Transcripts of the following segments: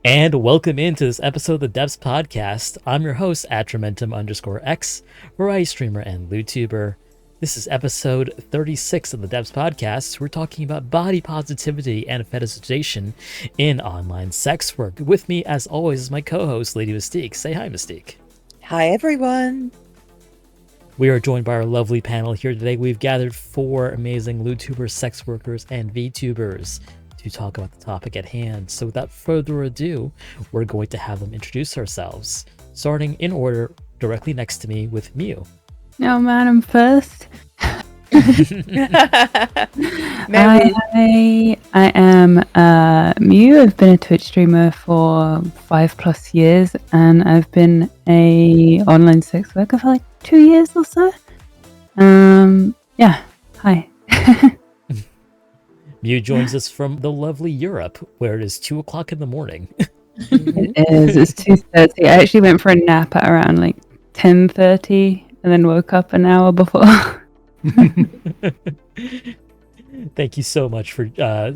And welcome into this episode of the Devs Podcast. I'm your host, Atramentum_X, variety streamer and LewdTuber. This is episode 36 of the Devs Podcast. We're talking about body positivity and fetishization in online sex work. With me, as always, is my co-host, Lady Mystique. Say hi, Mystique. Hi, everyone. We are joined by our lovely panel here today. We've gathered 4 amazing LewdTubers, sex workers, and VTubers to talk about the topic at hand. So without further ado, we're going to have them introduce ourselves, starting in order directly next to me with Mew. No, man, I'm first. I am Mew. I've been a Twitch streamer for 5+ years, and I've been a online sex worker for like 2 years or so. Yeah, hi. Mew joins us from the lovely Europe, where it is 2 o'clock in the morning. It is. It's 2:30. I actually went for a nap at around like 10:30, and then woke up an hour before. Thank you so much for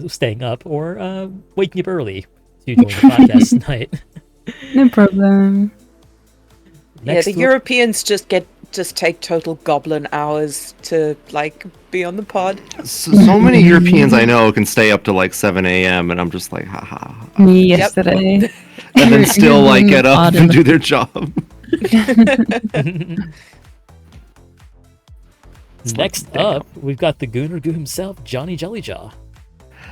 staying up or waking up early to join the podcast tonight. No problem. Next the Europeans just take total goblin hours to be on the pod. So many Europeans I know can stay up to like 7 a.m. and I'm just like, haha. Me yesterday. And then still get up and do their job. Next up, we've got the Gooner Goo himself, Johnny Jellyjaw.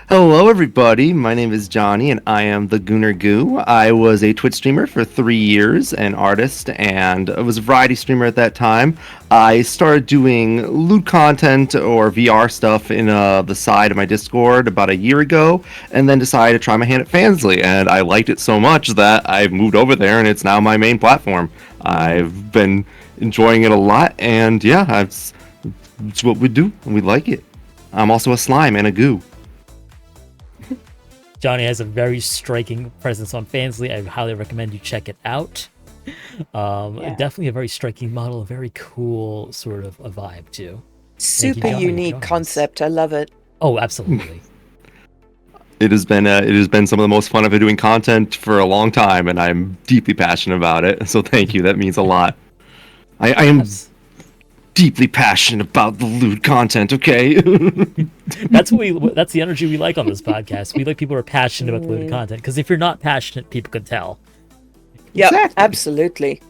Hello, everybody. My name is Johnny, and I am the Gooner Goo. I was a Twitch streamer for 3 years, an artist, and I was a variety streamer at that time. I started doing lewd content or VR stuff in the side of my Discord about a year ago, and then decided to try my hand at Fansly, and I liked it so much that I moved over there, and it's now my main platform. I've been enjoying it a lot, and yeah, it's what we do, and we like it. I'm also a slime and a goo. Johnny has a very striking presence on Fansly. I highly recommend you check it out. Definitely a very striking model, a very cool sort of a vibe too. Super unique concept. I love it. Oh, absolutely. It has been some of the most fun I've been doing content for a long time, and I'm deeply passionate about it. So thank you. That means a lot. I am deeply passionate about the lewd content. Okay. That's the energy we like on this podcast. We like people who are passionate about the lewd content, because if you're not passionate, people can tell. Yeah, exactly. Absolutely.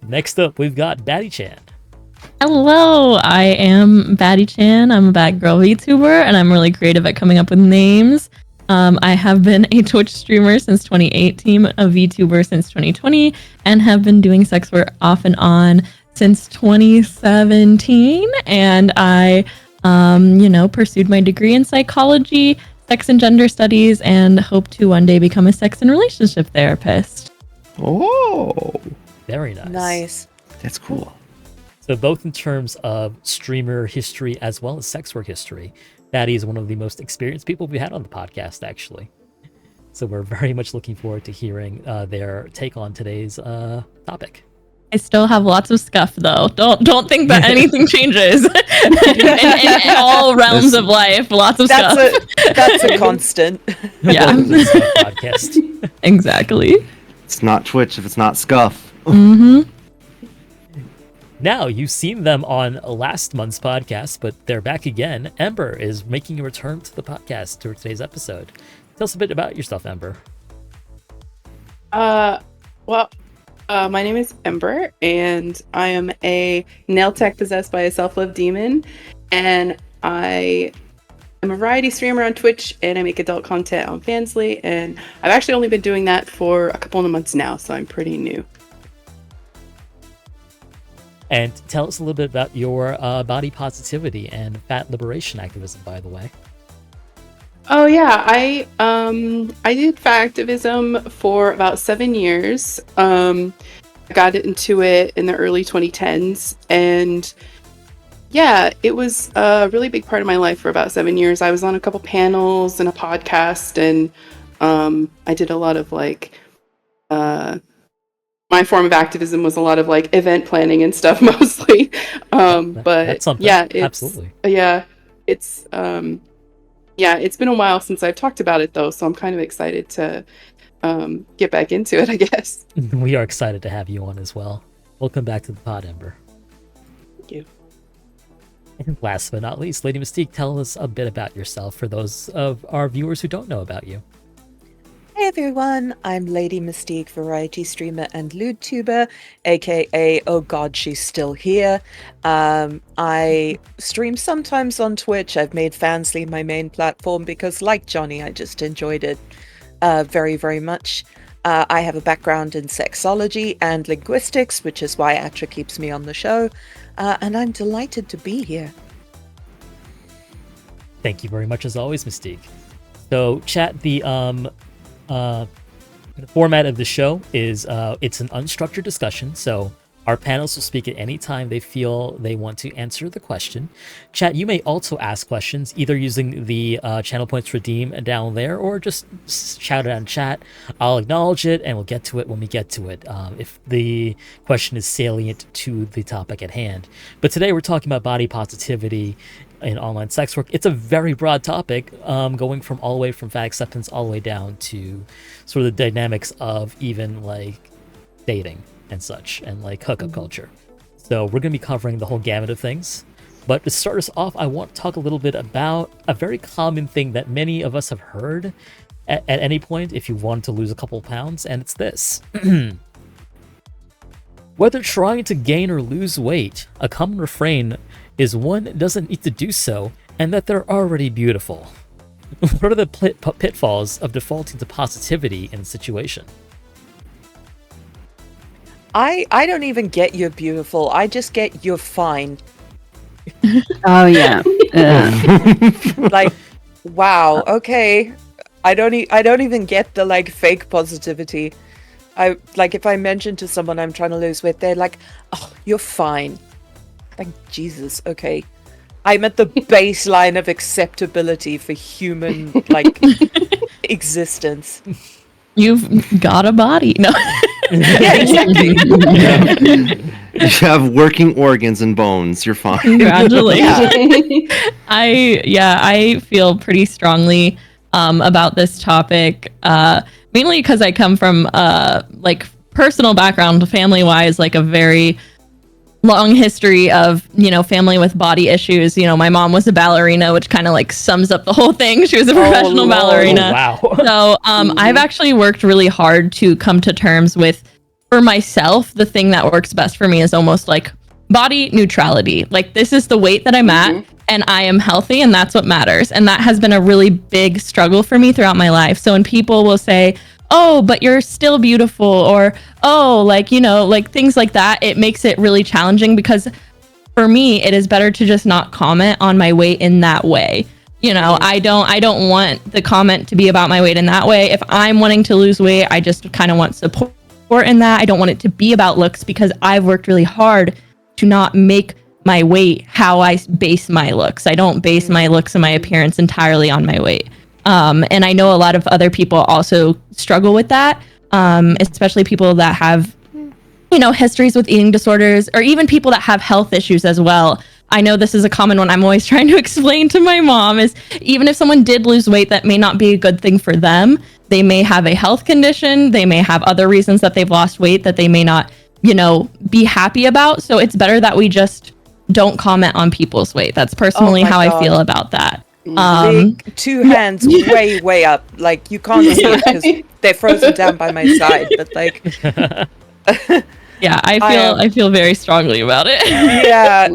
Next up, we've got Batty Chan. Hello, I am Batty Chan. I'm a bad girl VTuber, and I'm really creative at coming up with names. I have been a Twitch streamer since 2018, a VTuber since 2020, and have been doing sex work off and on since 2017. And I, pursued my degree in psychology, sex and gender studies, and hope to one day become a sex and relationship therapist. Oh, very nice. Nice. That's cool. So both in terms of streamer history as well as sex work history, Batty is one of the most experienced people we've had on the podcast, actually. So we're very much looking forward to hearing their take on today's topic. I still have lots of scuff, though. Don't think that anything changes in all realms of life. Lots of scuff. That's a constant. Yeah. Podcast. Exactly. It's not Twitch if it's not scuff. Mm-hmm. Now, you've seen them on last month's podcast, but they're back again. Ember is making a return to the podcast for today's episode. Tell us a bit about yourself, Ember. My name is Ember, and I am a nail tech possessed by a self-love demon, and I am a variety streamer on Twitch, and I make adult content on Fansly, and I've actually only been doing that for a couple of months now, so I'm pretty new. And tell us a little bit about your body positivity and fat liberation activism, by the way. Oh yeah, I did fat activism for about 7 years. I got into it in the early 2010s, and yeah, it was a really big part of my life for about 7 years. I was on a couple panels and a podcast, and I did a lot of my form of activism was a lot of event planning and stuff mostly. But that's something. yeah, Absolutely. Yeah, it's Yeah, it's been a while since I've talked about it though, so I'm kind of excited to get back into it, I guess. We are excited to have you on as well. Welcome back to the pod, Ember. Thank you. And last but not least, Lady Mystique, tell us a bit about yourself for those of our viewers who don't know about you. Hey everyone, I'm Lady Mystique, variety streamer and lewd tuber, aka oh god, she's still here. I stream sometimes on Twitch. I've made Fansly my main platform because, like Johnny, I just enjoyed it very, very much. I have a background in sexology and linguistics, which is why Atra keeps me on the show, and I'm delighted to be here. Thank you very much as always, Mystique. So, chat, the format of the show is it's an unstructured discussion, so our panelists will speak at any time they feel they want to answer the question. Chat, you may also ask questions either using the channel points redeem down there or just shout it out in chat. I'll acknowledge it and we'll get to it when we get to it if the question is salient to the topic at hand. But today we're talking about body positivity in online sex work. It's a very broad topic, going from all the way from fat acceptance all the way down to sort of the dynamics of even like dating and such, and like hookup culture. So we're going to be covering the whole gamut of things. But to start us off, I want to talk a little bit about a very common thing that many of us have heard at any point if you want to lose a couple of pounds, and it's this. Whether trying to gain or lose weight, a common refrain is one doesn't need to do so, and that they're already beautiful. What are the pitfalls of defaulting to positivity in a situation? I don't even get you're beautiful. I just get you're fine. Oh yeah. Like, wow, okay. I don't even get the like fake positivity. I like if I mention to someone I'm trying to lose weight, they're like, "Oh, you're fine." Like, Jesus, okay. I'm at the baseline of acceptability for human like existence. You've got a body. No. Yeah, exactly. You have working organs and bones. You're fine. Congratulations. I feel pretty strongly about this topic, mainly because I come from like personal background, family wise, like a very long history of, you know, family with body issues. You know, my mom was a ballerina, which kind of like sums up the whole thing. She was a professional ballerina. Wow. So I've actually worked really hard to come to terms with, for myself, the thing that works best for me is almost like body neutrality. Like, this is the weight that I'm at and I am healthy, and that's what matters. And that has been a really big struggle for me throughout my life. So when people will say, oh, but you're still beautiful, or, oh, like, you know, like things like that, it makes it really challenging, because for me, it is better to just not comment on my weight in that way. You know, I don't want the comment to be about my weight in that way. If I'm wanting to lose weight, I just kind of want support in that. I don't want it to be about looks, because I've worked really hard to not make my weight how I base my looks. I don't base my looks and my appearance entirely on my weight. And I know a lot of other people also struggle with that, especially people that have, you know, histories with eating disorders, or even people that have health issues as well. I know this is a common one I'm always trying to explain to my mom, is even if someone did lose weight, that may not be a good thing for them. They may have a health condition. They may have other reasons that they've lost weight that they may not, you know, be happy about. So it's better that we just don't comment on people's weight. That's personally how I feel about that. Big, two hands way up. Like, you can't see it because they're frozen down by my side. But like, yeah, I feel very strongly about it. Yeah,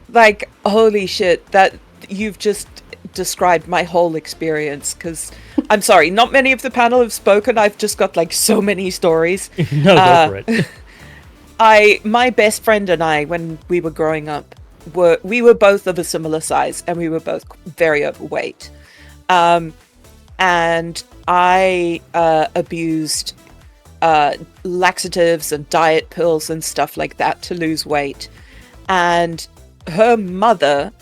like, holy shit, that you've just described my whole experience. Because I'm sorry, not many of the panel have spoken. I've just got like so many stories. No, go for it. My best friend and I, when we were growing up, we were both of a similar size, and we were both very overweight. And I abused laxatives and diet pills and stuff like that to lose weight. And her mother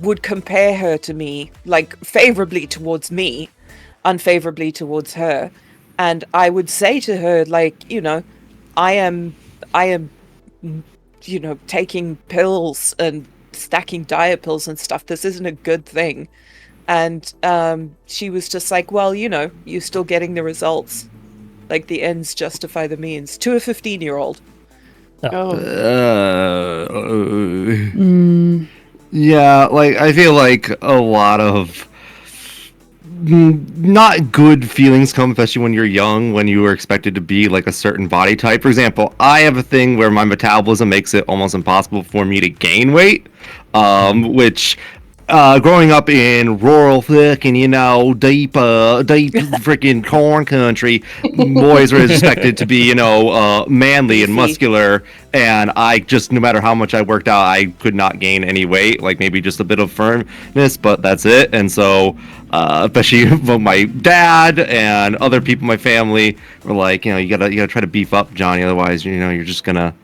would compare her to me, like favorably towards me, unfavorably towards her. And I would say to her, like, you know, I am, you know, taking pills and stacking diet pills and stuff. This isn't a good thing. And she was just like, well, you're still getting the results. Like, the ends justify the means. To a 15-year-old. Oh. Yeah, like I feel like a lot of not good feelings come, especially when you're young, when you are expected to be like a certain body type. For example, I have a thing where my metabolism makes it almost impossible for me to gain weight, which growing up in rural fucking, deep freaking corn country, boys were expected to be, manly and muscular, and I just, no matter how much I worked out, I could not gain any weight, like maybe just a bit of firmness, but that's it. And so, especially my dad and other people in my family were like, you gotta try to beef up, Johnny, otherwise, you're just gonna,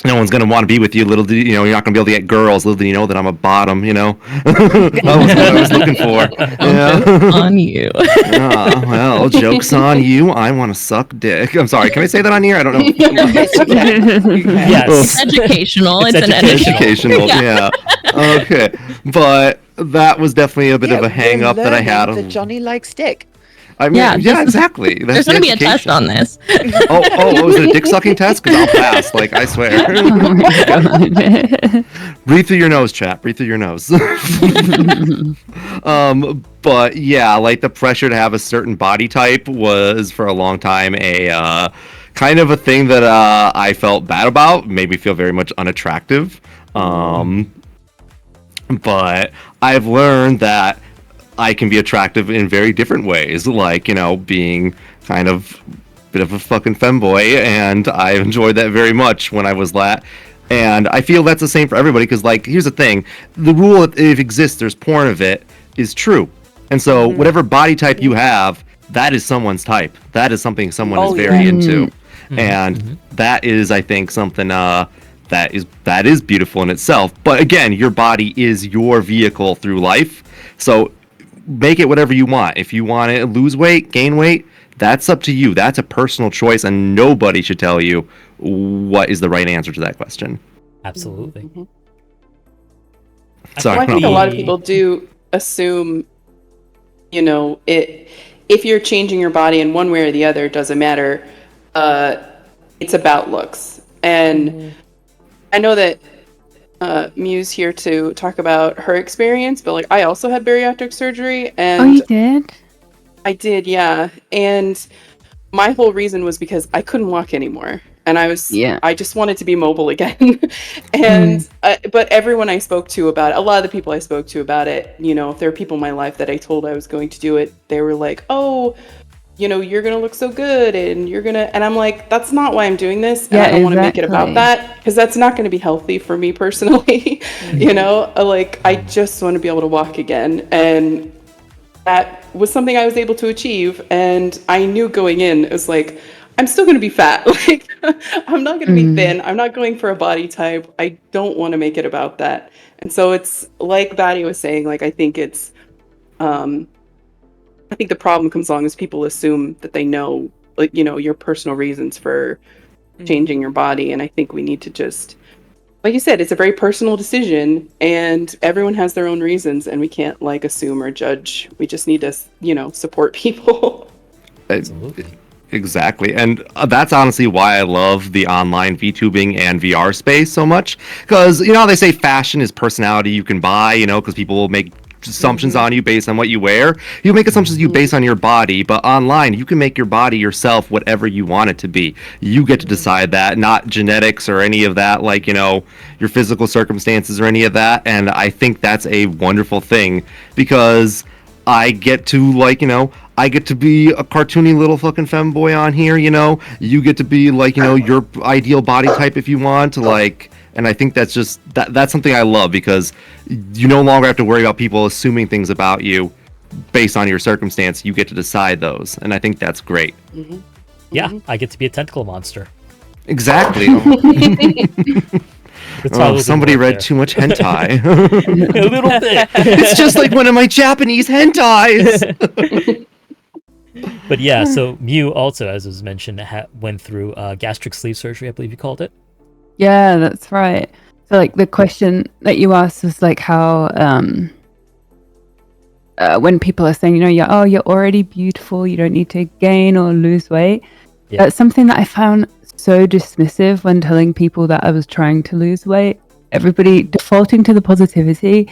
no one's gonna want to be with you. Little do you're not gonna be able to get girls. Little do you know that I'm a bottom. That was what I was looking for. On you. Well, joke's on you. I want to suck dick. I'm sorry. Can I say that on here? I don't know. Yes. It's educational. It's an educational. Yeah. Okay. But that was definitely a bit of a hang up that I had. That Johnny likes dick. I mean, yeah, exactly. There's going to be a test on this. Was it a dick sucking test? Because I'll pass. Like, I swear. Oh my God. Breathe through your nose, chat. Breathe through your nose. But yeah, like the pressure to have a certain body type was for a long time a kind of a thing that I felt bad about. Made me feel very much unattractive. But I've learned that I can be attractive in very different ways, like, being kind of a bit of a fucking femboy, and I enjoyed that very much when I was that. And I feel that's the same for everybody, because, like, here's the thing. The rule, if it exists, there's porn of it, is true. And so whatever body type you have, that is someone's type. That is something someone is very into. And that is, I think, something that is beautiful in itself. But again, your body is your vehicle through life. So make it whatever you want. If you want to lose weight, gain weight, that's up to you. That's a personal choice, and nobody should tell you what is the right answer to that question. Absolutely. Sorry, I think a lot of people do assume, if you're changing your body in one way or the other, it doesn't matter. It's about looks. And I know that Mew's here to talk about her experience, but like I also had bariatric surgery, and Oh, you did? I did, yeah. And my whole reason was because I couldn't walk anymore, and I just wanted to be mobile again. And but everyone I spoke to about it, a lot of the people I spoke to about it, if there were people in my life that I told I was going to do it, they were like, "Oh, you're gonna look so good, and I'm like, that's not why I'm doing this, and I don't want to make it about that, because that's not going to be healthy for me personally. Like, I just want to be able to walk again, and that was something I was able to achieve. And I knew going in, it was like, I'm still going to be fat. Like, I'm not going to be thin. I'm not going for a body type. I don't want to make it about that. And so it's like Batty was saying, like, I think it's I think the problem comes along as people assume that they know, like, your personal reasons for changing your body. And I think we need to just, like you said, it's a very personal decision, and everyone has their own reasons, and we can't like assume or judge. We just need to, support people. Absolutely. Exactly. And that's honestly why I love the online VTubing and VR space so much. Because, they say fashion is personality you can buy, because people will make assumptions on you based on what you wear. You make assumptions you based on your body, but online you can make your body yourself whatever you want it to be. You get to decide that, not genetics or any of that, like, your physical circumstances or any of that. And I think that's a wonderful thing, because I get to, like, I get to be a cartoony little fucking femboy on here, you get to be like, your ideal body type if you want, like. And I think that's just that's something I love, because you no longer have to worry about people assuming things about you based on your circumstance. You get to decide those, and I think that's great. Yeah, I get to be a tentacle monster. Exactly. Somebody read too much hentai. A little bit. It's just like one of my Japanese hentais. But yeah, so Mew also, as was mentioned, went through gastric sleeve surgery, I believe you called it. Yeah, that's right. So, like, the question that you asked was like how when people are saying, you're already beautiful, you don't need to gain or lose weight. Yeah. That's something that I found so dismissive when telling people that I was trying to lose weight. Everybody defaulting to the positivity.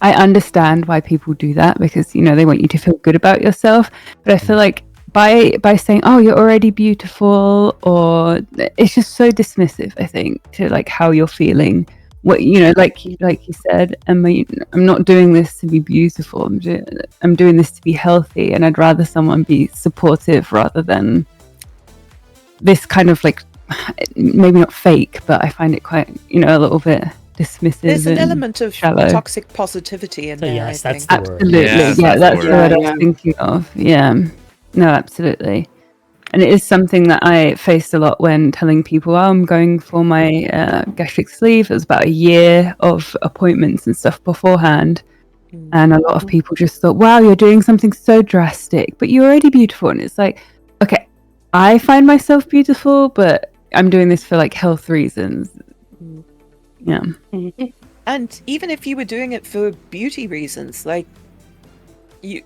I understand why people do that, because they want you to feel good about yourself. But I feel like by saying, "Oh, you're already beautiful," or it's just so dismissive, I think, to like how you're feeling. What like you said, I'm not doing this to be beautiful. I'm doing this to be healthy, and I'd rather someone be supportive rather than this kind of like, maybe not fake, but I find it quite a little bit dismissive. There's an element of shallow. Toxic positivity in there. Yes, I that's think. the word. Absolutely, Yeah, that's the the word I word. was thinking of. Yeah, no, absolutely. And it is something that I faced a lot when telling people, I'm going for my gastric sleeve. It was about a year of appointments and stuff beforehand. And a lot of people just thought, wow, you're doing something so drastic, but you're already beautiful. And it's like, okay, I find myself beautiful, but I'm doing this for like health reasons. Yeah. And even if you were doing it for beauty reasons, like you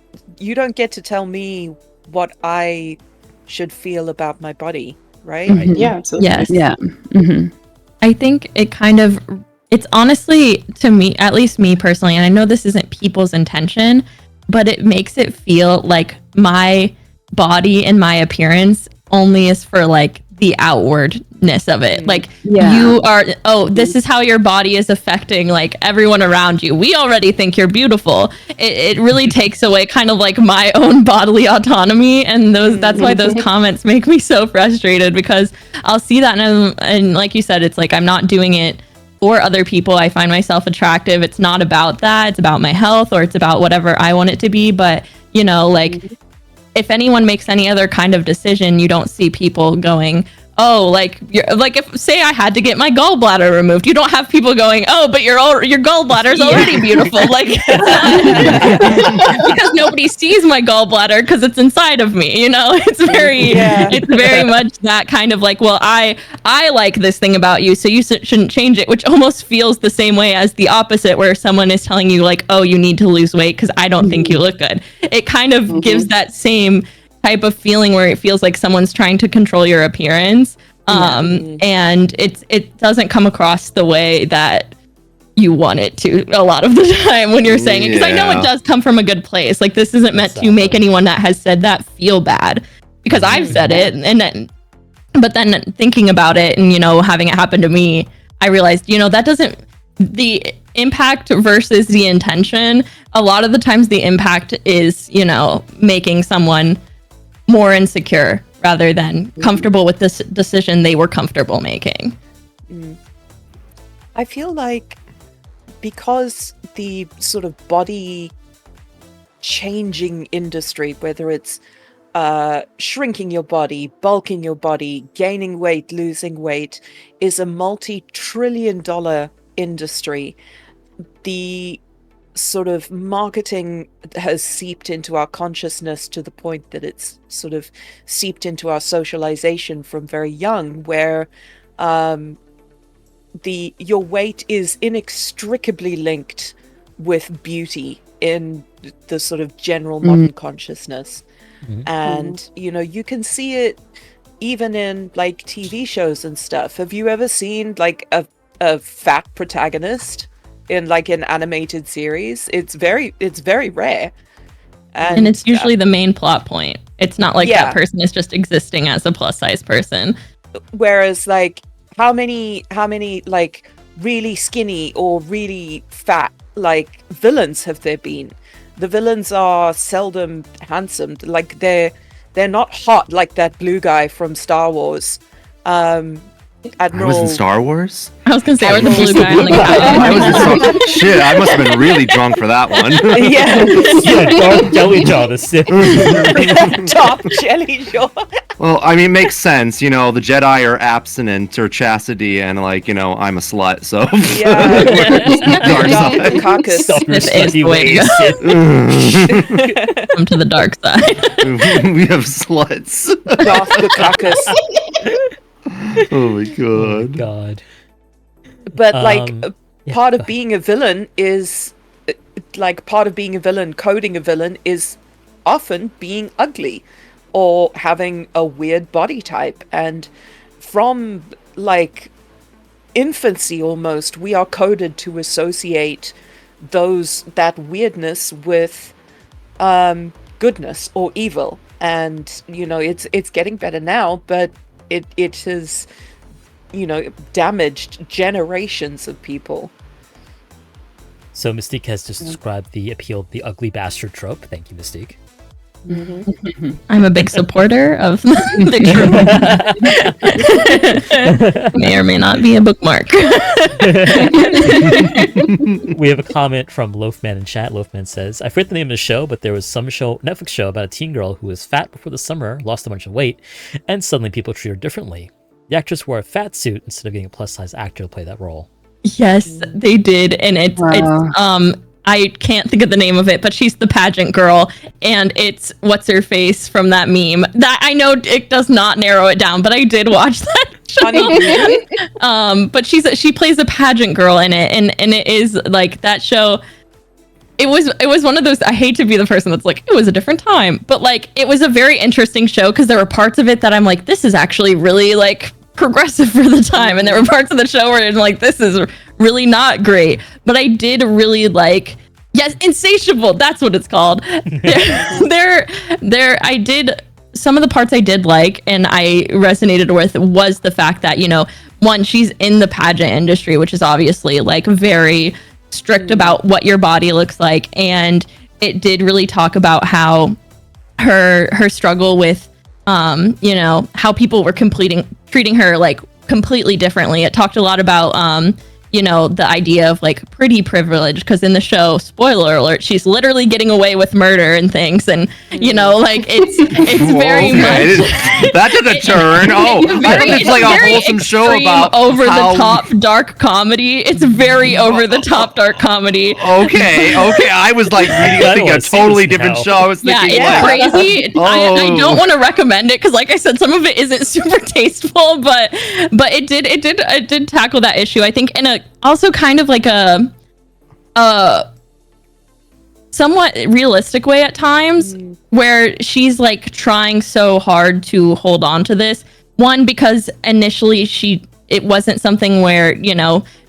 don't get to tell me what I should feel about my body, right? Mhm. Yeah, absolutely. Yes. Yeah. Hmm. I think it's honestly, to me, at least me personally, and I know this isn't people's intention, but it makes it feel like my body and my appearance only is for like the outwardness of it. Like you are, this is how your body is affecting like everyone around you. We already think you're beautiful. It really takes away kind of like my own bodily autonomy, and that's why those comments make me so frustrated, because I'll see that and like you said, it's like I'm not doing it for other people. I find myself attractive. It's not about that. It's about my health, or it's about whatever I want it to be. But like if anyone makes any other kind of decision, you don't see people going, oh, like if say I had to get my gallbladder removed, you don't have people going, oh, but your gallbladder's already beautiful, like because nobody sees my gallbladder because it's inside of me. It's very much that kind of like, well, I like this thing about you, so you shouldn't change it, which almost feels the same way as the opposite, where someone is telling you like, oh, you need to lose weight because I don't think you look good. It kind of gives that same type of feeling where it feels like someone's trying to control your appearance, and it doesn't come across the way that you want it to a lot of the time when you're saying it, because I know it does come from a good place. Like, this isn't meant to make anyone that has said that feel bad, because I've said it, but then thinking about it and having it happen to me, I realized that doesn't, the impact versus the intention, a lot of the times the impact is making someone more insecure rather than comfortable with this decision they were comfortable making. I feel like because the sort of body changing industry, whether it's shrinking your body, bulking your body, gaining weight, losing weight, is a multi-trillion-dollar industry, the sort of marketing has seeped into our consciousness to the point that it's sort of seeped into our socialization from very young, where your weight is inextricably linked with beauty in the sort of general modern consciousness. And you can see it even in like TV shows and stuff. Have you ever seen like a fat protagonist in like an animated series? It's very rare, and it's usually the main plot point. It's not like that person is just existing as a plus size person. Whereas like how many like really skinny or really fat like villains have there been? The villains are seldom handsome. Like they're not hot like that blue guy from Star Wars. Admiral... I was in Star Wars? I was gonna say, I was the blue guy on the couch. I was in Star... Shit, I must have been really drunk for that one. Dark jelly jaw, the Sith. Top jelly jaw. Well, I mean, it makes sense. The Jedi are abstinent or chastity, and like, I'm a slut, so. Dark side. The carcass. This is the way to go. Come to the dark side. We have sluts. Darth the carcass. Oh my god. But like part of being a villain is like part of being a villain, coding a villain, is often being ugly or having a weird body type. And from like infancy almost, we are coded to associate that weirdness with goodness or evil. And it's getting better now, but it has damaged generations of people. So Mystique has just described the appeal of the ugly bastard trope. Thank you, Mystique. I'm a big supporter of the trope. May or may not be a bookmark. We have a comment from Loafman in chat. Loafman says, I forget the name of the show, but there was some Netflix show about a teen girl who was fat before the summer, lost a bunch of weight, and suddenly people treat her differently. The actress wore a fat suit instead of getting a plus-size actor to play that role. Yes, they did, and it's I can't think of the name of it, but she's the pageant girl, and it's what's her face from that meme. That I know it does not narrow it down, but I did watch that show. But she plays a pageant girl in it, and it is like that show. It was one of those. I hate to be the person that's like, it was a different time, but like it was a very interesting show because there were parts of it that I'm like, this is actually really like progressive for the time, and there were parts of the show where I'm like, this is really not great, but I did really like, yes, Insatiable, that's what it's called. I did some of the parts I did like and I resonated with was the fact that, one, she's in the pageant industry, which is obviously like very strict about what your body looks like, and it did really talk about how her struggle with how people were treating her like completely differently. It talked a lot about the idea of like pretty privilege, because in the show, spoiler alert, she's literally getting away with murder and things, and like it's very much that took a turn. It's like a wholesome show about over the top dark comedy. It's very over the top dark comedy. Okay, I was like reading a totally different show. I was thinking, it's crazy. I don't want to recommend it because, like I said, some of it isn't super tasteful, but it did tackle that issue, I think, in a also kind of like a somewhat realistic way at times, where she's like trying so hard to hold on to this. One, because initially it wasn't something where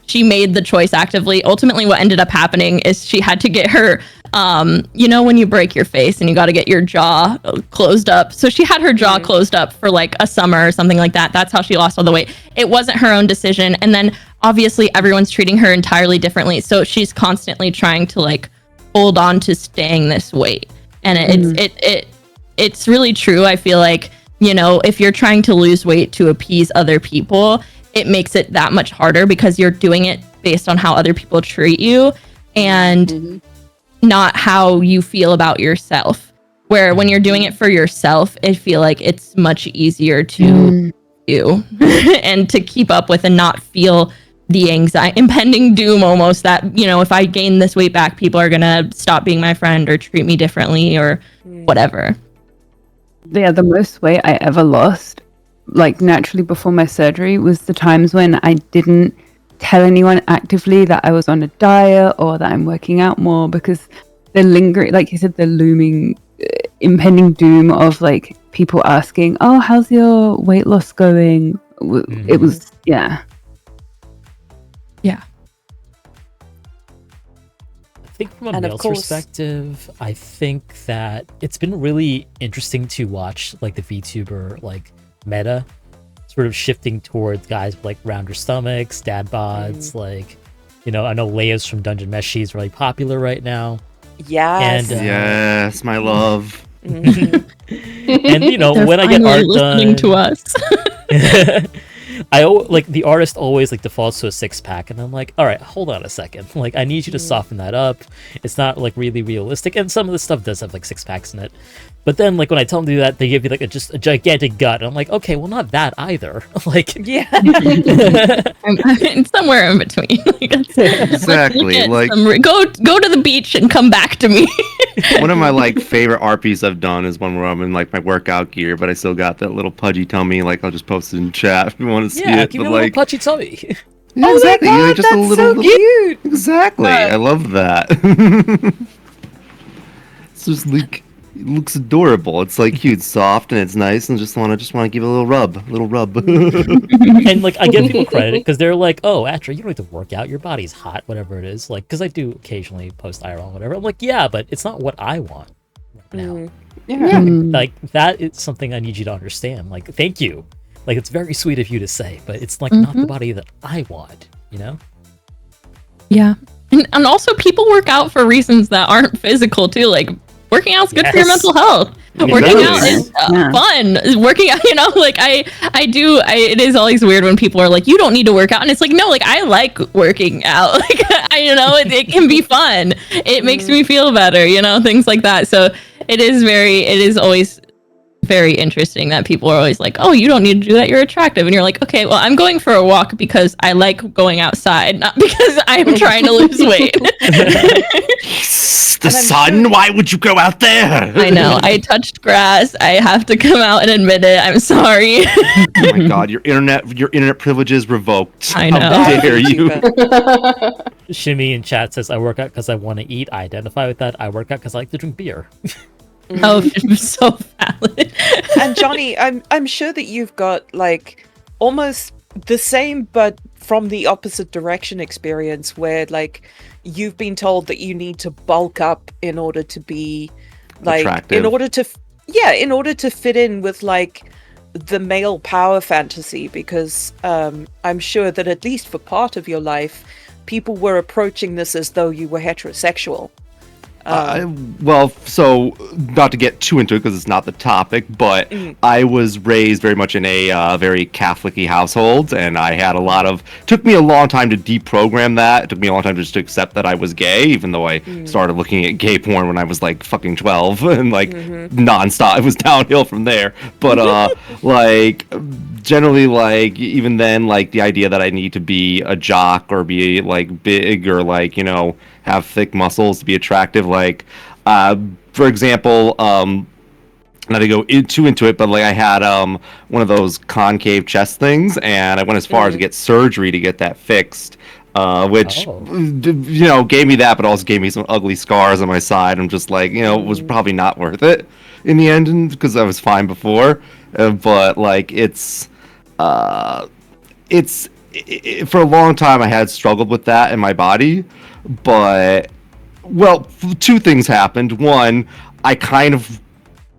she made the choice actively. Ultimately, what ended up happening is she had to get her when you break your face and you got to get your jaw closed up. So she had her jaw closed up for like a summer or something like that. That's how she lost all the weight. It wasn't her own decision. And then obviously everyone's treating her entirely differently. So she's constantly trying to like hold on to staying this weight. And it's really true. I feel like, if you're trying to lose weight to appease other people, it makes it that much harder because you're doing it based on how other people treat you and not how you feel about yourself. Where when you're doing it for yourself, I feel like it's much easier to do and to keep up with and not feel the impending doom almost that, if I gain this weight back, people are going to stop being my friend or treat me differently or whatever. Yeah, the most weight I ever lost, like naturally before my surgery, was the times when I didn't tell anyone actively that I was on a diet or that I'm working out more, because the lingering, like you said, the looming impending doom of like people asking, oh, how's your weight loss going? It was, yeah. I think from a male's perspective, I think that it's been really interesting to watch like the VTuber like meta sort of shifting towards guys with like rounder stomachs, dad bods, like, I know Leia's from Dungeon Mesh, she's really popular right now. Yes. And, yes, my love. And when I get art listening done to us. I like the artist always like defaults to a 6-pack, and I'm like, all right, hold on a second, like I need you to soften that up. It's not like really realistic, and some of the stuff does have like 6-packs in it, but then like when I tell them to do that, they give you like just a gigantic gut, and I'm like, okay, well, not that either. Like, yeah. I'm somewhere in between. Exactly. Like go to the beach and come back to me. One of my like favorite RPs I've done is one where I'm in like my workout gear, but I still got that little pudgy tummy. Like I'll just post it in chat if you want to see it. Give me but a like little pudgy tummy. Yeah, Oh exactly. my god, Like, just that's a little, so cute. Exactly. I love that. It's just like it looks adorable. It's like cute, soft, and it's nice, and just want to give it a little rub, And like I give people credit because they're like, "Oh, actually, you don't need to work out. Your body's hot, whatever it is." Like, because I do occasionally post IRL and whatever. I'm like, yeah, but it's not what I want right now. Yeah. Like that is something I need you to understand. Like, thank you. Like, it's very sweet of you to say, but it's like not the body that I want. You know? Yeah. And also people work out for reasons that aren't physical too. Like working out's good for your Yes. mental health. Exactly. Working out is Yeah. fun. Working out, like it is always weird when people are like, you don't need to work out. And it's like, no, like I like working out. Like, it can be fun. It makes me feel better, things like that. So it is always very interesting that people are always like, oh, you don't need to do that, you're attractive. And you're like, okay, well, I'm going for a walk because I like going outside, not because I'm trying to lose weight. The sun. Why would you go out there? I know, I touched grass. I have to come out and admit it. I'm sorry. Oh my god, your internet privileges revoked. I know. How dare you? Shimmy in chat says, "I work out because I want to eat." I identify with that. I work out because I like to drink beer. Oh, so valid. And Johnny, I'm sure that you've got like almost the same but from the opposite direction experience where like you've been told that you need to bulk up in order to be like Attractive. in order to fit in with like the male power fantasy, because I'm sure that at least for part of your life people were approaching this as though you were heterosexual. Well, so not to get too into it because it's not the topic, but I was raised very much in a very Catholic-y household, and I had took me a long time to deprogram that. It took me a long time just to accept that I was gay, even though I started looking at gay porn when I was like fucking 12 and like nonstop. It was downhill from there. But like generally, like even then, like the idea that I need to be a jock or be like big or like, have thick muscles to be attractive, like for example, not to go too into it, but like I had one of those concave chest things, and I went as far as to get surgery to get that fixed, which gave me that, but also gave me some ugly scars on my side. I'm just like, it was probably not worth it in the end because I was fine before, but like for a long time I had struggled with that in my body. But, well, two things happened. One, I kind of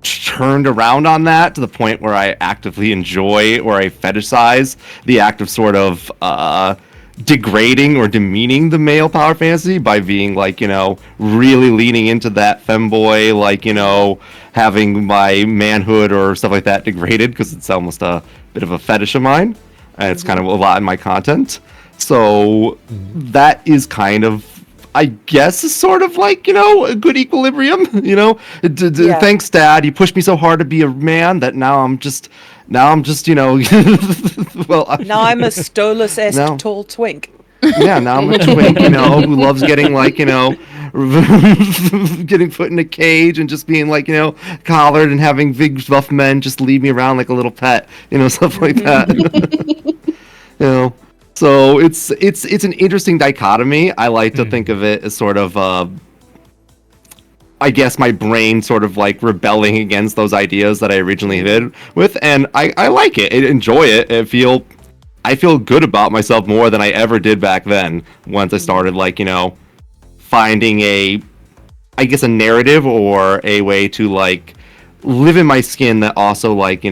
turned around on that to the point where I actively enjoy or I fetishize the act of sort of degrading or demeaning the male power fantasy by being like, really leaning into that femboy, like, having my manhood or stuff like that degraded because it's almost a bit of a fetish of mine. And it's kind of a lot in my content. So that is kind of, I guess, sort of like, a good equilibrium, Thanks, Dad. You pushed me so hard to be a man that now I'm just, well, Now I'm a Stolas-esque tall twink. Yeah, now I'm a twink, who loves getting like, getting put in a cage and just being like, collared and having big buff men just lead me around like a little pet, stuff like that. So it's an interesting dichotomy. I like to think of it as sort of, I guess my brain sort of like rebelling against those ideas that I originally did with, and I like it. I enjoy it. I feel good about myself more than I ever did back then. Once I started like, finding a narrative or a way to like live in my skin that also like,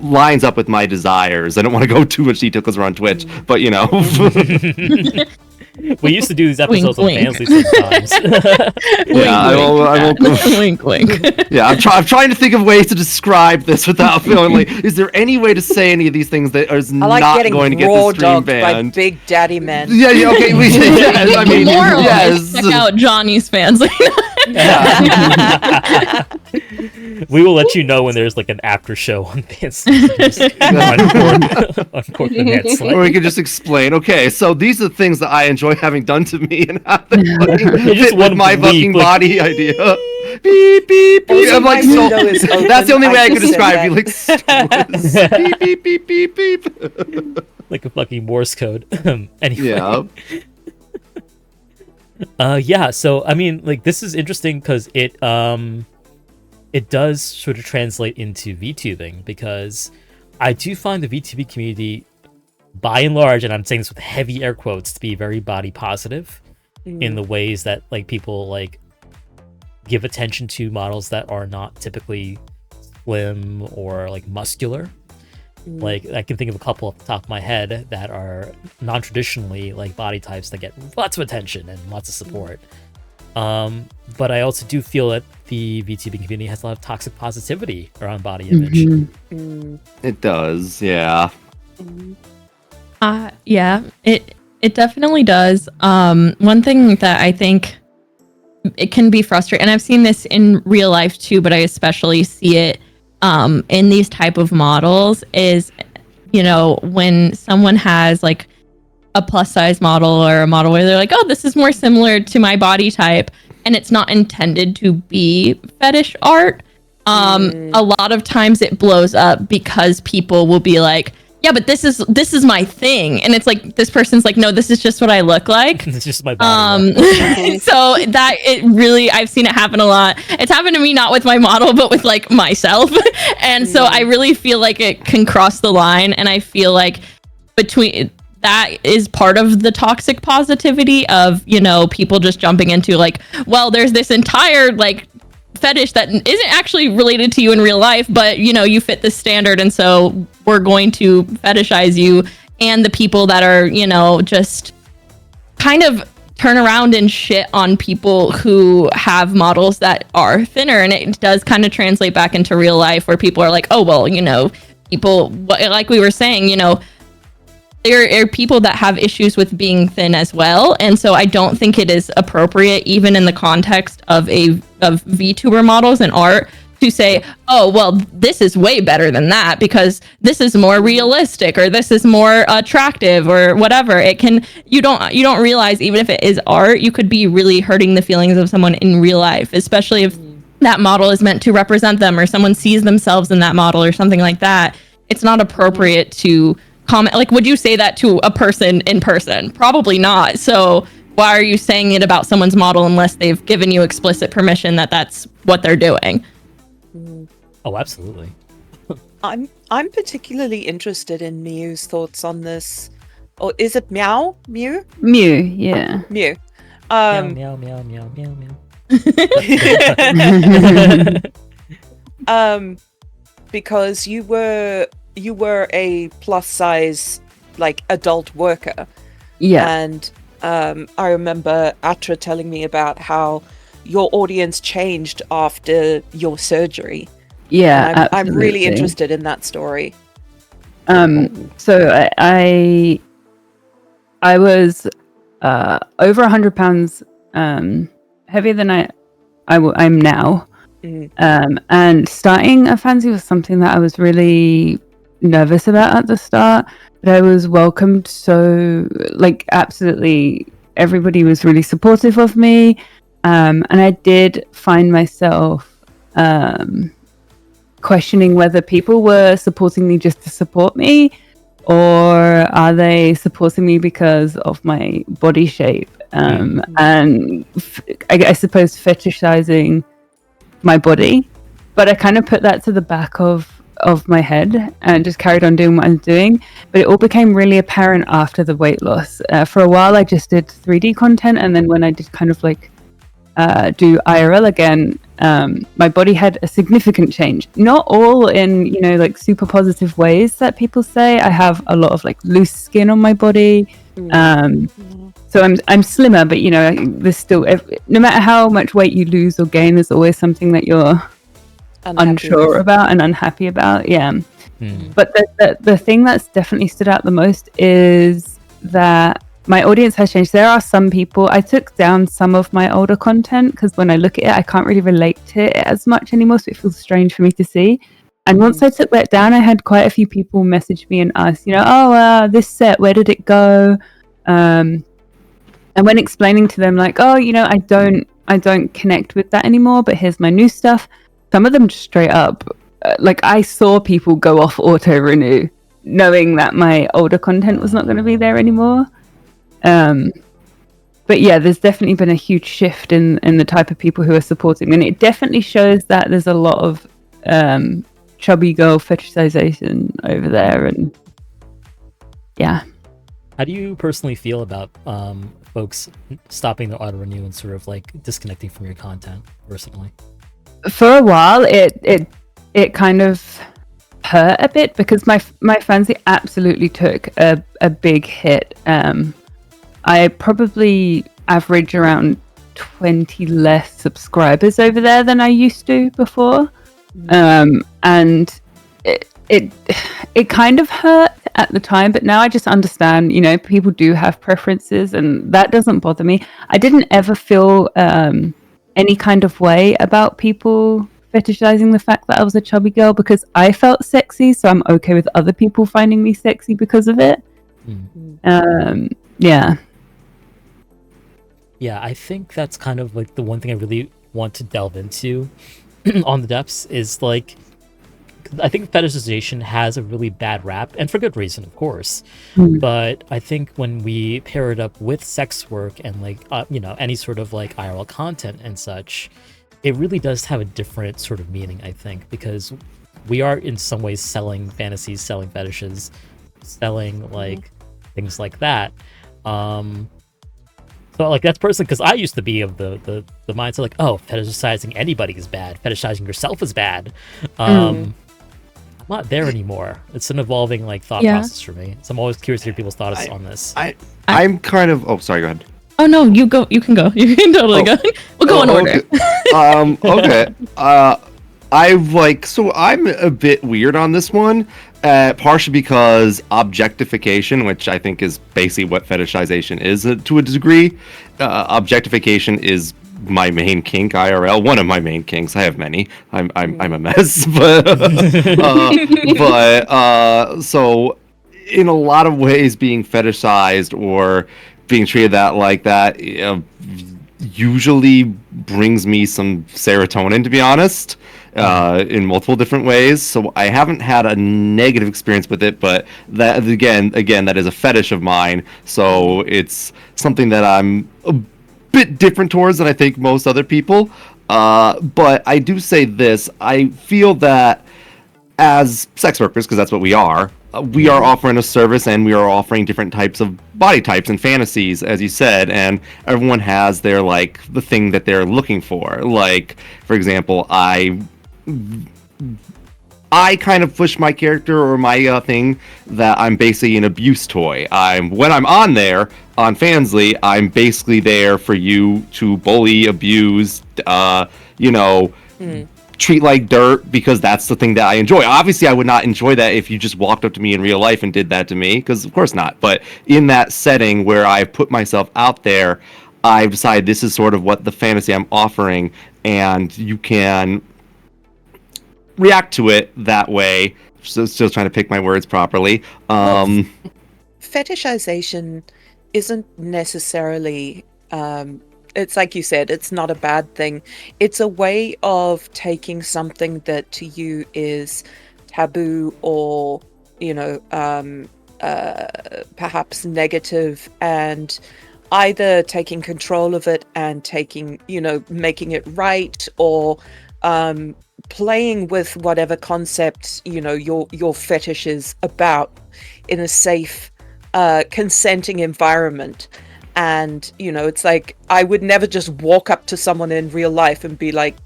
lines up with my desires. I don't want to go too much detail because we're on Twitch, but We used to do these episodes on Panelists sometimes. Yeah, I won't go. Wink, wink. Yeah, I'm trying to think of ways to describe this without feeling like, is there any way to say any of these things that is I like not getting going to get raw the stream dogged by banned? big daddy men. Yeah, okay, yes, I mean, Moral yes. is check out Johnny's fans. We will let you know when there's like an after show on this. Uncork the net slide. Or we can just explain, okay, so these are the things that I enjoy having done to me and how they fucking just fit with one my bleep, fucking like, body idea. beep beep beep. Also, I'm like, my so, window is open. that's the only way I can could describe you. Like, beep beep beep beep beep. Like a fucking Morse code. Anyway. Yeah. Yeah, so I mean, like, this is interesting because it does sort of translate into VTubing, because I do find the VTubing community, by and large, and I'm saying this with heavy air quotes, to be very body positive in the ways that, like, people like give attention to models that are not typically slim or like muscular. Like, I can think of a couple off the top of my head that are non-traditionally like body types that get lots of attention and lots of support. But I also do feel that the VTubing community has a lot of toxic positivity around body image. It does, yeah. Yeah, it definitely does. One thing that I think it can be frustrating, and I've seen this in real life too, but I especially see it in these type of models, is, you know, when someone has like a plus size model or a model where they're like, oh, this is more similar to my body type, and it's not intended to be fetish art. A lot of times it blows up because people will be like, yeah, but this is my thing, and it's like, this person's like, no, this is just what I look like. It's just my body. So that, it really, I've seen it happen a lot. It's happened to me, not with my model, but with like myself. And so I really feel like it can cross the line, and I feel like between that is part of the toxic positivity of, you know, people just jumping into like, well, there's this entire like fetish that isn't actually related to you in real life, but, you know, you fit this standard, and so we're going to fetishize you. And the people that are, you know, just kind of turn around and shit on people who have models that are thinner, and it does kind of translate back into real life, where people are like, oh, well, you know, people, like we were saying, you know, there are people that have issues with being thin as well. And so I don't think it is appropriate, even in the context of VTuber models and art, to say, oh, well, this is way better than that because this is more realistic, or this is more attractive, or whatever. It can, you don't realize, even if it is art, you could be really hurting the feelings of someone in real life, especially if that model is meant to represent them, or someone sees themselves in that model or something like that. It's not appropriate to comment. Like, would you say that to a person in person? Probably not. So why are you saying it about someone's model unless they've given you explicit permission that that's what they're doing? Oh, absolutely. I'm particularly interested in Miu's thoughts on this. Or is it Meow? Mew? Mew, yeah. Mew. Meow, meow, meow, meow, meow, meow. Because you were a plus size, like, adult worker. Yeah. And I remember Atra telling me about how your audience changed after your surgery. Yeah, I'm really absolutely. interested in that story. So I was over 100 pounds heavier than I'm now. And starting a fancy was something that I was really nervous about at the start, but I was welcomed, so like absolutely everybody was really supportive of me, and I did find myself questioning whether people were supporting me just to support me, or are they supporting me because of my body shape, and I suppose fetishizing my body. But I kind of put that to the back of my head and just carried on doing what I was doing. But it all became really apparent after the weight loss. For a while I just did 3D content, and then when I did kind of like do IRL again, my body had a significant change. Not all in, you know, like super positive ways that people say. I have a lot of like loose skin on my body. So I'm slimmer, but you know, there's still, no matter how much weight you lose or gain, there's always something that you're unsure about and unhappy about. Yeah. But the thing that's definitely stood out the most is that my audience has changed. There are some people, I took down some of my older content because when I look at it, I can't really relate to it as much anymore, so it feels strange for me to see. And once I took that down, I had quite a few people message me and ask, you know, oh, this set, where did it go? And when explaining to them, like, oh, you know, I don't I don't connect with that anymore, but here's my new stuff. Some of them just straight up, like I saw people go off auto renew, knowing that my older content was not going to be there anymore. But yeah, there's definitely been a huge shift in the type of people who are supporting me. And it definitely shows that there's a lot of chubby girl fetishization over there. And yeah. How do you personally feel about folks stopping the auto renew and sort of like disconnecting from your content personally? For a while, it kind of hurt a bit because my fancy absolutely took a big hit. I probably average around 20 less subscribers over there than I used to before. And it kind of hurt at the time, but now I just understand, you know, people do have preferences and that doesn't bother me. I didn't ever feel any kind of way about people fetishizing the fact that I was a chubby girl because I felt sexy, so I'm okay with other people finding me sexy because of it. Yeah. Yeah, I think that's kind of like the one thing I really want to delve into on the depths is like, I think fetishization has a really bad rap, and for good reason, of course. But I think when we pair it up with sex work and like, you know, any sort of like IRL content and such, it really does have a different sort of meaning, I think, because we are in some ways selling fantasies, selling fetishes, selling like things like that. So like that's personally because I used to be of the mindset like, oh, fetishizing anybody is bad, fetishizing yourself is bad. I'm not there anymore. It's an evolving like thought process for me. So I'm always curious to hear people's thoughts on this. I'm kind of. Oh, sorry. Go ahead. Oh no, you go. You can go. You can totally go. We'll go in order. Okay. I'm a bit weird on this one, partially because objectification, which I think is basically what fetishization is to a degree. Objectification is my main kink IRL, one of my main kinks. I have many. I'm a mess, so in a lot of ways, being fetishized or being treated like that usually brings me some serotonin, to be honest, in multiple different ways. So I haven't had a negative experience with it, but that again, that is a fetish of mine. So it's something that I'm a bit different towards than I think most other people. But I do say this: I feel that as sex workers, because that's what we are offering a service, and we are offering different types of body types and fantasies, as you said, and everyone has their like the thing that they're looking for. Like, for example, I kind of push my character or my thing that I'm basically an abuse toy. When I'm on there on Fansly, I'm basically there for you to bully, abuse, treat like dirt, because that's the thing that I enjoy. Obviously, I would not enjoy that if you just walked up to me in real life and did that to me, because of course not. But in that setting where I put myself out there, I've decided this is sort of what the fantasy I'm offering, and you can react to it that way. Still trying to pick my words properly. Fetishization isn't necessarily it's like you said, it's not a bad thing. It's a way of taking something that to you is taboo or, perhaps negative, and either taking control of it and making it right, or playing with whatever concept, your fetish is about in a safe, consenting environment. And, it's like, I would never just walk up to someone in real life and be like,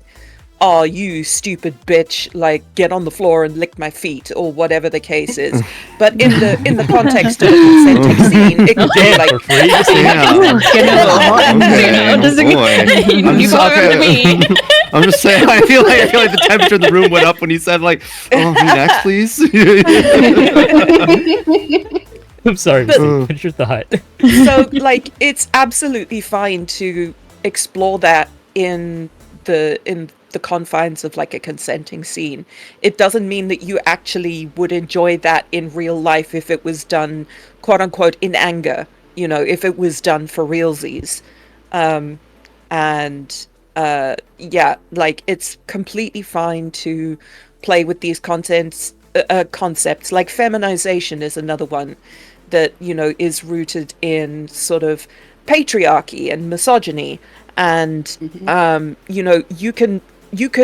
oh, you stupid bitch, like, get on the floor and lick my feet, or whatever the case is. But in the context of a consenting scene, it could be like, I'm just saying, I feel like the temperature in the room went up when you said, like, oh, me next, please. I'm sorry, finish your thought. So, like, it's absolutely fine to explore that in the confines of like a consenting scene. It doesn't mean that you actually would enjoy that in real life if it was done, quote unquote, in anger. If it was done for realsies. And yeah, like it's completely fine to play with these concepts. Like feminization is another one that, you know, is rooted in sort of patriarchy and misogyny. And you know, you can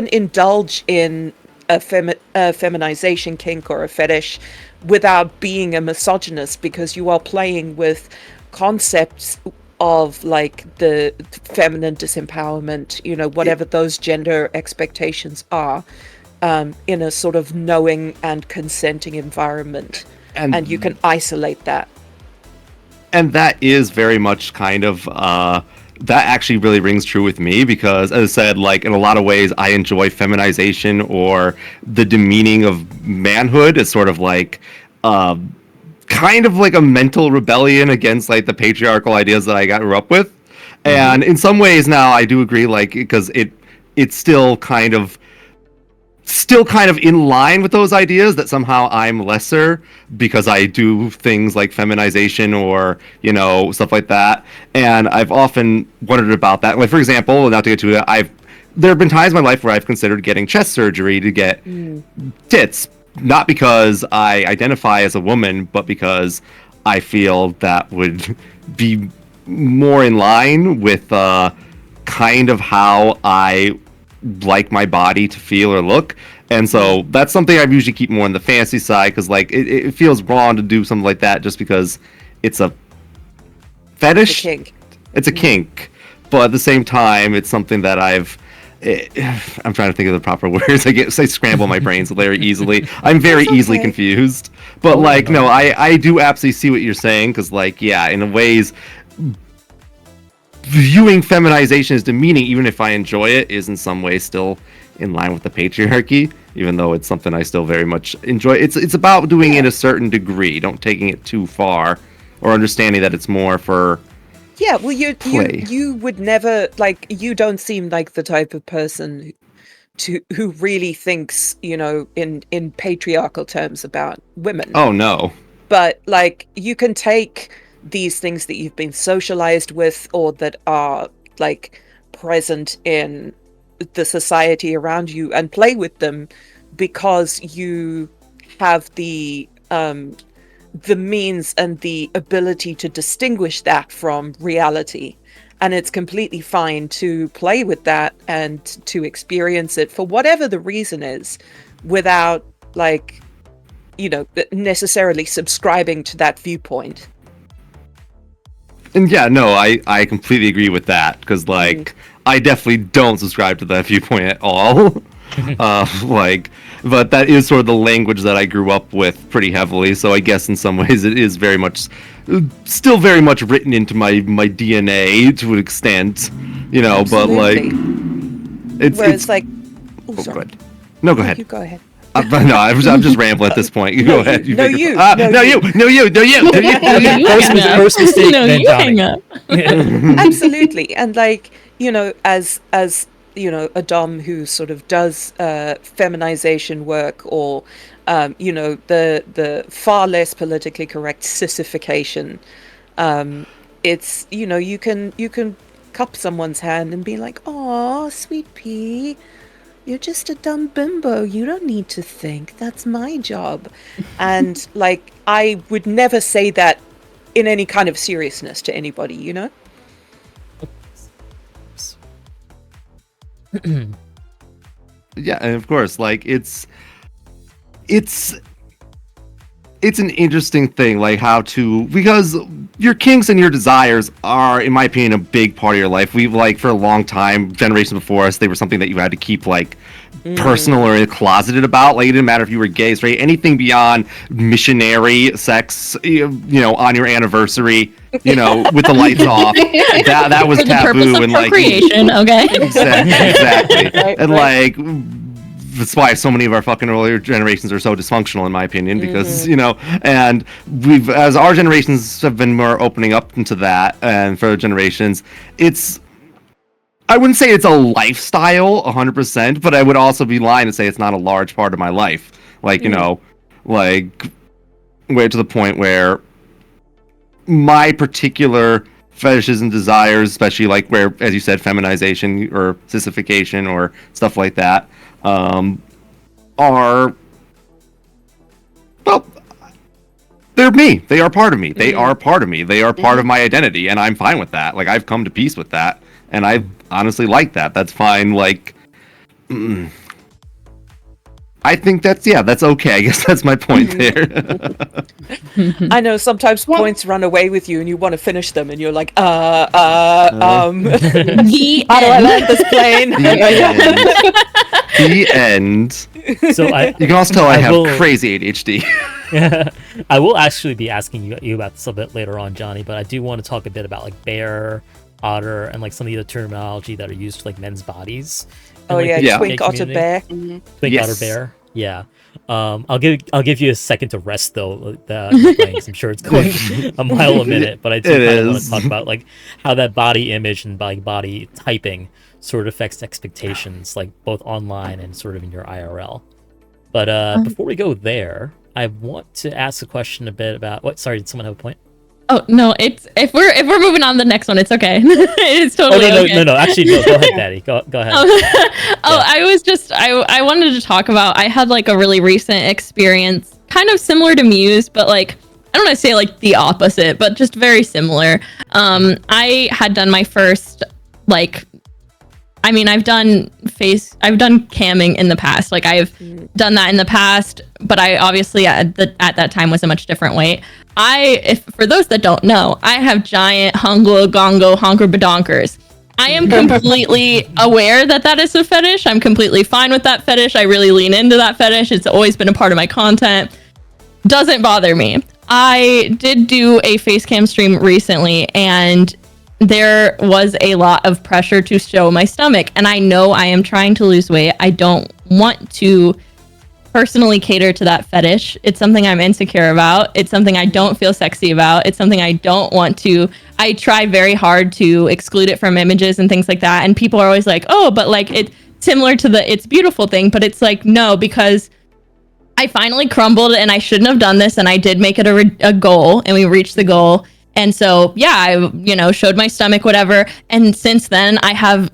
indulge in a feminization kink or a fetish without being a misogynist, because you are playing with concepts of like the feminine disempowerment, you know, whatever those gender expectations are, in a sort of knowing and consenting environment, and you can isolate that. And that is very much kind of that actually really rings true with me, because as I said, like in a lot of ways I enjoy feminization or the demeaning of manhood as sort of like kind of like a mental rebellion against like the patriarchal ideas that I grew up with. And in some ways now I do agree, like, because it's still kind of in line with those ideas that somehow I'm lesser because I do things like feminization or, you know, stuff like that. And I've often wondered about that. Like, for example, not to get to it, there have been times in my life where I've considered getting chest surgery to get tits, not because I identify as a woman, but because I feel that would be more in line with kind of how I like my body to feel or look. And so that's something I usually keep more on the fantasy side, because like it feels wrong to do something like that just because it's a fetish. It's a kink, but at the same time it's something that I'm trying to think of the proper words. I scramble my brains very easily. I'm very easily confused. But like, no, I do absolutely see what you're saying, because like, yeah, in a ways, viewing feminization as demeaning, even if I enjoy it, is in some ways still in line with the patriarchy, even though it's something I still very much enjoy. It's about doing it a certain degree, don't taking it too far, or understanding that it's more for well, you would never, like, you don't seem like the type of person who really thinks, you know, in patriarchal terms about women. Oh no. But like, you can take these things that you've been socialized with, or that are like present in the society around you, and play with them because you have the means and the ability to distinguish that from reality. And it's completely fine to play with that and to experience it for whatever the reason is, without, like, you know, necessarily subscribing to that viewpoint. And yeah, no, I completely agree with that, because like I definitely don't subscribe to that viewpoint at all. Like, but that is sort of the language that I grew up with pretty heavily. So I guess in some ways it is very much, still very much written into my DNA to an extent, you know. Absolutely. But like, it's like, go ahead. No, go ahead. You go ahead. No, I'm just rambling at this point. You go ahead. No, you. First mistake. No, you hang up. Absolutely. And like, you know, as you know, a dom who sort of does feminization work, or you know, the far less politically correct sissification, it's, you know, you can cup someone's hand and be like, "Oh, sweet pea, you're just a dumb bimbo. You don't need to think. That's my job." And like, I would never say that in any kind of seriousness to anybody, you know? Yeah, and of course, like it's an interesting thing, like how to, because your kinks and your desires are, in my opinion, a big part of your life. We've, like, for a long time, generations before us, they were something that you had to keep like personal or closeted about. Like, it didn't matter if you were gay, straight, anything beyond missionary sex, you know, on your anniversary, you know, with the lights off, that was for the taboo. Purpose of and like procreation, okay. exactly. Right, and right. like, that's why so many of our fucking earlier generations are so dysfunctional, in my opinion, because you know, and we've, as our generations have been more opening up into that, and for generations, it's, I wouldn't say it's a lifestyle 100%, but I would also be lying to say it's not a large part of my life. Like, you know, like, way to the point where my particular fetishes and desires, especially like where, as you said, feminization or sissification or stuff like that, are, well, they're me. They are part of me. They are part of me. They are part of my identity, and I'm fine with that. Like, I've come to peace with that, and I honestly like that. That's fine. Like, I think that's okay. I guess that's my point there. I know sometimes points run away with you and you want to finish them and you're like, The how do I land this plane? The end. So You can also tell I have will- crazy ADHD. I will actually be asking you about this a bit later on, Johnny, but I do want to talk a bit about like bear, otter, and like some of the other terminology that are used for like men's bodies. Oh in, like, yeah, the twink gay otter community. bear. Twink Yes. otter bear. Yeah. I'll give you a second to rest though. The playing, 'cause I'm sure it's going a mile a minute, but I do It kind of want is. to talk about like how that body image and like body typing sort of affects expectations, like both online and sort of in your IRL. But before we go there, I want to ask a question a bit about what. Sorry, did someone have a point? Oh no, it's if we're moving on to the next one, it's okay. It's Oh totally no, okay. no. Actually, no. Go ahead, Daddy. Go ahead. I wanted to talk about, I had like a really recent experience, kind of similar to Muse, but like, I don't want to say like the opposite, but just very similar. I had done my first, like, I mean, I've done camming in the past. Like I've done that in the past, but I obviously at that time was a much different weight. For those that don't know, I have giant hunglo gongo honker badonkers. I am completely aware that is a fetish. I'm completely fine with that fetish. I really lean into that fetish. It's always been a part of my content. Doesn't bother me. I did do a face cam stream recently, and there was a lot of pressure to show my stomach. And I know I am trying to lose weight. I don't want to personally cater to that fetish. It's something I'm insecure about. It's something I don't feel sexy about. It's something I don't want to. I try very hard to exclude it from images and things like that. And people are always like, oh, but like it's similar to the It's Beautiful thing. But it's like, no, because I finally crumbled and I shouldn't have done this. And I did make it a goal, and we reached the goal. And so, yeah, I, showed my stomach, whatever. And since then I have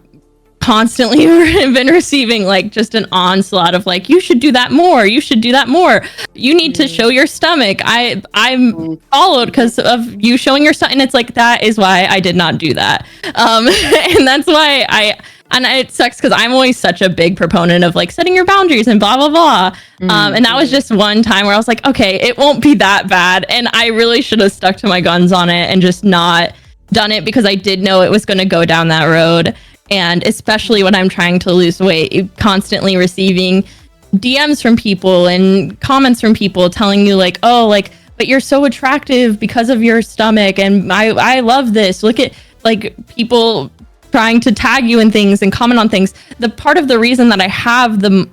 constantly been receiving like just an onslaught of like, you should do that more, you should do that more, you need to show your stomach. I'm followed because of you showing your stomach, and it's like, that is why I did not do that. And that's why it sucks because I'm always such a big proponent of like setting your boundaries and blah blah blah. And that was just one time where I was like, okay, it won't be that bad, and I really should have stuck to my guns on it and just not done it, because I did know it was going to go down that road. And especially when I'm trying to lose weight, constantly receiving DMs from people and comments from people telling you like, oh, like, but you're so attractive because of your stomach, and I love this. Look at like people trying to tag you in things and comment on things. The part of the reason that I have the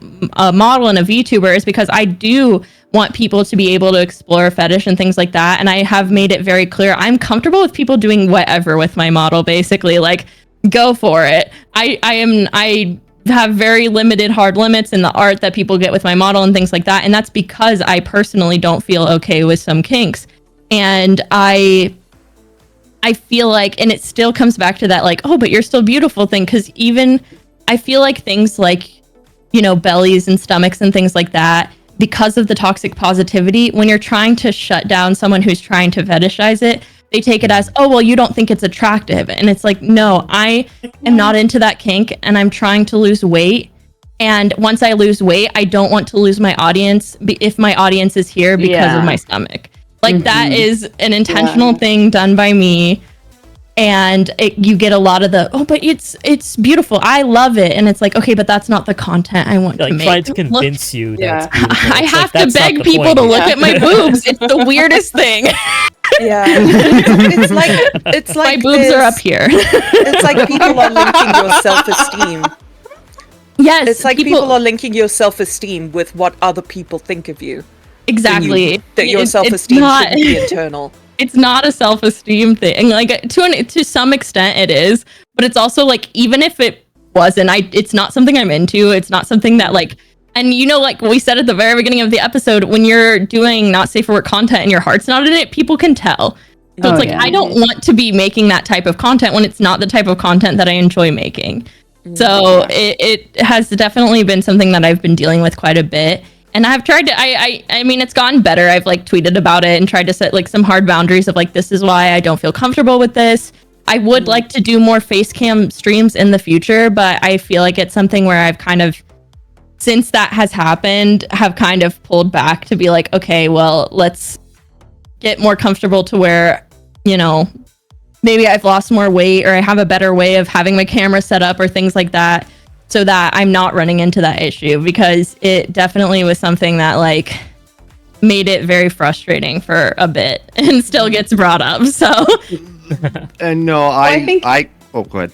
model and a VTuber is because I do want people to be able to explore fetish and things like that. And I have made it very clear I'm comfortable with people doing whatever with my model, basically. Like, go for it. I have very limited hard limits in the art that people get with my model and things like that, and that's because I personally don't feel okay with some kinks. And I feel like, and it still comes back to that like, oh, but you're still beautiful thing, because even I feel like things like, bellies and stomachs and things like that, because of the toxic positivity, when you're trying to shut down someone who's trying to fetishize it, they take it as, oh, well, you don't think it's attractive. And it's like, no, I am not into that kink, and I'm trying to lose weight. And once I lose weight, I don't want to lose my audience if my audience is here because of my stomach. Like, that is an intentional thing done by me. And you get a lot of the, oh, but it's beautiful, I love it. And it's like, okay, but that's not the content I want to make. Trying to convince you that it's beautiful. I It's have like, to that's not beg the people point. to look at my boobs. It's the weirdest thing. Yeah, it's like My boobs are up here. It's like people are linking your self-esteem. Yes, It's like people are linking your self-esteem with what other people think of you. Exactly. That your It's self-esteem not- shouldn't be internal. It's not a self-esteem thing. Like, to some extent it is, but it's also like, even if it wasn't, it's not something I'm into. It's not something that like, and like we said at the very beginning of the episode, when you're doing not safe for work content and your heart's not in it, people can tell. So it's Oh, like, yeah. I don't want to be making that type of content when it's not the type of content that I enjoy making. So it has definitely been something that I've been dealing with quite a bit. And I've tried to, I mean, it's gotten better. I've like tweeted about it and tried to set like some hard boundaries of like, this is why I don't feel comfortable with this. I would like to do more face cam streams in the future, but I feel like it's something where I've kind of, since that has happened, have kind of pulled back to be like, okay, well, let's get more comfortable to where, you know, maybe I've lost more weight or I have a better way of having my camera set up or things like that, so that I'm not running into that issue, because it definitely was something that like made it very frustrating for a bit and still gets brought up. So And no, I think- oh, go ahead.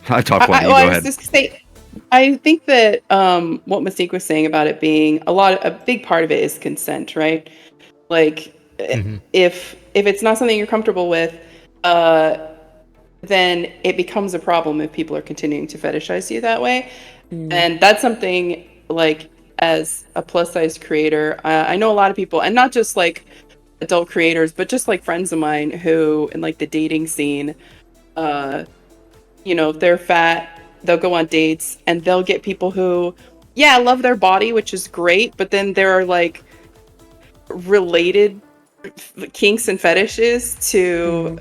I talk while you Well, go I was ahead. just gonna say, I think that what Mystique was saying about it being a big part of it is consent, right? Like, if it's not something you're comfortable with, then it becomes a problem if people are continuing to fetishize you that way. And that's something, like, as a plus size creator, I know a lot of people, and not just like adult creators, but just like friends of mine who in like the dating scene, you know, if they're fat, they'll go on dates and they'll get people who, yeah, love their body, which is great, but then there are like related kinks and fetishes to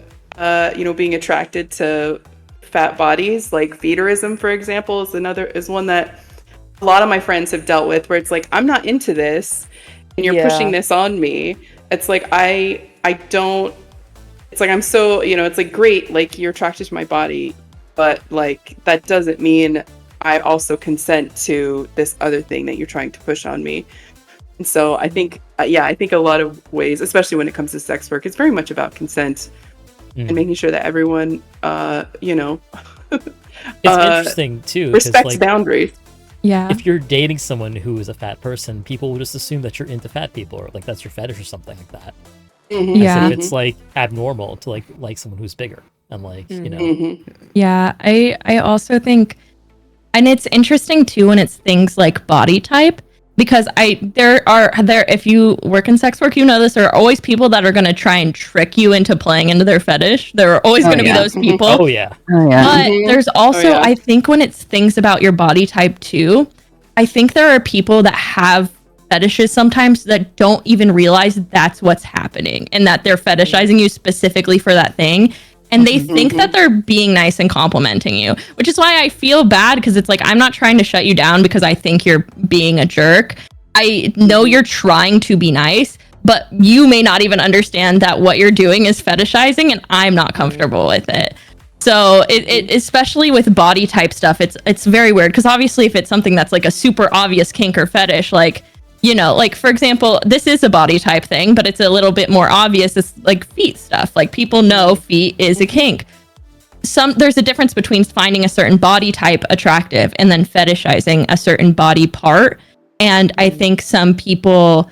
you know, being attracted to fat bodies. Like feederism, for example, is one that a lot of my friends have dealt with, where it's like, I'm not into this and you're pushing this on me. It's like I don't, it's like I'm so, you know, it's like, great, like you're attracted to my body, but like that doesn't mean I also consent to this other thing that you're trying to push on me. And so I think I think a lot of ways, especially when it comes to sex work, it's very much about consent and making sure that everyone you know, It's interesting too, 'cause, respects like, boundaries. yeah. if you're dating someone who is a fat person, people will just assume that you're into fat people, or like that's your fetish or something like that. Yeah. As if it's like abnormal to like someone who's bigger, and like, you know. Yeah, I also think, and it's interesting too when it's things like body type, because there if you work in sex work, you know this, there are always people that are going to try and trick you into playing into their fetish. There are always going to be those people. Oh yeah. Oh, yeah. But there's also, yeah. I think when it's things about your body type too, I think there are people that have fetishes sometimes that don't even realize that's what's happening and that they're fetishizing you specifically for that thing. And they think that they're being nice and complimenting you, which is why I feel bad, because it's like, I'm not trying to shut you down because I think you're being a jerk. I know you're trying to be nice, but you may not even understand that what you're doing is fetishizing, and I'm not comfortable with it. So it especially with body type stuff, it's very weird, because obviously if it's something that's like a super obvious kink or fetish, like, you know, like for example, this is a body type thing, but it's a little bit more obvious. It's like feet stuff. Like people know feet is a kink. There's a difference between finding a certain body type attractive and then fetishizing a certain body part. And I think some people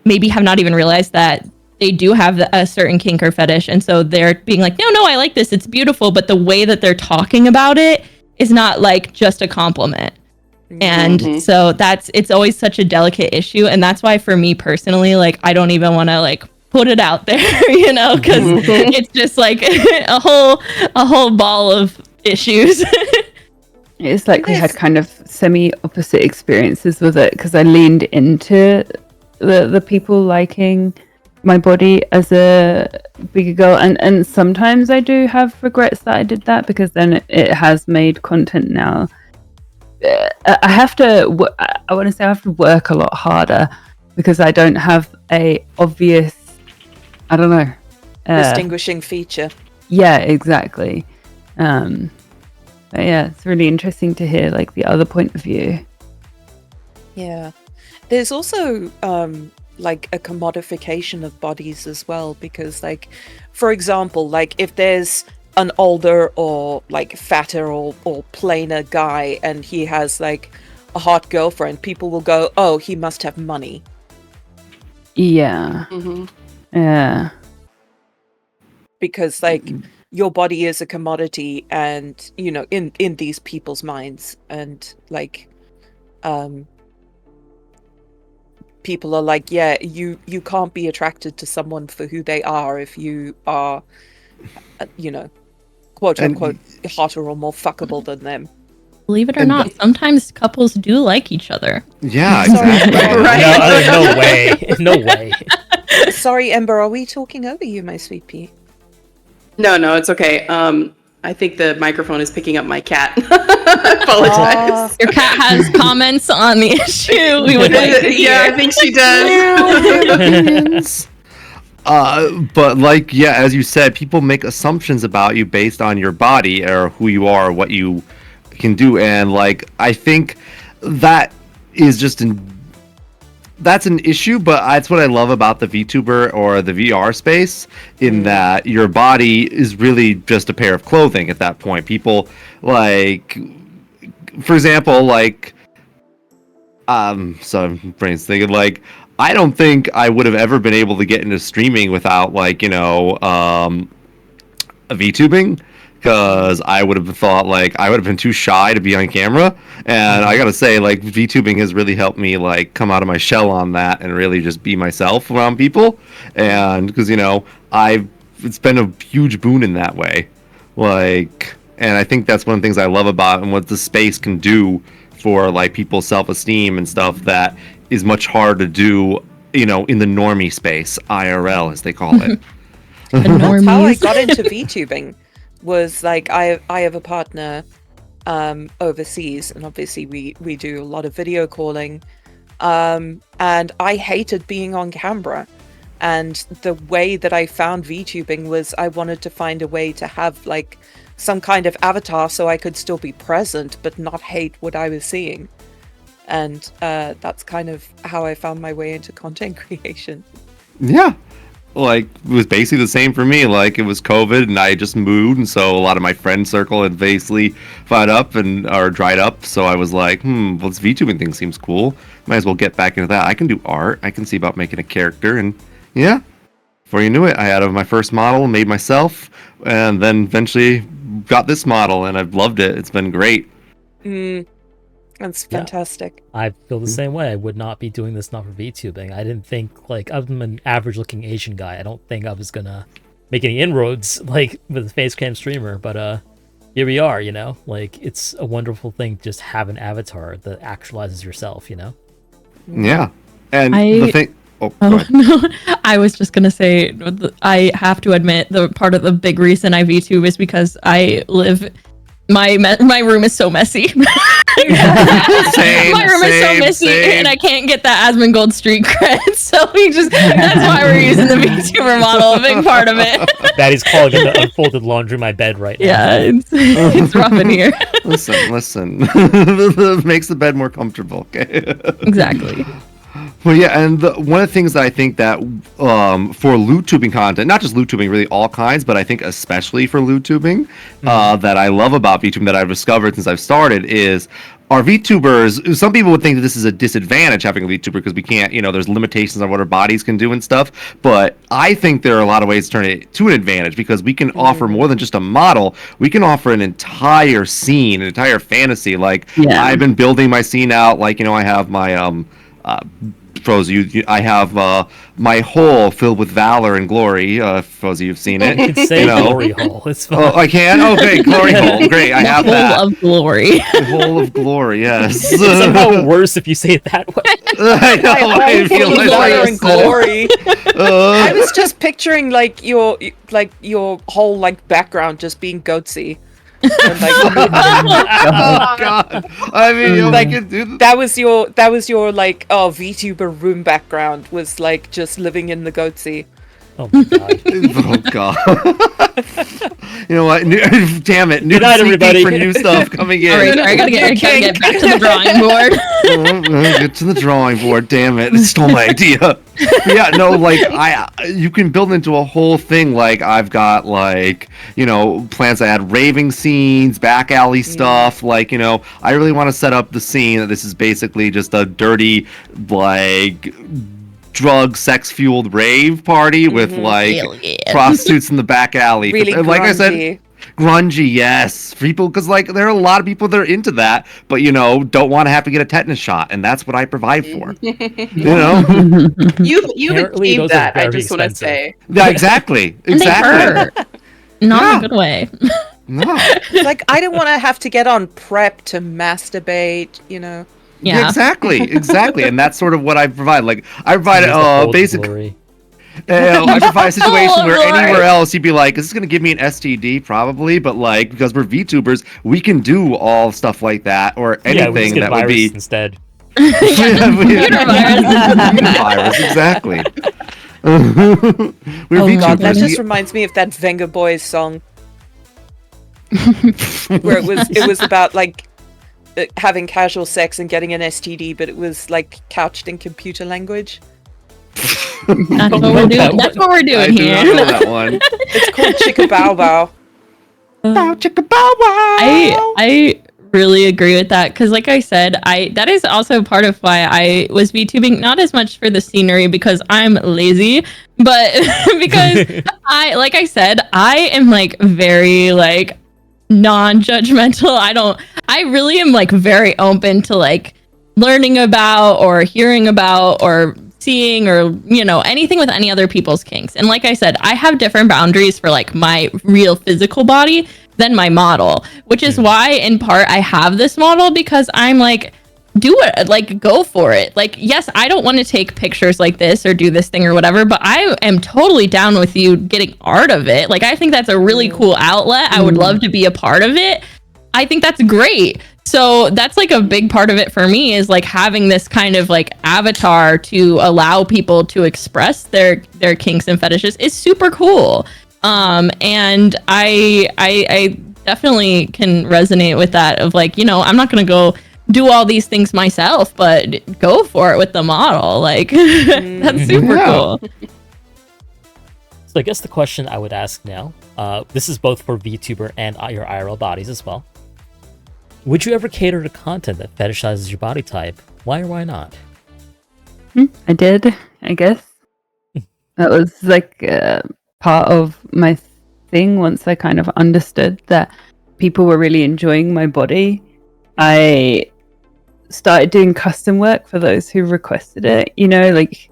maybe have not even realized that they do have a certain kink or fetish. And so they're being like, no, I like this. It's beautiful. But the way that they're talking about it is not like just a compliment. And so it's always such a delicate issue. And that's why for me personally, like, I don't even want to like put it out there, you know, because it's just like a whole ball of issues. It's like we had kind of semi-opposite experiences with it, because I leaned into the people liking my body as a bigger girl, and sometimes I do have regrets that I did that, because then it has made content now. I have to work a lot harder, because I don't have a obvious, I don't know, distinguishing feature. Yeah, exactly. But yeah, it's really interesting to hear like the other point of view. Yeah. There's also like a commodification of bodies as well, because like, for example, like if there's an older or like fatter or plainer guy and he has like a hot girlfriend, people will go, oh, he must have money. Yeah. Yeah. Because like your body is a commodity, and you know, in these people's minds, and like people are like, yeah, you can't be attracted to someone for who they are if you are, quote unquote, hotter or more fuckable than them. Believe it or not, sometimes couples do like each other. Yeah, Sorry, exactly. Ember. No way. No way. Sorry, Ember, are we talking over you, my sweet pea? No, it's okay. I think the microphone is picking up my cat. I apologize. Your cat has comments on the issue. We would like to hear. Yeah, I think she does. But like, yeah, as you said, people make assumptions about you based on your body or who you are, what you can do, and like, I think that is just that's an issue, but that's what I love about the VTuber or the VR space, in that your body is really just a pair of clothing at that point. People, like, for example, like, so brain's thinking, like, I don't think I would have ever been able to get into streaming without, like, VTubing, because I would have thought, like, I would have been too shy to be on camera. And I gotta say, like, VTubing has really helped me, like, come out of my shell on that and really just be myself around people. And because, it's been a huge boon in that way. Like, and I think that's one of the things I love about and what the space can do for, like, people's self-esteem and stuff that is much harder to do, in the normie space, IRL, as they call it. That's how I got into VTubing. Was like, I have a partner overseas, and obviously we do a lot of video calling, and I hated being on camera, and the way that I found VTubing was I wanted to find a way to have, like, some kind of avatar so I could still be present but not hate what I was seeing, and that's kind of how I found my way into content creation. Yeah. Like, it was basically the same for me. Like, it was COVID and I just moved, and so a lot of my friend circle had basically dried up, so I was like, this VTubing thing seems cool, might as well get back into that. I can do art, I can see about making a character, and yeah, before you knew it, I had my first model, made myself, and then eventually got this model, and I've loved it. It's been great. That's fantastic. Yeah. I feel the same way. I would not be doing this not for VTubing. I didn't think, like, I'm an average-looking Asian guy. I don't think I was gonna make any inroads, like, with a face cam streamer. But here we are, Like, it's a wonderful thing to just have an avatar that actualizes yourself, Yeah, and the thing. Oh, no, I was just gonna say, I have to admit, the part of the big reason I VTube is because I live. My room is so messy. My room is so messy, and I can't get that Asmongold Street cred. So that's why we're using the VTuber model, a big part of it. Daddy's calling it the unfolded laundry in my bed right now. Yeah, it's rough in here. Listen. Makes the bed more comfortable, okay? Exactly. Well, yeah, and one of the things that I think that for lewd tubing content, not just lewd tubing, really all kinds, but I think especially for lewd tubing, that I love about VTubing that I've discovered since I've started is our VTubers. Some people would think that this is a disadvantage having a VTuber because we can't, there's limitations on what our bodies can do and stuff. But I think there are a lot of ways to turn it to an advantage because we can offer more than just a model. We can offer an entire scene, an entire fantasy. Like, I've been building my scene out. Like, I have my Frozy, I have my hole filled with valor and glory. Frozy, you've seen it. You can say glory hole. It's fine. Oh, I can? Oh, great. Glory hole. Great. I have that. Hole of glory. The hole of glory, yes. It's somehow worse if you say it that way. I know. I feel like Valor and glory. I was just picturing, like, your whole, like, background just being goatsy. And, like, oh God! I mean, I could do that was your like, VTuber room background was, like, just living in the goatsy. Oh my God! Oh God! You know what? Damn it! Good night, everybody. For new stuff coming in. All right, I gotta get back to the drawing board. Get to the drawing board. Damn it! It stole my idea. But yeah, no, like you can build into a whole thing. Like I've got plans. I had raving scenes, back alley stuff. Like I really want to set up the scene that this is basically just a dirty, like, drug sex fueled rave party with prostitutes in the back alley. Really like I said, Grungy, yes. People, because like there are a lot of people that are into that, but don't want to have to get a tetanus shot, and that's what I provide for. You You've Apparently, achieved those are that. I very just want to expensive. say. Yeah, exactly. And they Exactly. hurt. Not in Yeah. a good way. No. It's like I don't want to have to get on prep to masturbate. Yeah. Exactly, and that's sort of what I provide. Like I provide Use the Old basic. Glory. I provide a situation where Lord. anywhere else you'd be like, "Is this going to give me an STD?" Probably, but like because we're VTubers, we can do all stuff like that or Yeah, we just anything get a that would virus be instead. Computer virus. virus. Exactly. We're Oh god, VTubers. that just reminds me of that Venga Boys song where it was about like having casual sex and getting an STD, but it was like couched in computer language. That's what we're doing. That's what we're I doing do not know here. that one. It's called Chicka Bow Bow. Bow, chicka, bow, wow. I really agree with that because, like I said, that is also part of why I was VTubing, not as much for the scenery because I'm lazy, but because like I said, I am like very like non-judgmental. I really am like very open to like learning about or hearing about or seeing or anything with any other people's kinks. And like I said, I have different boundaries for like my real physical body than my model, which is why in part I have this model because I'm like, do it, like go for it. Like, yes, I don't want to take pictures like this or do this thing or whatever, but I am totally down with you getting art of it. Like, I think that's a really cool outlet. I would love to be a part of it. I think that's great. So that's like a big part of it for me is like having this kind of like avatar to allow people to express their kinks and fetishes is super cool. And I definitely can resonate with that of like, I'm not going to go do all these things myself, but go for it with the model. Like that's super cool. So I guess the question I would ask now, this is both for VTuber and your IRL bodies as well. Would you ever cater to content that fetishizes your body type? Why or why not? I did, I guess. That was like part of my thing once I kind of understood that people were really enjoying my body. I started doing custom work for those who requested it, like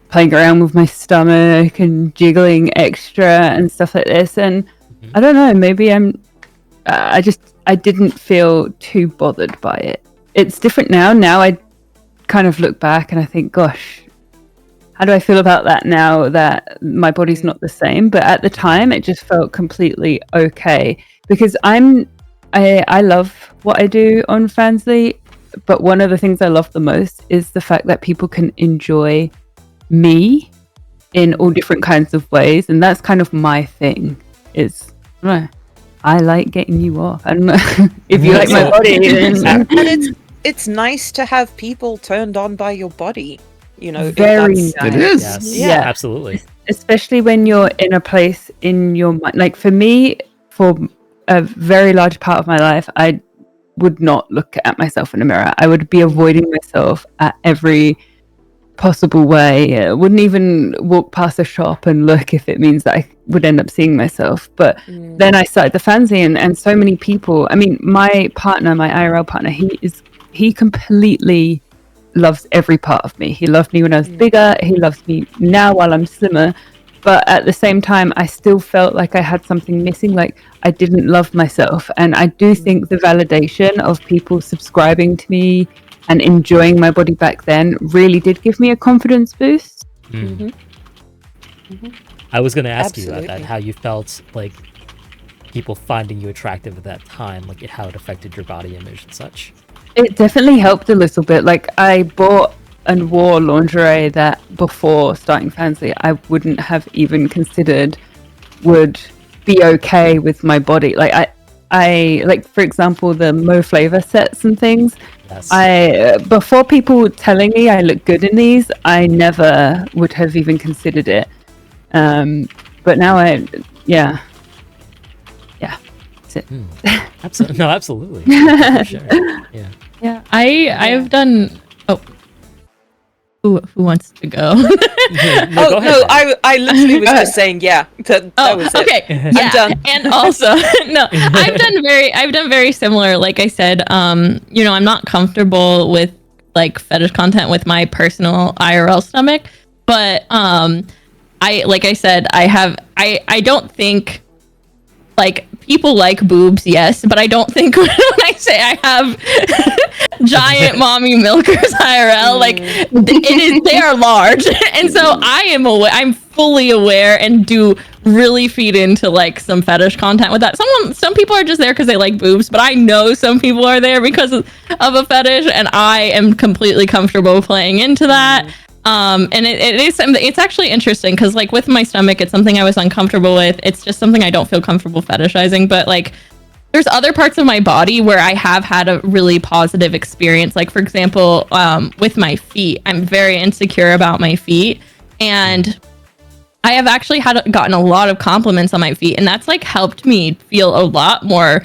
playing around with my stomach and jiggling extra and stuff like this. And I don't know, maybe I didn't feel too bothered by it. It's different now. Now I kind of look back and I think, gosh, how do I feel about that now that my body's not the same? But at the time, it just felt completely okay because I love what I do on Fansly, but one of the things I love the most is the fact that people can enjoy me in all different kinds of ways, and that's kind of my thing. I like getting you off. I don't know if you like my body. And it's nice to have people turned on by your body. Very nice. It is. Yes. Yeah. Absolutely. Especially when you're in a place in your mind. Like for me, for a very large part of my life, I would not look at myself in a mirror. I would be avoiding myself at every possible way. I wouldn't even walk past a shop and look if it means that I would end up seeing myself. But then I started the fanzine and so many people, I mean, my partner, my IRL partner, he completely loves every part of me. He loved me when I was bigger. He loves me now while I'm slimmer. But at the same time, I still felt like I had something missing, like I didn't love myself. And I do think the validation of people subscribing to me and enjoying my body back then really did give me a confidence boost. I was going to ask you about that, Absolutely. how you felt like people finding you attractive at that time, like how it affected your body image and such. It definitely helped a little bit. Like I bought and wore lingerie that before starting Fansly I wouldn't have even considered would be okay with my body. Like I like, for example, the Mo Flavor sets and things. Yes. Before people telling me I look good in these, I never would have even considered it. But now yeah, that's it. Absolutely. For sure. Yeah. Yeah, I've done. Oh, Who wants to go? Go ahead. I literally was just saying, yeah. That was it. Okay. Yeah. I'm done. And also, no, I've done very similar. Like I said, I'm not comfortable with like fetish content with my personal IRL stomach, but like I said, I don't think like people like boobs, yes, but I don't think when I say I have giant mommy milkers IRL, like they are large, and so I'm fully aware and do really feed into like some fetish content with that. Some people are just there because they like boobs, but I know some people are there because of a fetish, and I am completely comfortable playing into that. And it's actually interesting because like with my stomach, it's something I was uncomfortable with. It's just something I don't feel comfortable fetishizing, but like there's other parts of my body where I have had a really positive experience. Like for example, with my feet, I'm very insecure about my feet, and I have actually gotten a lot of compliments on my feet, and that's like helped me feel a lot more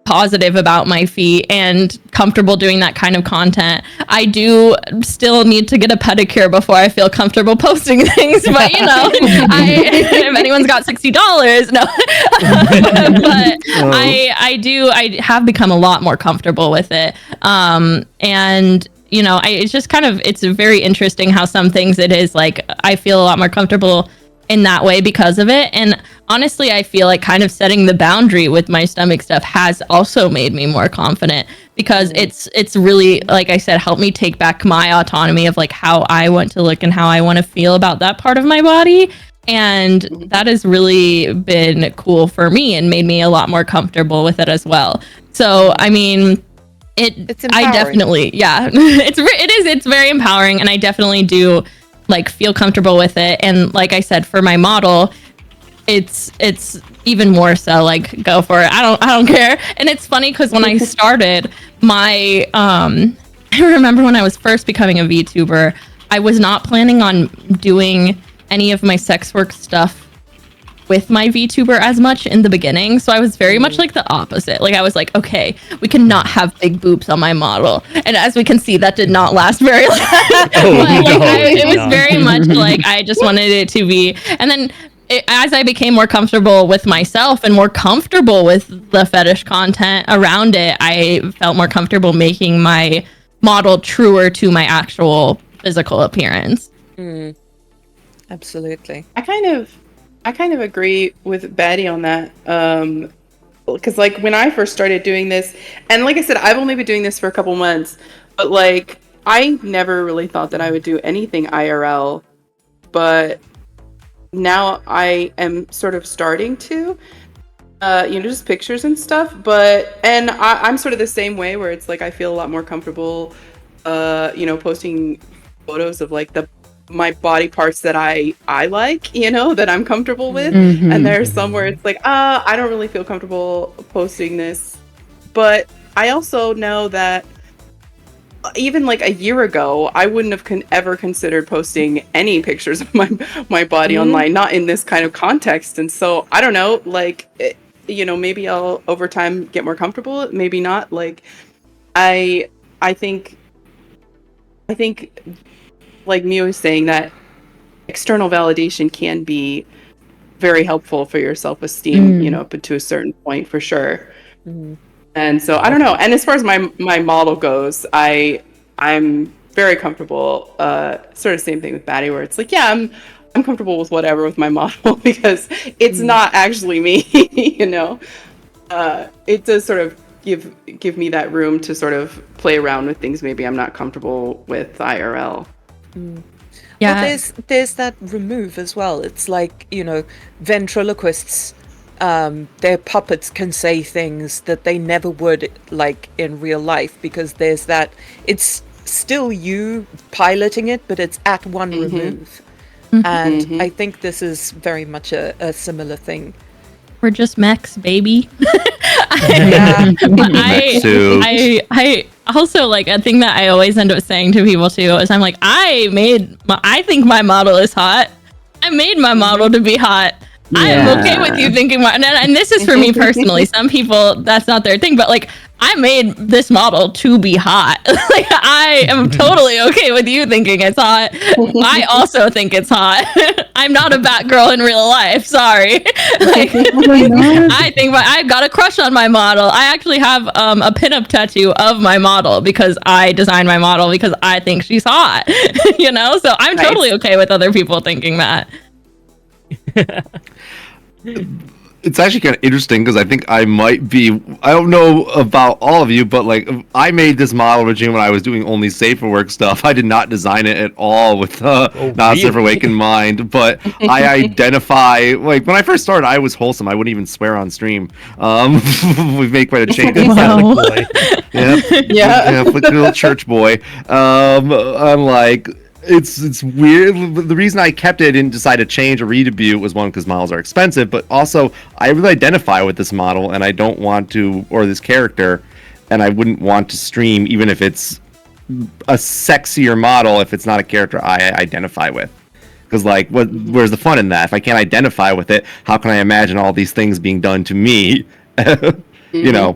positive about my feet and comfortable doing that kind of content. I do still need to get a pedicure before I feel comfortable posting things, but if anyone's got $60, no. But I have become a lot more comfortable with it. And it's just it's very interesting how some things it is like I feel a lot more comfortable in that way because of it. And honestly, I feel like kind of setting the boundary with my stomach stuff has also made me more confident because it's really, like I said, helped me take back my autonomy of like how I want to look and how I want to feel about that part of my body. And that has really been cool for me and made me a lot more comfortable with it as well. So, I mean, it's empowering. I definitely, yeah, it's very empowering, and I definitely do like feel comfortable with it. And like I said, for my model, it's even more so like go for it. I don't care. And it's funny because when I started my I remember when I was first becoming a VTuber, I was not planning on doing any of my sex work stuff with my VTuber as much in the beginning. So I was very much like the opposite. Like I was like, okay, we cannot have big boobs on my model. And as we can see, that did not last very long. It was very much like I just wanted it to be. And then as I became more comfortable with myself and more comfortable with the fetish content around it, I felt more comfortable making my model truer to my actual physical appearance. Absolutely. I kind of agree with Batty on that. Because like when I first started doing this, and like I said, I've only been doing this for a couple months, but like I never really thought that I would do anything IRL, but now I am sort of starting to, just pictures and stuff. And I'm sort of the same way where it's like I feel a lot more comfortable, posting photos of like my body parts that I like, that I'm comfortable with. And there's some where it's like, I don't really feel comfortable posting this. But I also know that even like a year ago, I wouldn't have ever considered posting any pictures of my body online, not in this kind of context. And so I don't know, like, maybe I'll over time get more comfortable, maybe not. Like, I think like Mia was saying, that external validation can be very helpful for your self-esteem, up to a certain point for sure. And so I don't know. And as far as my model goes, I'm very comfortable. Sort of same thing with Batty, where it's like, yeah, I'm comfortable with whatever with my model because it's not actually me. It does sort of give me that room to sort of play around with things maybe I'm not comfortable with IRL. Yeah, well, there's that remove as well. It's like, ventriloquists, their puppets can say things that they never would like in real life, because there's that, it's still you piloting it, but it's at one remove. And I think this is very much a similar thing. We're just mechs, baby. I also, like, a thing that I always end up saying to people too is I'm like, I think my model is hot. I made my model to be hot. I am okay with you thinking and this is for me personally. Some people, that's not their thing, but like I made this model to be hot. Like, I am totally okay with you thinking it's hot. I also think it's hot. I'm not a Batgirl in real life. Sorry. Like, I think I've got a crush on my model. I actually have a pinup tattoo of my model because I designed my model because I think she's hot. You know, so I'm totally okay with other people thinking that. It's actually kind of interesting because I think I might be. I don't know about all of you, but like I made this model regime when I was doing only safe for work stuff. I did not design it at all with not safe for work in mind. But I identify like when I first started, I was wholesome. I wouldn't even swear on stream. We've made quite a change. Wow. Yeah, like a little church boy. I'm like. It's weird. The reason I kept it and decided to change or redebut was one because models are expensive, but also I really identify with this model and I don't want to, or this character, and I wouldn't want to stream even if it's a sexier model if it's not a character I identify with. Because like, where's the fun in that? If I can't identify with it, how can I imagine all these things being done to me? You know,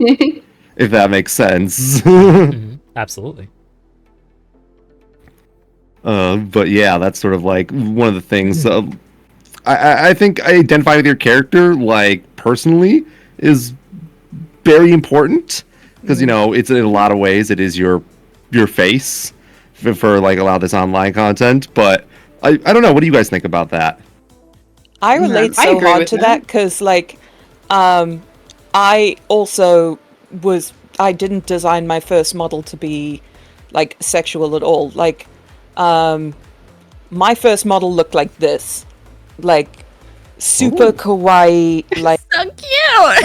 if that makes sense. Absolutely. But yeah, that's sort of like one of the things. I think I identify with your character, like personally, is very important because you know it's in a lot of ways it is your face for like a lot of this online content. But I don't know. What do you guys think about that? I relate so hard to that because like I also I didn't design my first model to be like sexual at all. Like my first model looked like this, like super kawaii, like So cute.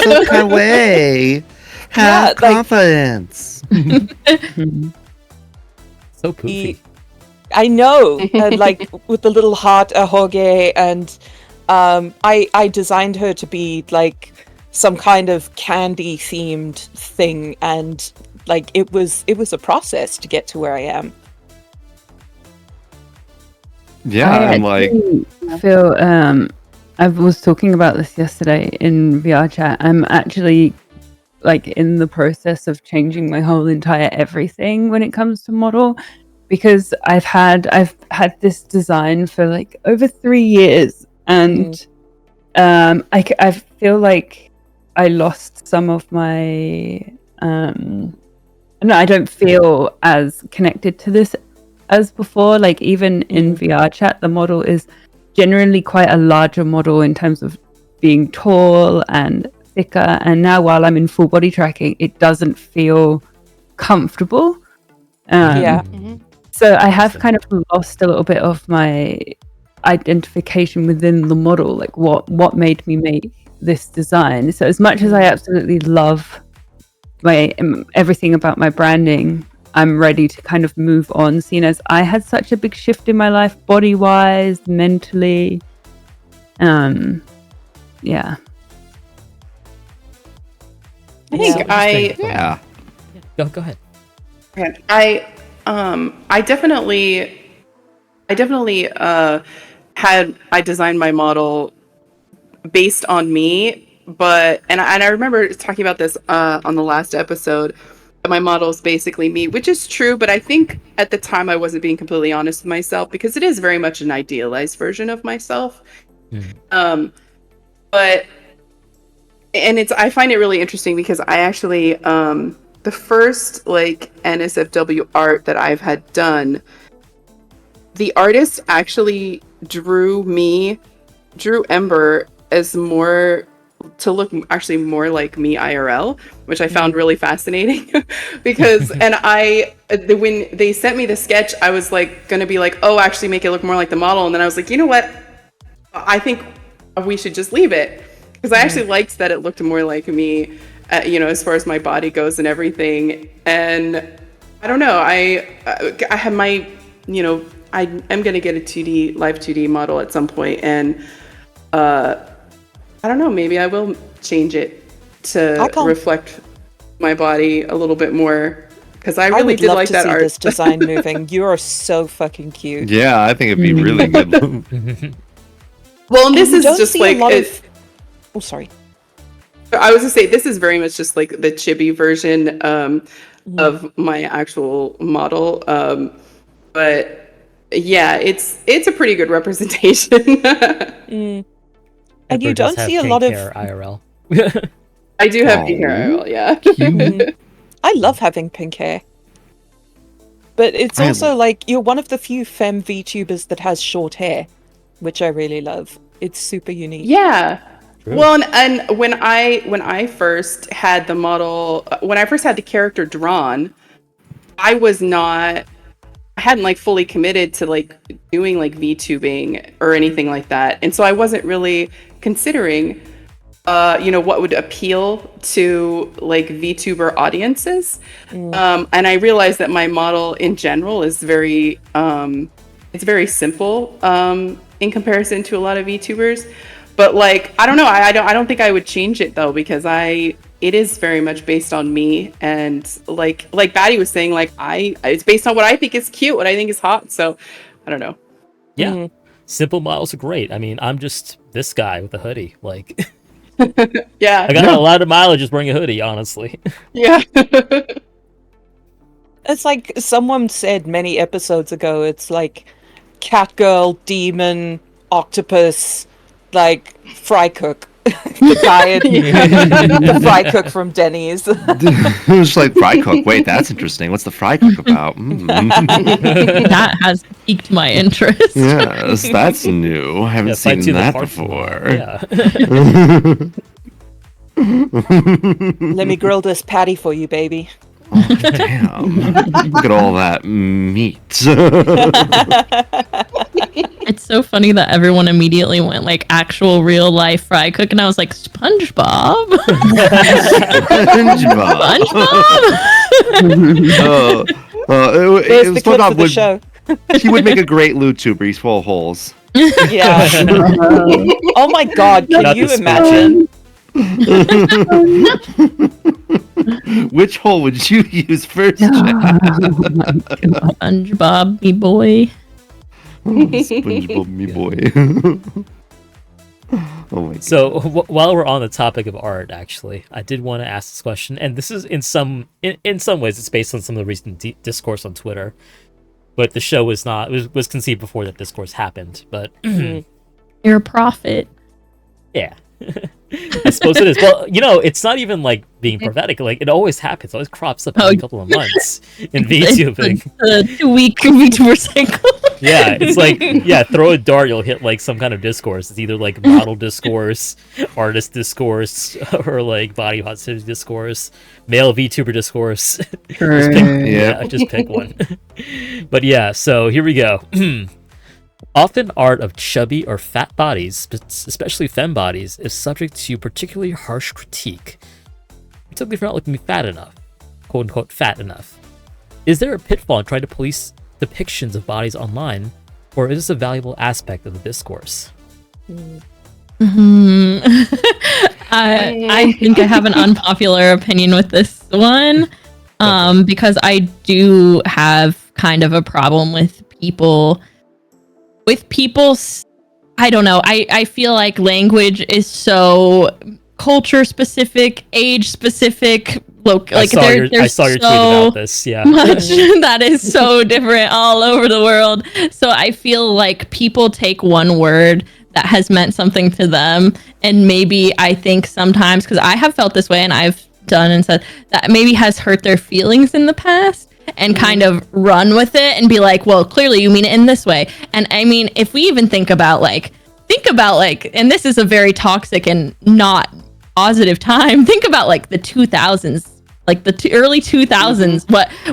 So kawaii. Have confidence. So poofy. I know, and like with the little heart ahoge, and I designed her to be like some kind of candy themed thing, and like it was a process to get to where I am. Yeah, I'm like feel I was talking about this yesterday in VR chat. I'm actually like in the process of changing my whole entire everything when it comes to model, because I've had this design for like over 3 years, and I feel like I lost some of my no, I don't feel as connected to this as before. Like even in VR chat, the model is generally quite a larger model in terms of being tall and thicker. And now while I'm in full body tracking, it doesn't feel comfortable. So I have kind of lost a little bit of my identification within the model, like what made me make this design. So as much as I absolutely love everything about my branding, I'm ready to kind of move on, seeing as I had such a big shift in my life, body wise, mentally. Yeah. I think Go ahead. I definitely I designed my model based on me. But I remember talking about this on the last episode. My model is basically me, which is true. But I think at the time I wasn't being completely honest with myself because it is very much an idealized version of myself. But I find it really interesting because I actually the first like NSFW art that I've had done, the artist actually drew Ember as to look actually more like me IRL, which I found really fascinating because when they sent me the sketch, I was like going to be like, oh, actually make it look more like the model. And then I was like, you know what? I think we should just leave it because I actually liked that it looked more like me, as far as my body goes and everything. And I don't know, I have my, I'm going to get a live 2D model at some point, and I don't know, maybe I will change it to reflect my body a little bit more because I really did like that art. I would love to see this design moving. You are so fucking cute. Yeah, I think it'd be really good. Well, and this is just like Oh, sorry. I was gonna say this is very much just like the chibi version of my actual model, but yeah, it's a pretty good representation. And you don't see a lot of IRL. I do have pink hair, yeah. I love having pink hair. But it's also like you're one of the few femme VTubers that has short hair, which I really love. It's super unique. Yeah. True. Well, and when I first had the model, when I first had the character drawn, I hadn't like fully committed to like doing like VTubing or anything like that, and so I wasn't really considering what would appeal to like VTuber audiences. And I realized that my model in general is very it's very simple in comparison to a lot of VTubers. But like I don't know, I don't think I would change it though, because it is very much based on me, and like Batty was saying, like it's based on what I think is cute, what I think is hot. So I don't know. Yeah. Simple models are great. I mean, I'm just this guy with a hoodie. Like Yeah. I got a lot of mileage just wearing a hoodie, honestly. Yeah. It's like someone said many episodes ago, it's like Catgirl, Demon, Octopus, like Fry Cook. The guy, the Fry Cook from Denny's. It was like fry cook. Wait, that's interesting. What's the fry cook about? That has piqued my interest. Yes, that's new. I haven't seen Fight to the that Park before. Yeah. Let me grill this patty for you, baby. Oh, damn. Look at all that meat. It's so funny that everyone immediately went like actual real life fry cook, and I was like, SpongeBob? SpongeBob. There's the clip for the show. He would make a great lewd tuber. He's full of holes. Yeah. Oh my god, can you imagine? Which hole would you use first? SpongeBob, me boy. SpongeBob, me boy. Oh my god. So while we're on the topic of art, actually, I did want to ask this question, and this is in some ways it's based on some of the recent discourse on Twitter, but the show was not was conceived before that discourse happened. But You're a prophet. yeah. I suppose it is. Well, it's not even like being prophetic. Like it always happens. It always crops up every couple of months in VTubing. The 2-week VTuber cycle. Yeah, it's like throw a dart, you'll hit like some kind of discourse. It's either like model discourse, artist discourse, or like body positivity discourse, male VTuber discourse. Just pick one. But yeah, so here we go. Often art of chubby or fat bodies, especially femme bodies, is subject to particularly harsh critique, particularly if you're not looking fat enough, quote unquote fat enough. Is there a pitfall in trying to police depictions of bodies online, or is this a valuable aspect of the discourse? I think I have an unpopular opinion with this one, because I do have kind of a problem with people. I don't know. I feel like language is so culture specific, age specific. I saw your tweet about this. Yeah, much that is so different all over the world. So I feel like people take one word that has meant something to them, and maybe I think sometimes, because I have felt this way, and I've done and said that maybe has hurt their feelings in the past, and kind of run with it and be like, well, clearly you mean it in this way. And I mean, if we even think about like, and this is a very toxic and not positive time. Think about like the 2000s, like the early 2000s,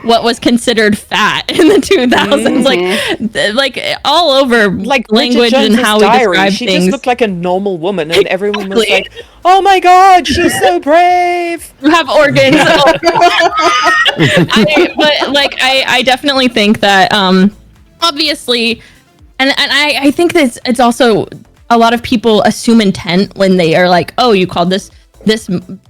what was considered fat in the 2000s, like all over like language and how we describe she things. Just looked like a normal woman, and everyone was like, "Oh my god, she's so brave." You have organs. I definitely think that obviously, and I think that it's also a lot of people assume intent when they are like, oh, you called this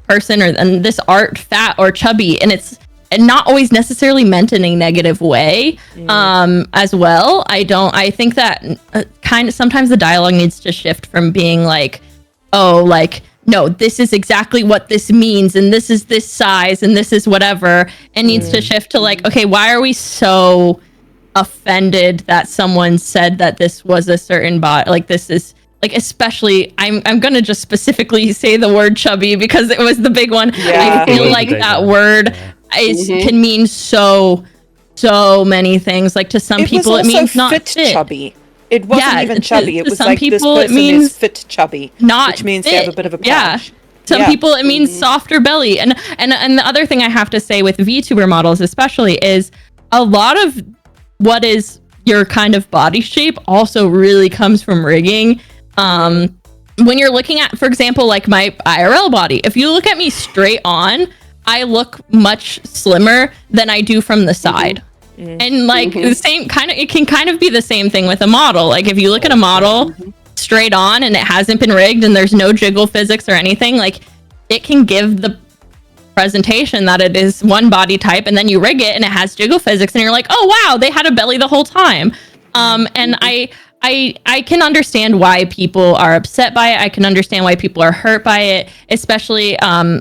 person and this art fat or chubby, and it's not always necessarily meant in a negative way as well. I think that kind of sometimes the dialogue needs to shift from being like, oh, like no, this is exactly what this means, and this is this size, and this is whatever, and needs to shift to like, okay, why are we so offended that someone said that this was a certain body? Like, this is like, especially, I'm gonna just specifically say the word chubby because it was the big one. Yeah. I feel like that word can mean so many things. Like, to some people, it means not fit. Chubby. It wasn't even chubby. It was some like people, this person it means is fit chubby, not which means fit. they have a bit of a pouch. Some people, it means softer belly. And the other thing I have to say with VTuber models especially is a lot of what is your kind of body shape also really comes from rigging. When you're looking at, for example, like my IRL body, if you look at me straight on, I look much slimmer than I do from the side. And like the same kind of, it can kind of be the same thing with a model. Like, if you look at a model straight on and it hasn't been rigged and there's no jiggle physics or anything, like, it can give the presentation that it is one body type, and then you rig it and it has jiggle physics and you're like, oh wow, they had a belly the whole time. And I can understand why people are upset by it. I can understand why people are hurt by it, especially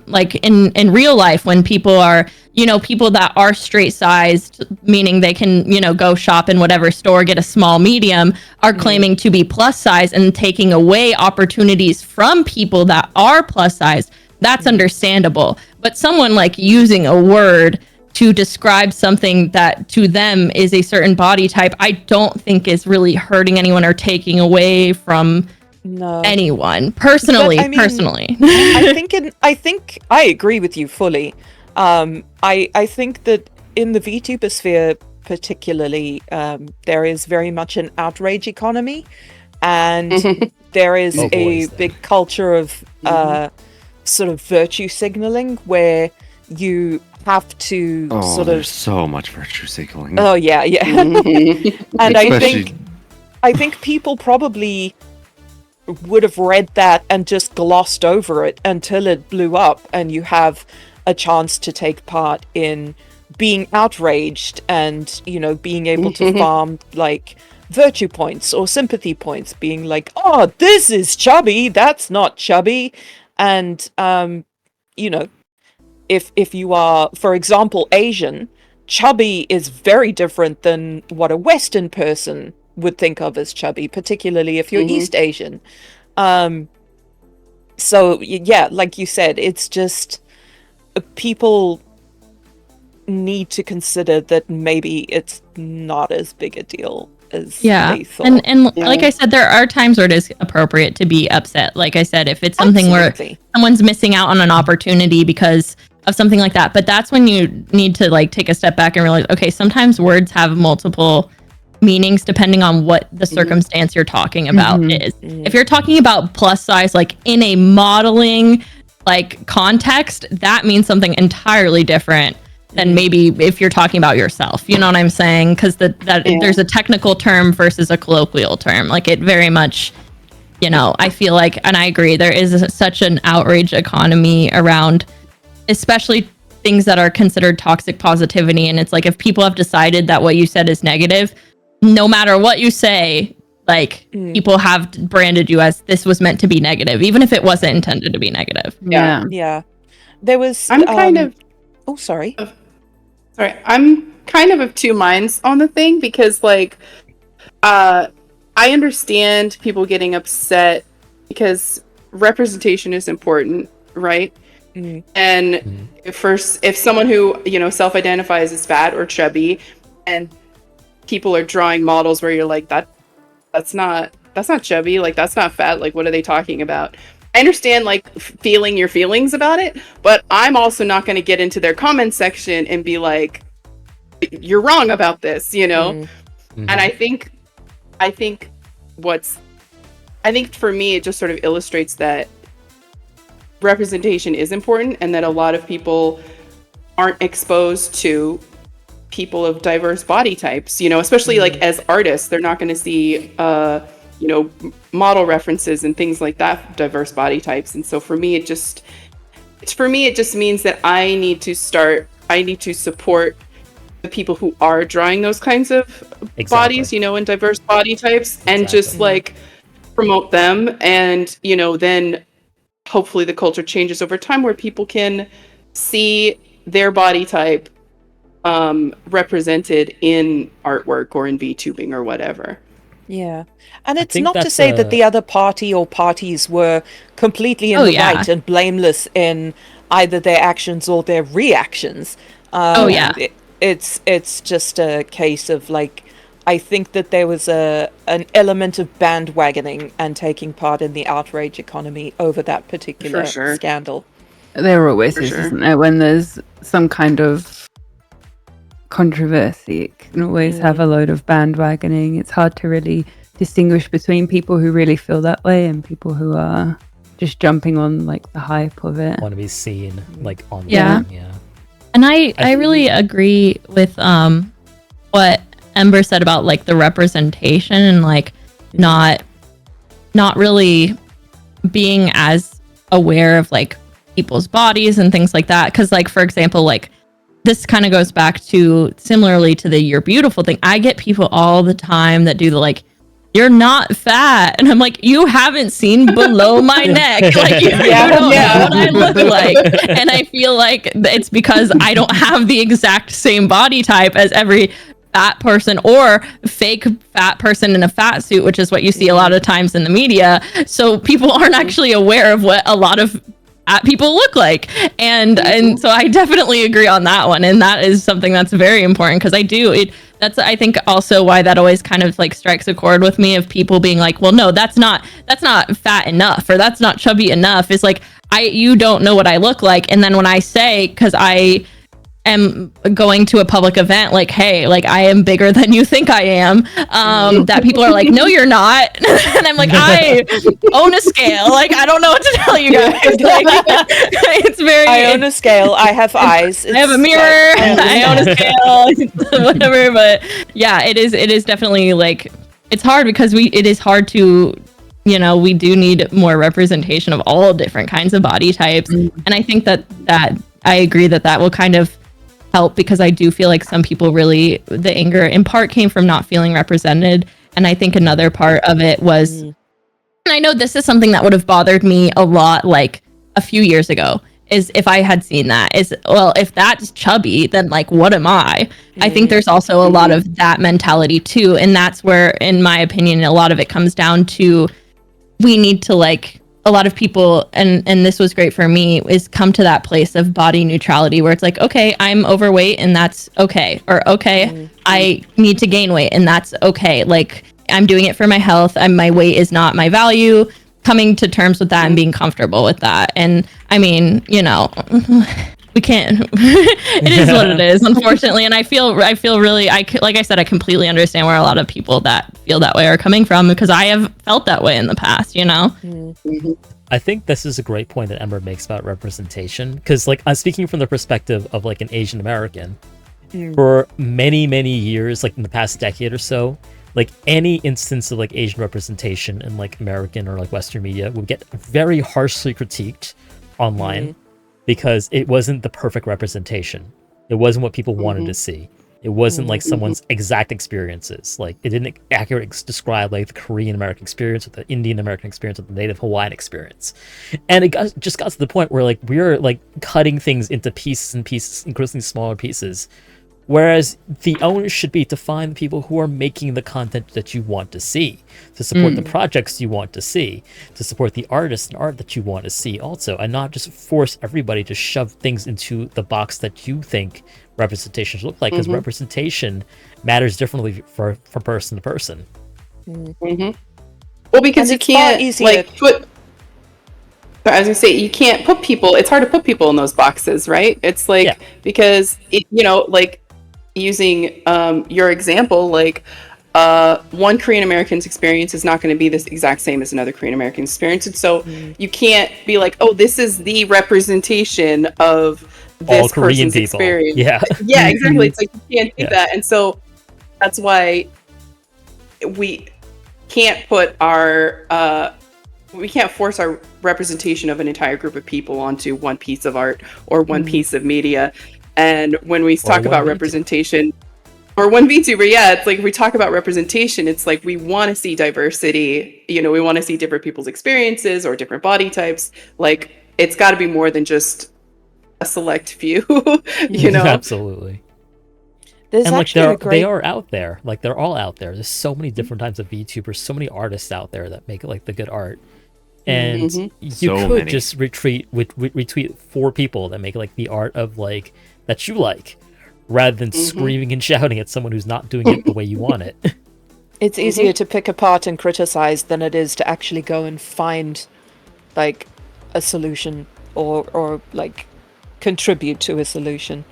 like in real life, when people are, you know, people that are straight sized, meaning they can, you know, go shop in whatever store, get a small medium, are claiming to be plus size and taking away opportunities from people that are plus size. That's understandable. But someone like using a word to describe something that to them is a certain body type, I don't think is really hurting anyone or taking away from anyone. Personally, But, I mean, personally. I think I agree with you fully. I think that in the VTuber sphere particularly, there is very much an outrage economy, and there is a big culture of sort of virtue signaling where you have to sort of so much virtue signaling. Oh yeah. And I think people probably would have read that and just glossed over it until it blew up and you have a chance to take part in being outraged and, you know, being able to farm like virtue points or sympathy points, being like, oh, this is chubby, that's not chubby. And you know, if you are, for example, Asian, chubby is very different than what a Western person would think of as chubby, particularly if you're East Asian. So yeah, like you said, it's just people need to consider that maybe it's not as big a deal as they thought. And like I said, there are times where it is appropriate to be upset. Like I said, if it's something where someone's missing out on an opportunity because of something like that, but that's when you need to like take a step back and realize, okay, sometimes words have multiple meanings depending on what the circumstance you're talking about is. If you're talking about plus size, like in a modeling like context, that means something entirely different than maybe if you're talking about yourself. You know what I'm saying? Because there's a technical term versus a colloquial term. Like, it very much, you know, I feel like, and I agree, there is such an outrage economy around, especially things that are considered toxic positivity. And it's like, if people have decided that what you said is negative, no matter what you say, like people have branded you as this was meant to be negative, even if it wasn't intended to be negative. Yeah. There was I'm kind of sorry. I'm kind of two minds on the thing, because like I understand people getting upset because representation is important, right? And if someone who, you know, self-identifies as fat or chubby, and people are drawing models where you're like, that's not chubby, like that's not fat, like what are they talking about? I understand like feeling your feelings about it, but I'm also not going to get into their comment section and be like, you're wrong about this, you know? And I think for me, it just sort of illustrates that representation is important, and that a lot of people aren't exposed to people of diverse body types, you know, especially like as artists, they're not going to see, you know, model references and things like that, diverse body types. And so for me, it just means that I need to support the people who are drawing those kinds of bodies, you know, and diverse body types, and just like promote them, and, you know, then hopefully the culture changes over time where people can see their body type represented in artwork or in VTubing or whatever. Yeah. And it's think not to that's say that the other party or parties were completely in Oh, the yeah. right and blameless in either their actions or their reactions. Oh, yeah. It's just a case of like, I think that there was an element of bandwagoning and taking part in the outrage economy over that particular For sure. scandal. There always For is, sure. isn't there? When there's some kind of controversy, it can always have a load of bandwagoning. It's hard to really distinguish between people who really feel that way and people who are just jumping on like the hype of it. Want to be seen like on Yeah. yeah. And I really agree with what Ember said about like the representation and like not really being as aware of like people's bodies and things like that. Because like, for example, like this kind of goes back to similarly to the "you're beautiful" thing. I get people all the time that do the like, "you're not fat," and I'm like, you haven't seen below my neck, like you don't know what I look like. And I feel like it's because I don't have the exact same body type as every fat person or fake fat person in a fat suit, which is what you see a lot of times in the media. So people aren't actually aware of what a lot of fat people look like, and so I definitely agree on that one, and that is something that's very important because that's I think also why that always kind of like strikes a chord with me of people being like, well, no, that's not fat enough or that's not chubby enough. It's like you don't know what I look like, and then when I say, because I am going to a public event, like, hey, like I am bigger than you think I am, that people are like, no, you're not. And I'm like, I own a scale, like I don't know what to tell you guys. Like, it's very I own a scale, I have eyes. I have a mirror, I own a scale, whatever. But yeah, it is definitely like, it's hard because it is hard to, you know, we do need more representation of all different kinds of body types. And I think that I agree that will kind of help, because I do feel like some people really, the anger in part came from not feeling represented. And I think another part of it was, and I know this is something that would have bothered me a lot like a few years ago, is if I had seen that, is, well, if that's chubby, then like, what am I? I think there's also a lot of that mentality too. And that's where, in my opinion, a lot of it comes down to, we need to like, a lot of people, and this was great for me, is come to that place of body neutrality where it's like, okay, I'm overweight and that's okay. Or okay, I need to gain weight and that's okay. Like, I'm doing it for my health and my weight is not my value. Coming to terms with that and being comfortable with that. And I mean, you know, we can't, it is what it is, unfortunately. And I feel really, like I said, I completely understand where a lot of people that feel that way are coming from, because I have felt that way in the past, you know? I think this is a great point that Ember makes about representation, because like I'm speaking from the perspective of like an Asian American. For many, many years, like in the past decade or so, like any instance of like Asian representation in like American or like Western media would get very harshly critiqued online because it wasn't the perfect representation. It wasn't what people wanted to see. It wasn't like someone's exact experiences. Like it didn't accurately describe like the Korean American experience or the Indian American experience or the Native Hawaiian experience. And it just got to the point where like we're like cutting things into pieces and pieces, increasingly smaller pieces. Whereas the onus should be to find the people who are making the content that you want to see, to support the projects you want to see, to support the artists and art that you want to see also, and not just force everybody to shove things into the box that you think representation should look like, because representation matters differently from person to person. Well, because you can't like put, I was gonna say, you can't put people, it's hard to put people in those boxes, right? It's like, because it, you know, like using your example, like one Korean American's experience is not going to be this exact same as another Korean American experience, and so you can't be like, oh, this is the representation of this all Korean person's people. experience. Yeah, Exactly. It's like you can't do that, and so that's why we can't put our we can't force our representation of an entire group of people onto one piece of art or one piece of media. And when we talk about representation, or one VTuber, yeah, it's like if we talk about representation, it's like we want to see diversity. You know, we want to see different people's experiences or different body types. Like, it's got to be more than just a select few, you know? Absolutely. There's And like actually a great. they are out there. Like they're all out there. There's so many different types of VTubers, so many artists out there that make like the good art. And you So could many. just retweet 4 people that make like the art of like that you like, rather than screaming and shouting at someone who's not doing it the way you want it. It's easier to pick apart and criticize than it is to actually go and find like a solution or like contribute to a solution.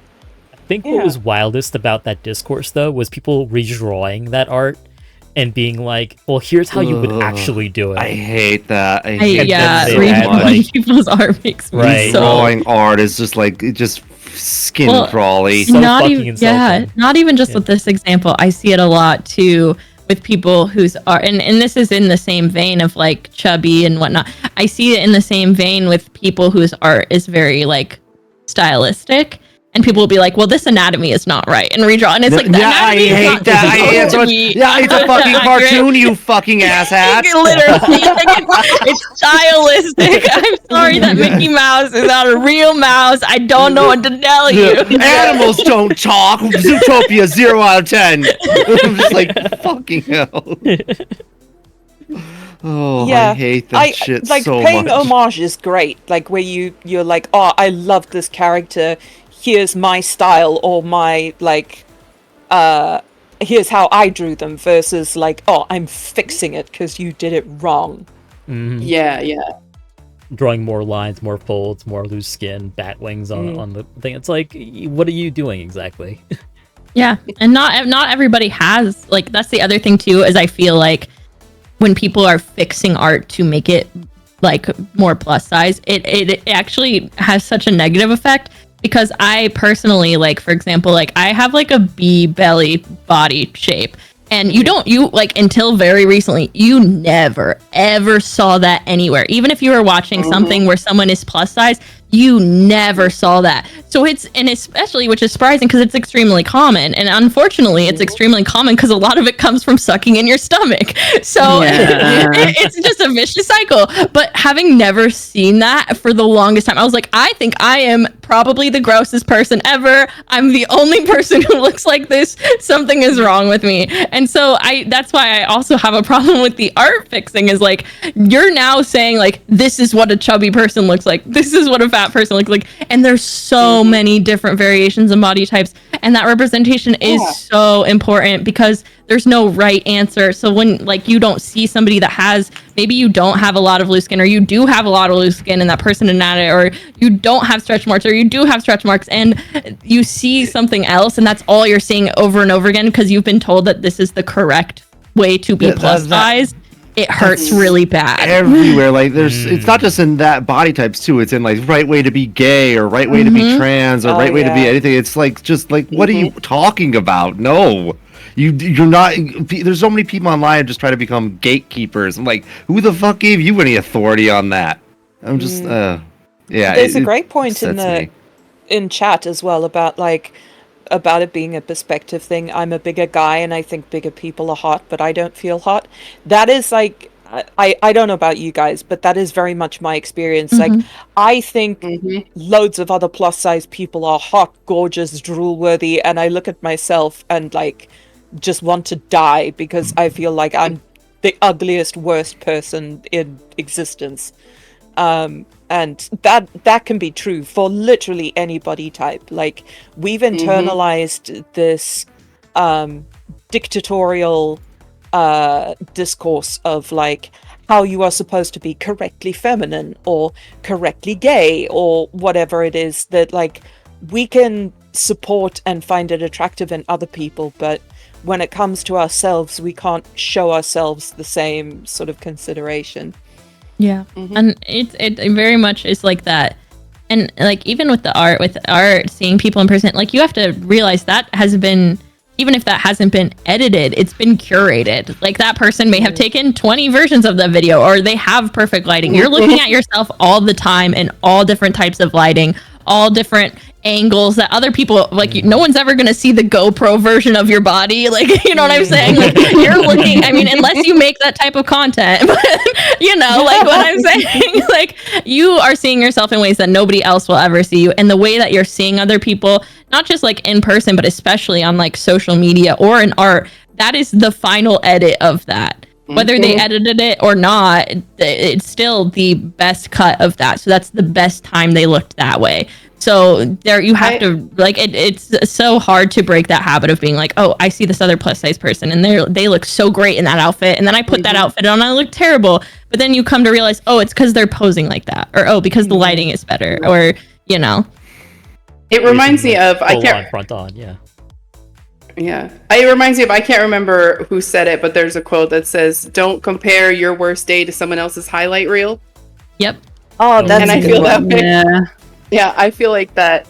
I think what was wildest about that discourse though was people redrawing that art and being like, well, here's how you would actually do it. I hate that. I hate Yeah, that so redrawing much. people's art makes me Right. so. Drawing art is just like it just skin Well, crawly. So not fucking even insulting. not even just Yeah. with this example. I see it a lot too with people whose art, and this is in the same vein of like chubby and whatnot. I see it in the same vein with people whose art is very like stylistic. And people will be like, well, this anatomy is not right, and redraw. And it's like, the Yeah, I anatomy is hate not that. I supposed hate to so be yeah, it's a fucking accurate. cartoon, you fucking asshat. Literally, it's stylistic. I'm sorry that Mickey Mouse is not a real mouse. I don't know what to tell you. Animals don't talk. Zootopia 0 out of 10. I'm just like fucking hell. Oh, Yeah, I hate that shit like so paying much. homage is great. Like where you're like, oh, I love this character. Here's my style or my like, here's how I drew them. Versus like, oh, I'm fixing it because you did it wrong. Yeah, yeah. Drawing more lines, more folds, more loose skin, bat wings on the thing. It's like, what are you doing exactly? Yeah, and not everybody has, like, that's the other thing too, is I feel like when people are fixing art to make it like more plus size, it actually has such a negative effect, because I personally, like, for example, like I have like a B belly body shape, and you like, until very recently, you never ever saw that anywhere. Even if you were watching something where someone is plus size, you never saw that. So and especially, which is surprising because it's extremely common. And unfortunately, it's extremely common because a lot of it comes from sucking in your stomach. So it's just a vicious cycle. But having never seen that for the longest time, I was like, I think I am probably the grossest person ever. I'm the only person who looks like this. Something is wrong with me. And so that's why I also have a problem with the art fixing, is like, you're now saying like, this is what a chubby person looks like. This is what a fat person looks like. And there's so many different variations and body types. And that representation is so important, because there's no right answer. So when like you don't see somebody that has, maybe you don't have a lot of loose skin, or you do have a lot of loose skin and that person is not it, or you don't have stretch marks, or you do have stretch marks, and you see something else, and that's all you're seeing over and over again because you've been told that this is the correct way to be plus size. It hurts really bad. Everywhere, like there's, it's not just in that body types too. It's in like right way to be gay, or right way to be trans, or right way to be anything. It's like just like, what are you talking about? No, you're not. There's so many people online just try to become gatekeepers. I'm like, who the fuck gave you any authority on that? I'm just, yeah. There's a great point upsets me. in chat as well about it being a perspective thing. I'm a bigger guy and I think bigger people are hot, but I don't feel hot. That is like, I don't know about you guys, but that is very much my experience. Like, I think loads of other plus size people are hot, gorgeous, drool worthy, and I look at myself and like just want to die because I feel like I'm the ugliest, worst person in existence. And that can be true for literally any body type. Like, we've internalized this dictatorial discourse of like how you are supposed to be correctly feminine or correctly gay or whatever it is, that like we can support and find it attractive in other people, but when it comes to ourselves, we can't show ourselves the same sort of consideration. Yeah. And it very much is like that. And like, even with art, seeing people in person, like, you have to realize that has been, even if that hasn't been edited, it's been curated. Like, that person may have taken 20 versions of the video, or they have perfect lighting. You're looking at yourself all the time in all different types of lighting, all different angles that other people like. No one's ever gonna see the GoPro version of your body, like, you know what I'm saying? Like, you're looking, I mean, unless you make that type of content, but you know, like what I'm saying, like, you are seeing yourself in ways that nobody else will ever see you, and the way that you're seeing other people, not just like in person, but especially on like social media or in art, that is the final edit of that. Whether they edited it or not, it's still the best cut of that. So that's the best time they looked that way. So there, you have to, like, it's so hard to break that habit of being like, oh, I see this other plus size person and they look so great in that outfit, and then I put that outfit on and I look terrible. But then you come to realize, oh, it's because they're posing like that, or oh, because the lighting is better, or you know. It reminds me of front on, yeah. Yeah. It reminds me of, I can't remember who said it, but there's a quote that says, don't compare your worst day to someone else's highlight reel. Yep. Oh, that's and a I good feel one. that way. Yeah. Yeah, I feel like that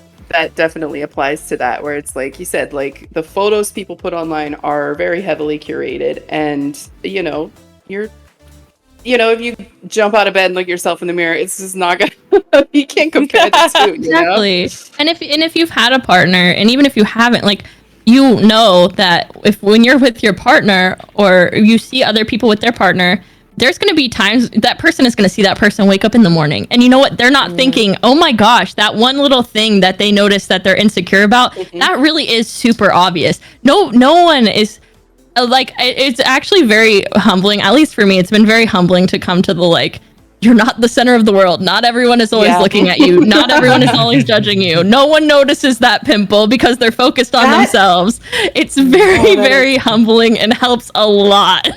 definitely applies to that, where it's like you said, like the photos people put online are very heavily curated, and you know, if you jump out of bed and look yourself in the mirror, it's just not gonna you can't compare the two, you know? Exactly. And if you've had a partner, and even if you haven't, like, you know that when you're with your partner or you see other people with their partner, there's going to be times that person is going to see that person wake up in the morning, and you know what, they're not thinking, oh my gosh, that one little thing that they notice that they're insecure about, that really is super obvious. No one is like, it's actually very humbling, at least for me. It's been very humbling to come to the, like, you're not the center of the world. Not everyone is always looking at you. Not everyone is always judging you. No one notices that pimple because they're focused on themselves. It's very, very humbling and helps a lot.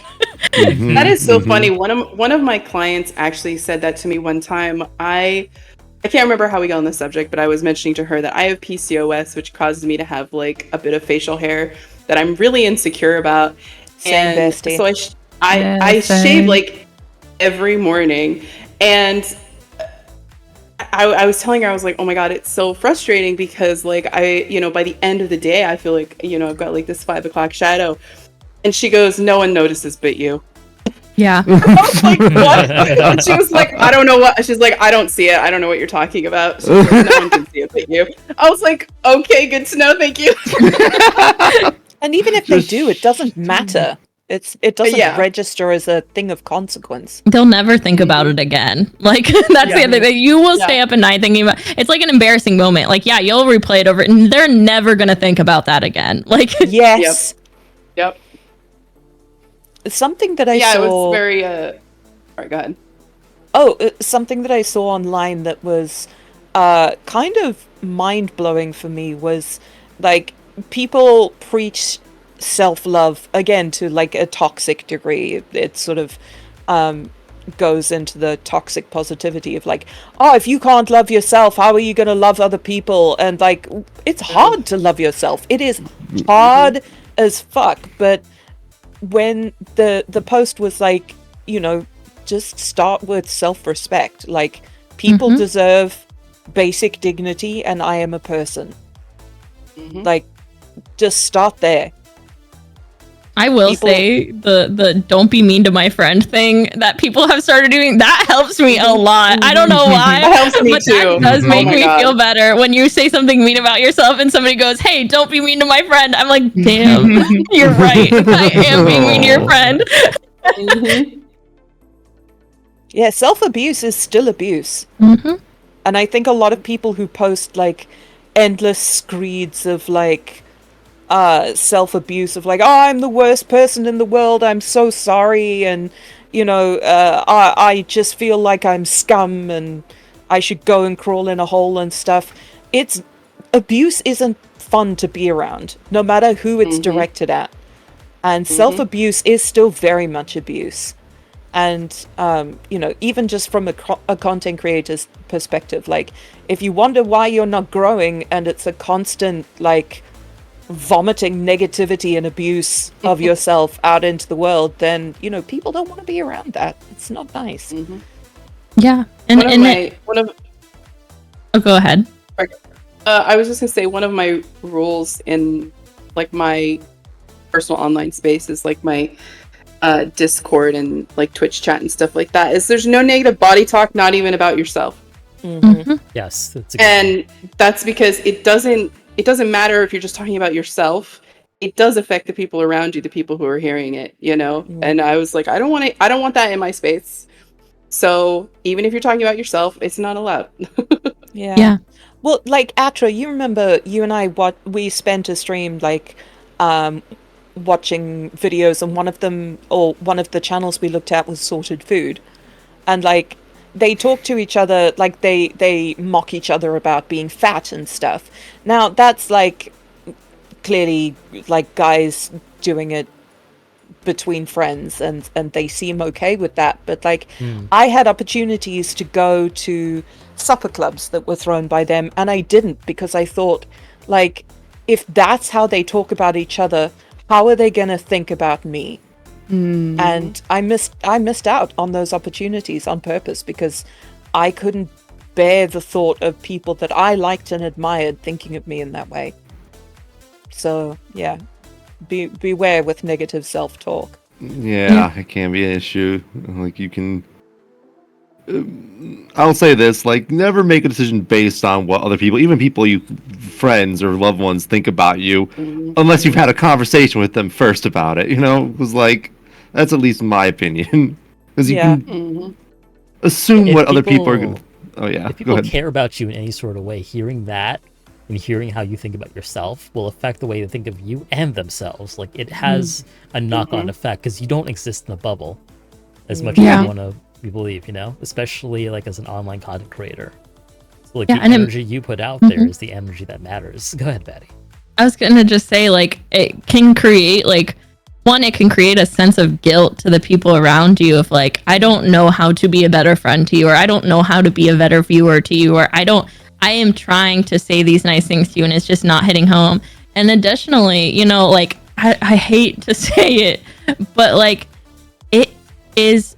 That is so funny. One of my clients actually said that to me one time. I can't remember how we got on the subject, but I was mentioning to her that I have PCOS, which causes me to have like a bit of facial hair that I'm really insecure about. Same, and bestie. so I shave like every morning, and I was telling her, I was like, oh my god, it's so frustrating because like by the end of the day I feel like I've got like this 5 o'clock shadow, and she goes, no one notices but you. Yeah. I was like, what? And she was like, I don't know what. She's like, I don't see it. I don't know what you're talking about. She's like, no one can see it but you. I was like, okay, good to know. Thank you. And even if they do, it doesn't matter. It doesn't register as a thing of consequence. They'll never think about it again. Like, that's the other thing. You will stay up at night thinking about it's like an embarrassing moment. Like, yeah, you'll replay it over, and they're never gonna think about that again. Like, yes. Yep. Something that I saw. Yeah, it was very. All right, go ahead. Oh, something that I saw online that was kind of mind-blowing for me was, like, people preach self-love, again, to, like, a toxic degree. It sort of goes into the toxic positivity of, like, oh, if you can't love yourself, how are you going to love other people? And, like, it's hard to love yourself. It is hard as fuck, but when the post was like, just start with self-respect. Like, people deserve basic dignity, and I am a person. Like, just start there. I will say the don't be mean to my friend thing that people have started doing, that helps me a lot. I don't know why, that helps me but too. That does make me feel better when you say something mean about yourself and somebody goes, hey, don't be mean to my friend. I'm like, damn, you're right. I am being mean to your friend. Yeah, self-abuse is still abuse. And I think a lot of people who post, like, endless screeds of, like, self-abuse of, like, oh, I'm the worst person in the world, I'm so sorry, and I just feel like I'm scum and I should go and crawl in a hole and stuff. Abuse isn't fun to be around, no matter who it's directed at, and self-abuse is still very much abuse. And even just from a content creator's perspective, like, if you wonder why you're not growing and it's a constant, like, vomiting negativity and abuse of yourself out into the world, then people don't want to be around that. It's not nice. Yeah. Oh, go ahead. I was just gonna say, one of my rules in, like, my personal online space is, like, my Discord and, like, Twitch chat and stuff like that, is there's no negative body talk, not even about yourself. Mhm. Yes, that's a good And that's because it doesn't matter if you're just talking about yourself. It does affect the people around you, the people who are hearing it, you know? Mm. And I was like, I don't want that in my space. So even if you're talking about yourself, it's not allowed. Yeah. Yeah. Well, like Atra, you remember you and I we spent a stream like watching videos, and one of them, or one of the channels we looked at, was Sorted Food, and like they talk to each other, like they mock each other about being fat and stuff. Now that's like clearly like guys doing it between friends, and they seem okay with that, but like I had opportunities to go to supper clubs that were thrown by them, and I didn't, because I thought, like, if that's how they talk about each other, how are they going to think about me? And I missed out on those opportunities on purpose, because I couldn't bear the thought of people that I liked and admired thinking of me in that way. So yeah, beware with negative self-talk. Yeah, it can be an issue. Like you can. I'll say this: like, never make a decision based on what other people, even people you, friends or loved ones, think about you, unless you've had a conversation with them first about it. You know, because like that's at least my opinion. Because you Yeah. can assume If what other people are people- going. Oh yeah, If go people ahead. care about you in any sort of way, hearing that and hearing how you think about yourself will affect the way they think of you and themselves. Like, it has a knock-on effect, because you don't exist in a bubble as much as Yeah. you want to believe, you know, especially like as an online content creator. So, like, Yeah, the and energy you put out there is the energy that matters. Go ahead, Betty. I was gonna just say, like, it can create, like, one, it can create a sense of guilt to the people around you of like, I don't know how to be a better friend to you, or I don't know how to be a better viewer to you, or I am trying to say these nice things to you and it's just not hitting home. And additionally, you know, like, I hate to say it, but like, it is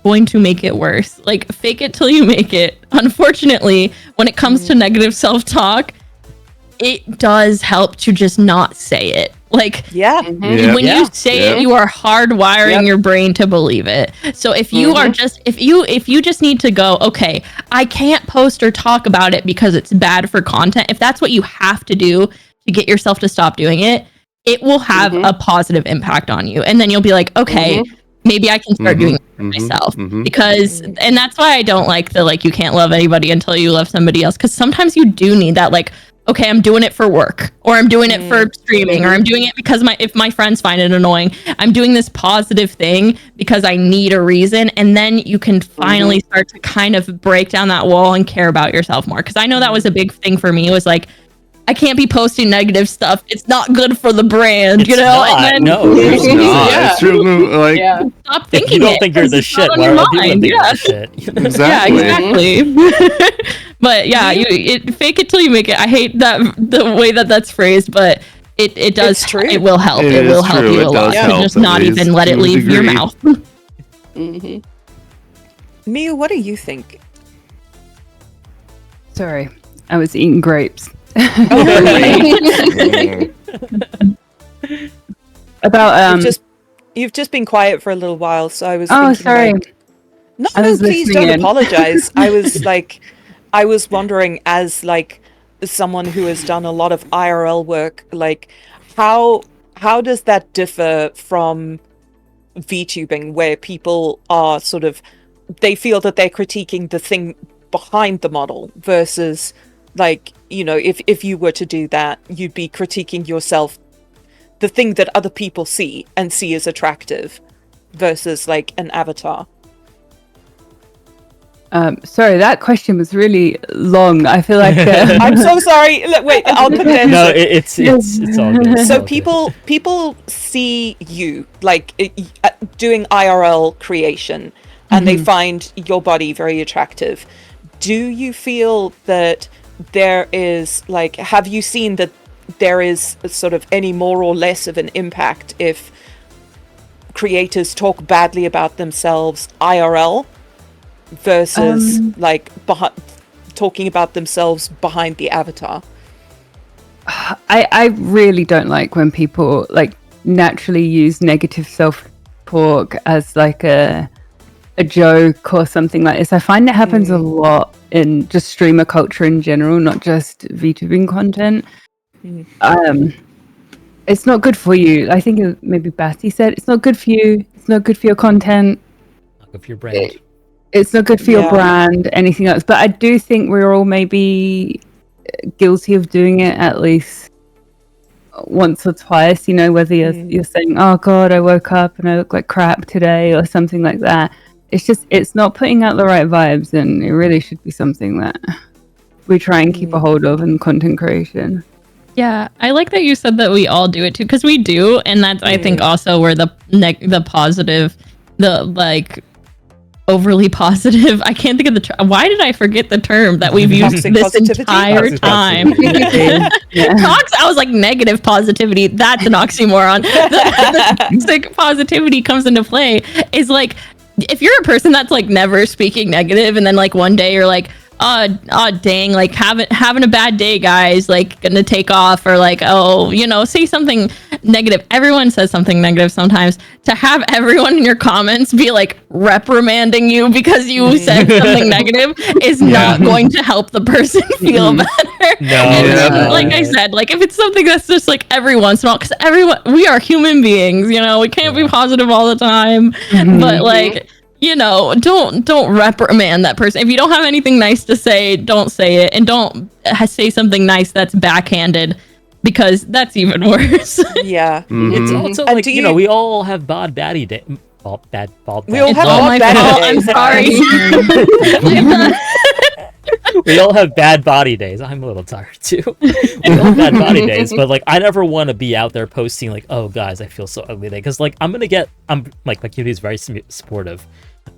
going to make it worse. Like, fake it till you make it. Unfortunately, when it comes to negative self-talk, it does help to just not say it. Like, Yeah. Yep. when you say it, you are hardwiring your brain to believe it. So if you are just if you just need to go, okay, I can't post or talk about it because it's bad for content. If that's what you have to do to get yourself to stop doing it, it will have a positive impact on you. And then you'll be like, okay, maybe I can start doing it for myself. Because, and that's why I don't like the, like, you can't love anybody until you love somebody else. Because sometimes you do need that, like, okay, I'm doing it for work, or I'm doing it for streaming, or I'm doing it because if my friends find it annoying, I'm doing this positive thing because I need a reason. And then you can finally start to kind of break down that wall and care about yourself more. Because I know that was a big thing for me. It was like, I can't be posting negative stuff. It's not good for the brand, It's you know? not, And then no. It's not. Yeah. It's true. Like stop If thinking you don't it, think you're 'cause the it's shit, not on why your are people mind. think you're Yeah. the shit? exactly. Yeah, exactly. But yeah, fake it till you make it. I hate that the way that that's phrased, but it does. It's true. It will help. It It will is help true. you It a lot does to help, just at not least, even let to it a leave your degree. mouth. Mia, what do you think? Sorry, I was eating grapes. About You've just been quiet for a little while, so I was Oh, thinking, sorry. like, no, I was please listening don't in. apologize. I was like, I was wondering, as like someone who has done a lot of IRL work, like how does that differ from VTubing, where people are sort of, they feel that they're critiquing the thing behind the model, versus like, you know, if you were to do that, you'd be critiquing yourself, the thing that other people see and see as attractive, versus like an avatar. Sorry, that question was really long. I feel like I'm so sorry. Look, wait, I'll condense No, it. it's all good. It's So all good. people see you like doing IRL creation, and they find your body very attractive. Do you feel that there is, like, have you seen that there is sort of any more or less of an impact if creators talk badly about themselves IRL versus like talking about themselves behind the avatar? I really don't like when people like naturally use negative self-talk as like a a joke or something like this. I find it happens a lot in just streamer culture in general, not just VTubing content. It's not good for you. I think maybe Batty said it's not good for you. It's not good for your content. Not good for your brand. It's not good for your brand, anything else. But I do think we're all maybe guilty of doing it at least once or twice, whether you're saying, oh God, I woke up and I look like crap today or something like that. It's not putting out the right vibes, and it really should be something that we try and keep a hold of in content creation. Yeah, I like that you said that we all do it too, because we do, and that's I think also where the positive, the like overly positive. I can't think of the term. Why did I forget the term that we've used this entire time? I was like negative positivity. That's an oxymoron. The toxic positivity comes into play. Is like if you're a person that's like never speaking negative, and then like one day you're like, oh dang, like having a bad day, guys, like gonna take off, or like, say something negative. Everyone says something negative sometimes. To have everyone in your comments be like reprimanding you because you said something negative is not going to help the person feel better. Like I said, like if it's something that's just like every once in a while, because we are human beings, we can't be positive all the time, but like, don't reprimand that person. If you don't have anything nice to say, don't say it, and don't say something nice that's backhanded, because that's even worse. It's also like, we all have bad baddie day. Bad. We all have bad days. I'm sorry. We all have bad body days. I'm a little tired too. We all have bad body days, but like I never want to be out there posting like, oh guys, I feel so ugly today, because like I'm like my community is very supportive.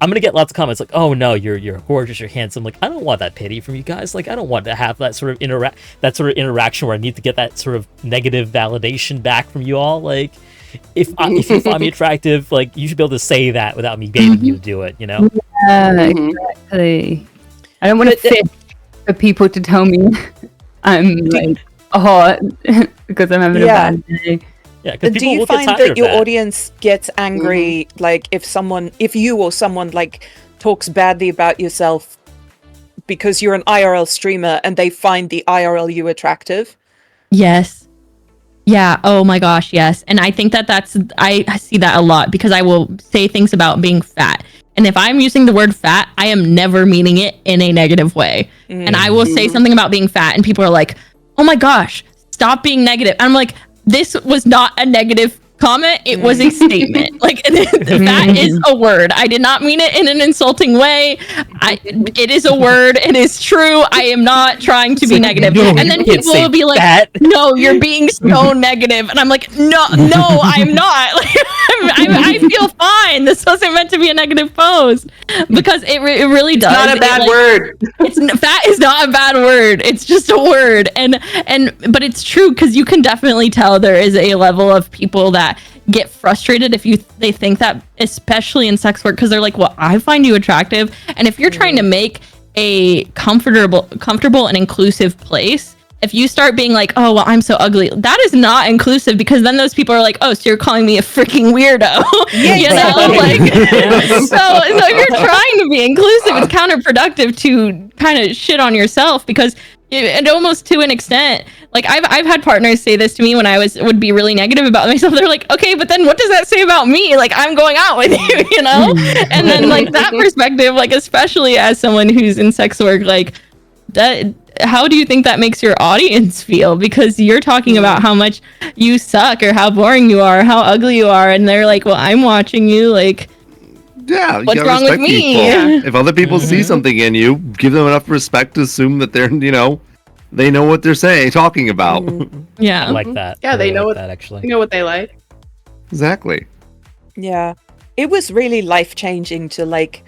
I'm gonna get lots of comments like, oh no, you're gorgeous, you're handsome. Like I don't want that pity from you guys. Like I don't want to have that sort of interaction where I need to get that sort of negative validation back from you all. Like if you find me attractive, like you should be able to say that without me begging you to do it. Yeah, exactly. I don't want to fish for people to tell me I'm like hot because I'm having a bad day. Yeah, do you find that your audience gets angry, like if you or someone like talks badly about yourself because you're an IRL streamer and they find the IRL you attractive? Yes. Yeah. Oh my gosh. Yes. And I think I see that a lot, because I will say things about being fat. And if I'm using the word fat, I am never meaning it in a negative way. And I will say something about being fat and people are like, oh my gosh, stop being negative. And I'm like, this was not a negative comment. It was a statement. Like that is a word. I did not mean it in an insulting way. It is a word. It is true. I am not trying to be negative. And then people will be like, no, you're being so negative. And I'm like, no, I'm not. Like, I feel fine. This wasn't meant to be a negative post, because it really does. It's not a bad word. Fat is not a bad word. It's just a word. But it's true, because you can definitely tell there is a level of people that get frustrated if they think that, especially in sex work, because they're like, well, I find you attractive. And if you're trying to make a comfortable and inclusive place, if you start being like, oh, well, I'm so ugly, that is not inclusive, because then those people are like, oh, so you're calling me a freaking weirdo. So if you're trying to be inclusive, it's counterproductive to kind of shit on yourself, because and almost to an extent, like I've had partners say this to me when I would be really negative about myself. They're like, okay, but then what does that say about me? Like, I'm going out with you, And then like that perspective, like especially as someone who's in sex work, like that, how do you think that makes your audience feel? Because you're talking about how much you suck, or how boring you are, or how ugly you are, and they're like, well, I'm watching you, like, yeah, what's wrong with me? If other people see something in you, give them enough respect to assume that they're, they know what they're talking about. Yeah, I like that. Yeah, they know like that actually. They know what they like. Exactly. Yeah, it was really life-changing to like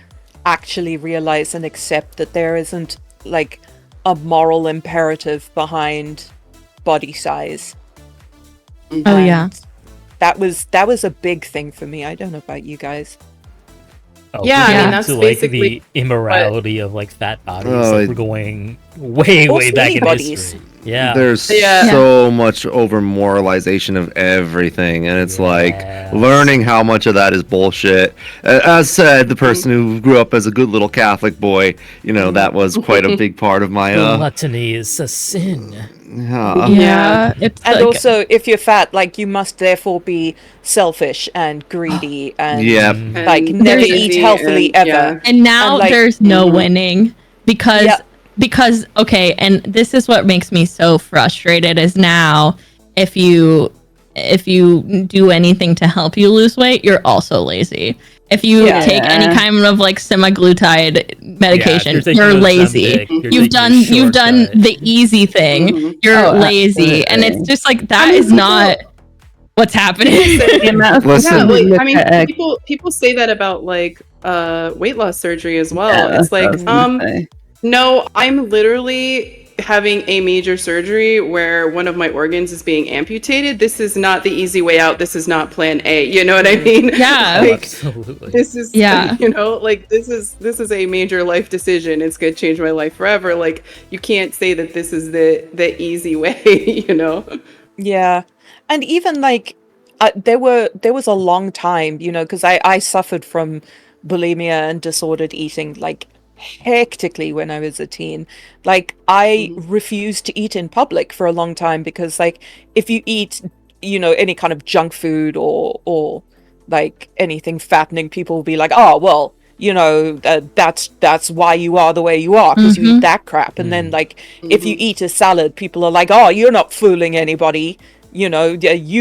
actually realize and accept that there isn't like a moral imperative behind body size. Oh yeah, that was a big thing for me. I don't know about you guys. Oh, Yeah, we're I mean, getting that's to, like, basically the immorality of like fat bodies. Oh, Like, we're going way Or back skinny in bodies. history. Yeah. There's Yeah. so much over moralization of everything, and it's like Yes. learning how much of that is bullshit. As said, the person who grew up as a good little Catholic boy, that was quite a big part of my Gluttony is a sin. Yeah, it's And like, also, if you're fat, like you must therefore be selfish and greedy and yeah. like And never There's- eat lazy healthily and- ever. and now And, like- there's no Mhm. winning because Yeah. because okay, and this is what makes me so frustrated is now if you do anything to help you lose weight, you're also lazy. If you Yeah. take any kind of like semaglutide medication, taking you're Ozempic, lazy. you're You've taking a done shortcut. the easy thing. Mhm. You're Oh, lazy, and it's absolutely. just like that I mean, is not what's happening. The amount of Listen- people Yeah, who like, look I mean, at people say that about like weight loss surgery as well. Yeah, It's that's what I like, was gonna say. no, I'm literally having a major surgery where one of my organs is being amputated. This is not the easy way out. This is not plan A. You know what I mean? Yeah. Oh, Like, absolutely. this is Yeah. like this is a major life decision. It's going to change my life forever. Like, you can't say that this is the easy way, Yeah, and even like there was a long time, because I suffered from bulimia and disordered eating like hectically when I was a teen. Like I refused to eat in public for a long time because like if you eat, any kind of junk food or like anything fattening, people will be like, oh well, that's why you are the way you are because you eat that crap. And then like if you eat a salad, people are like, oh, you're not fooling anybody. You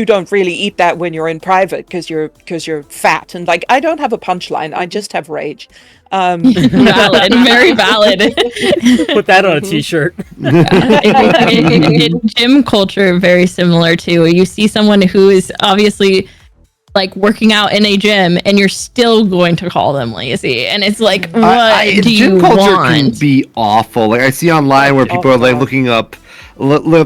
don't really eat that when you're in private because you're fat. And like I don't have a punchline, I just have rage. Valid, very valid. Put that on a t-shirt. In gym culture, very similar to you see someone who is obviously like working out in a gym and you're still going to call them lazy, and it's like, what do Gym you culture want? can be awful. Like I see online where people are like Awful. looking up,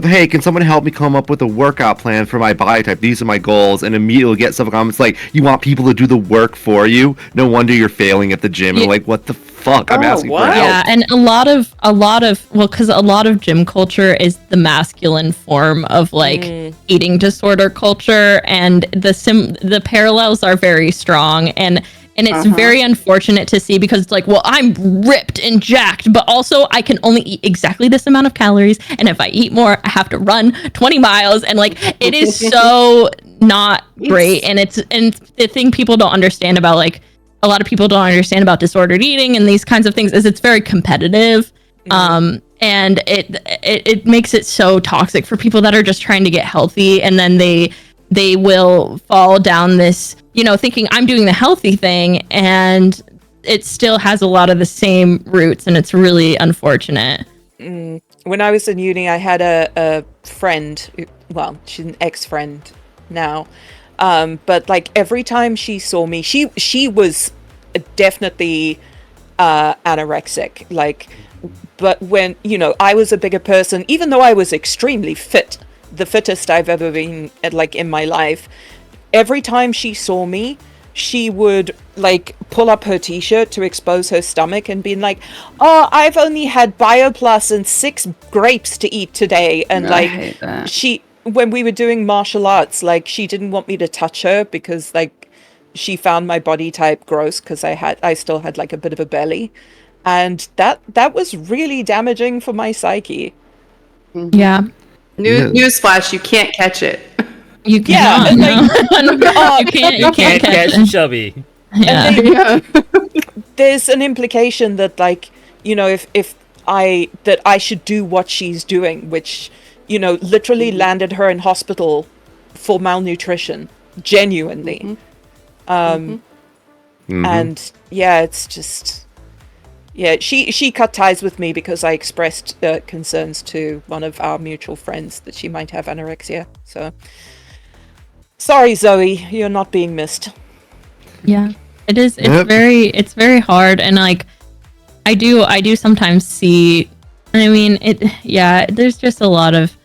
hey, can someone help me come up with a workout plan for my body type? These are my goals, and immediately get some comments like, you want people to do the work for you? No wonder you're failing at the gym. And Yeah. like, what the fuck? I'm Oh, asking for what? help. Yeah, and a lot of well, because a lot of gym culture is the masculine form of like eating disorder culture, and the parallels are very strong, and it's very unfortunate to see because it's like, well, I'm ripped and jacked, but also I can only eat exactly this amount of calories, and if I eat more, I have to run 20 miles, and like it is so not great, and the thing people don't understand about like. A lot of people don't understand about disordered eating and these kinds of things is it's very competitive, and it makes it so toxic for people that are just trying to get healthy, and then they will fall down this, thinking I'm doing the healthy thing, and it still has a lot of the same roots, and it's really unfortunate. When I was in uni, I had a friend. Well, she's an ex-friend now. But like every time she saw me, she was definitely anorexic. Like, but when I was a bigger person, even though I was extremely fit, the fittest I've ever been like in my life. Every time she saw me, she would like pull up her t-shirt to expose her stomach and be like, oh, I've only had BioPlus and 6 grapes to eat today. And I like hate that. when we were doing martial arts, like she didn't want me to touch her because like she found my body type gross because I still had like a bit of a belly, and that was really damaging for my psyche. Yeah, Newsflash, you can't catch it. you Yeah, cannot. and, You can't catch it. chubby. Yeah. Yeah. There's an implication that like if I should do what she's doing, which literally landed her in hospital for malnutrition, genuinely. And yeah, it's just she cut ties with me because I expressed concerns to one of our mutual friends that she might have anorexia. So sorry, Zoe, you're not being missed. Yeah, it is. It's Yep. it's very hard, and like I do sometimes see. I mean, there's just a lot of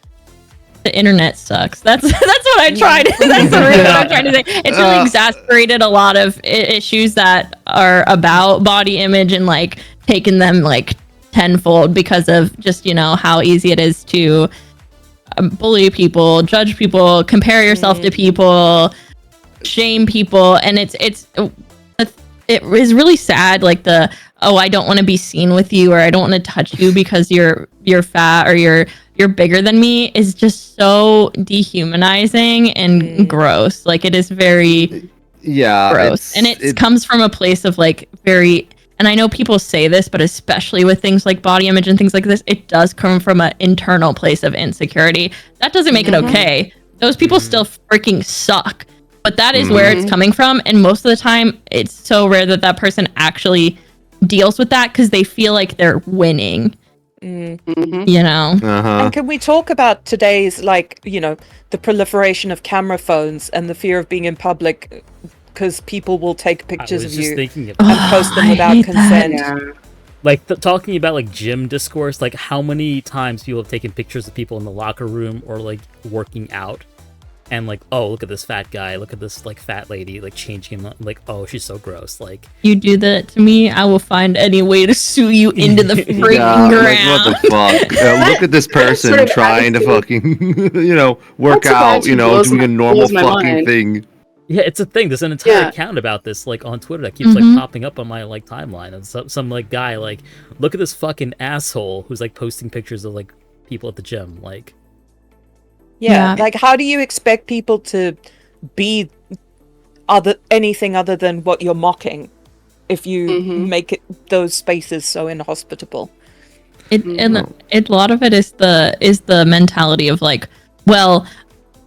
the internet sucks. That's what I tried. That's really what I'm trying to say. It's really exasperated a lot of issues that are about body image and like taken them like tenfold because of just, you know, how easy it is to bully people, judge people, compare yourself to people, shame people. And it is really sad, like the, oh, I don't want to be seen with you, or I don't want to touch you because you're fat or you're bigger than me, is just so dehumanizing and gross. Like it is very gross. And it comes from a place of like very, and I know people say this, but especially with things like body image and things like this, it does come from an internal place of insecurity. That doesn't make it okay. Those people still freaking suck. But that is where it's coming from. And most of the time, it's so rare that that person actually deals with that because they feel like they're winning. You know? And can we talk about today's, like, you know, the proliferation of camera phones and the fear of being in public because people will take pictures of you and post them without consent. Like talking about like gym discourse, like how many times people have taken pictures of people in the locker room or like working out, and like, oh, look at this fat guy, look at this like fat lady, like changing him, like, oh, she's so gross. Like, you do that to me, I will find any way to sue you into the freaking ground. Like, what the fuck? Look at this person trying to fucking, you know, work out, you know, doing a normal fucking thing. Yeah, it's a thing. There's an entire account about this, like on Twitter, that keeps like popping up on my like timeline, and some like guy like, look at this fucking asshole who's like posting pictures of like people at the gym, like. Yeah, like how do you expect people to be anything other than what you're mocking if you make those spaces so inhospitable? And a lot of it is the mentality of like, well,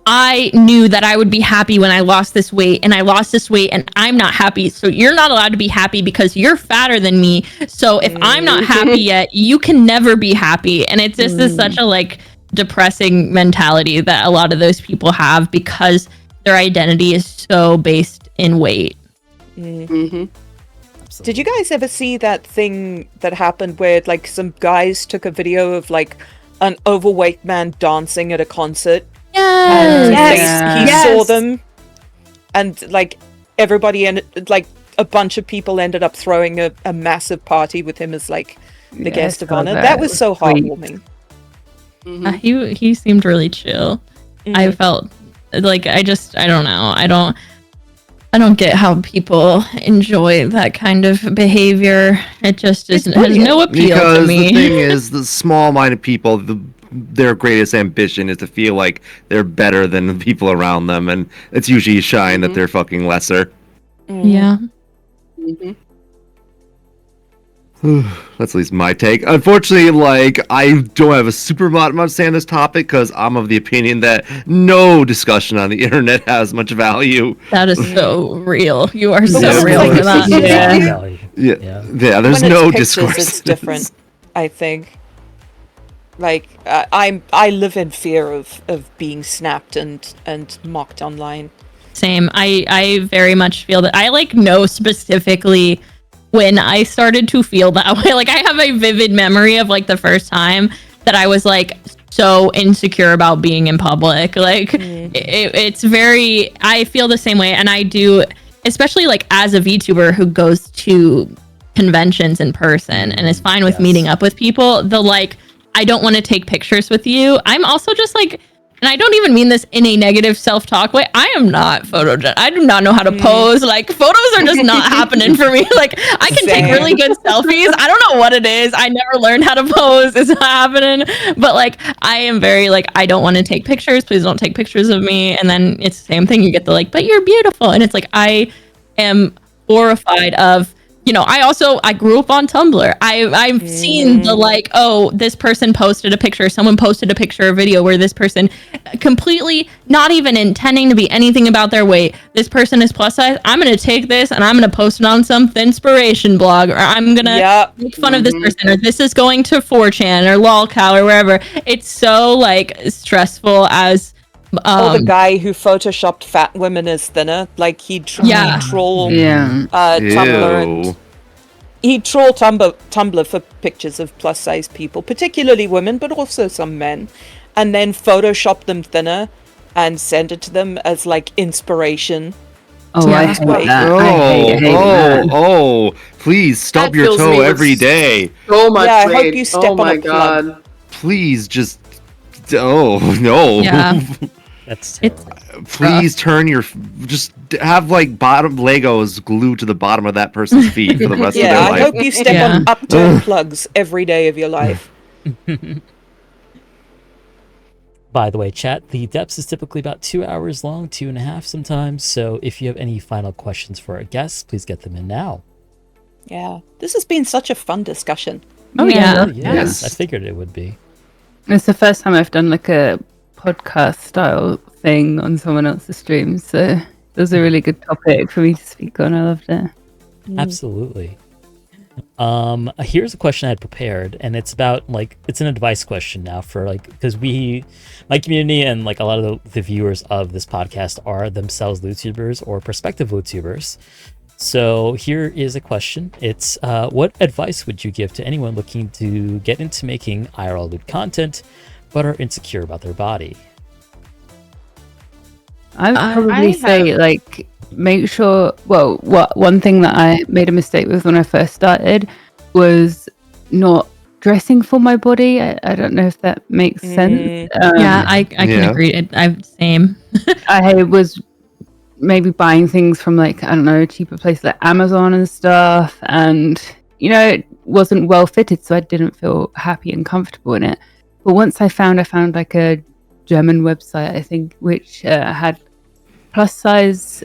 I knew that I would be happy when I lost this weight, and I lost this weight and I'm not happy. So you're not allowed to be happy because you're fatter than me. So if I'm not happy yet, you can never be happy. And it's just such a like depressing mentality that a lot of those people have because their identity is so based in weight. Did you guys ever see that thing that happened where like some guys took a video of like an overweight man dancing at a concert? And he saw them, and like everybody ended, like a bunch of people ended up throwing a massive party with him as like the guest of honor. That was so heartwarming. He seemed really chill. I felt like I don't know. I don't get how people enjoy that kind of behavior. It just has no appeal to me. The thing is, the small-minded people, their greatest ambition is to feel like they're better than the people around them, and it's usually a shine that they're fucking lesser. Yeah. That's at least my take. Unfortunately, like, I don't have a super amount of say on this topic because I'm of the opinion that no discussion on the internet has much value. That is so real. You are so real for that. Yeah. There's when no it's pictures, discourse. It's different, I think. Like, I live in fear of being snapped and mocked online. Same. I very much feel that. I like know specifically when I started to feel that way. Like, I have a vivid memory of like the first time that I was like so insecure about being in public. Like, it's very, I feel the same way. And I do, especially like as a VTuber who goes to conventions in person and is fine with meeting up with people, the like, I don't want to take pictures with you. I'm also just like, and I don't even mean this in a negative self-talk way, I am not photogenic. I do not know how to pose. Like, photos are just not happening for me. Like, I can take really good selfies. I don't know what it is. I never learned how to pose. It's not happening. But like, I am very like, I don't want to take pictures. Please don't take pictures of me. And then it's the same thing. You get the like, but you're beautiful. And it's like, I am horrified of, you know, I grew up on Tumblr. I've seen the like, oh, this person posted a picture, someone posted a picture or video where this person completely not even intending to be anything about their weight. This person is plus size. I'm going to take this and I'm going to post it on some Thinspiration blog, or I'm going to make fun of this person, or this is going to 4chan or lolcow or wherever. It's so like stressful as or the guy who photoshopped fat women as thinner, like he'd troll Tumblr, and he'd troll Tumblr for pictures of plus size people, particularly women, but also some men, and then photoshop them thinner and send it to them as like inspiration Oh, Yeah. I That's hate great. that. I hate that. Please stub That your fills me toe with every day. So much Yeah, I hope rage. you Oh step on my a plug. god. Please just. Oh, no. Yeah. That's It's terrible. Please turn your. Just have like bottom Legos glued to the bottom of that person's feet for the rest of Yeah, their I life. hope you step Yeah. on upturned plugs every day of your life. By the way, chat, the depths is typically about 2 hours long, 2.5 sometimes. So if you have any final questions for our guests, please get them in now. Yeah, this has been such a fun discussion. Oh, yeah. Yes, I Yes. figured it would be. It's the first time I've done like a podcast style thing on someone else's stream, so it was a really good topic for me to speak on. I loved it. Absolutely. Here's a question I had prepared, and it's about like it's an advice question now for like because my community and like a lot of the viewers of this podcast are themselves LewdTubers or prospective LewdTubers. So here is a question. It's what advice would you give to anyone looking to get into making IRL lewd content, but are insecure about their body? I would I probably say like make sure. Well, one thing that I made a mistake with when I first started was not dressing for my body. I don't know if that makes sense. Yeah, I can Yeah. agree. Same. I was maybe buying things from like, I don't know, cheaper places like Amazon and stuff, and it wasn't well fitted, so I didn't feel happy and comfortable in it. But once I found like a German website, I think, which had plus size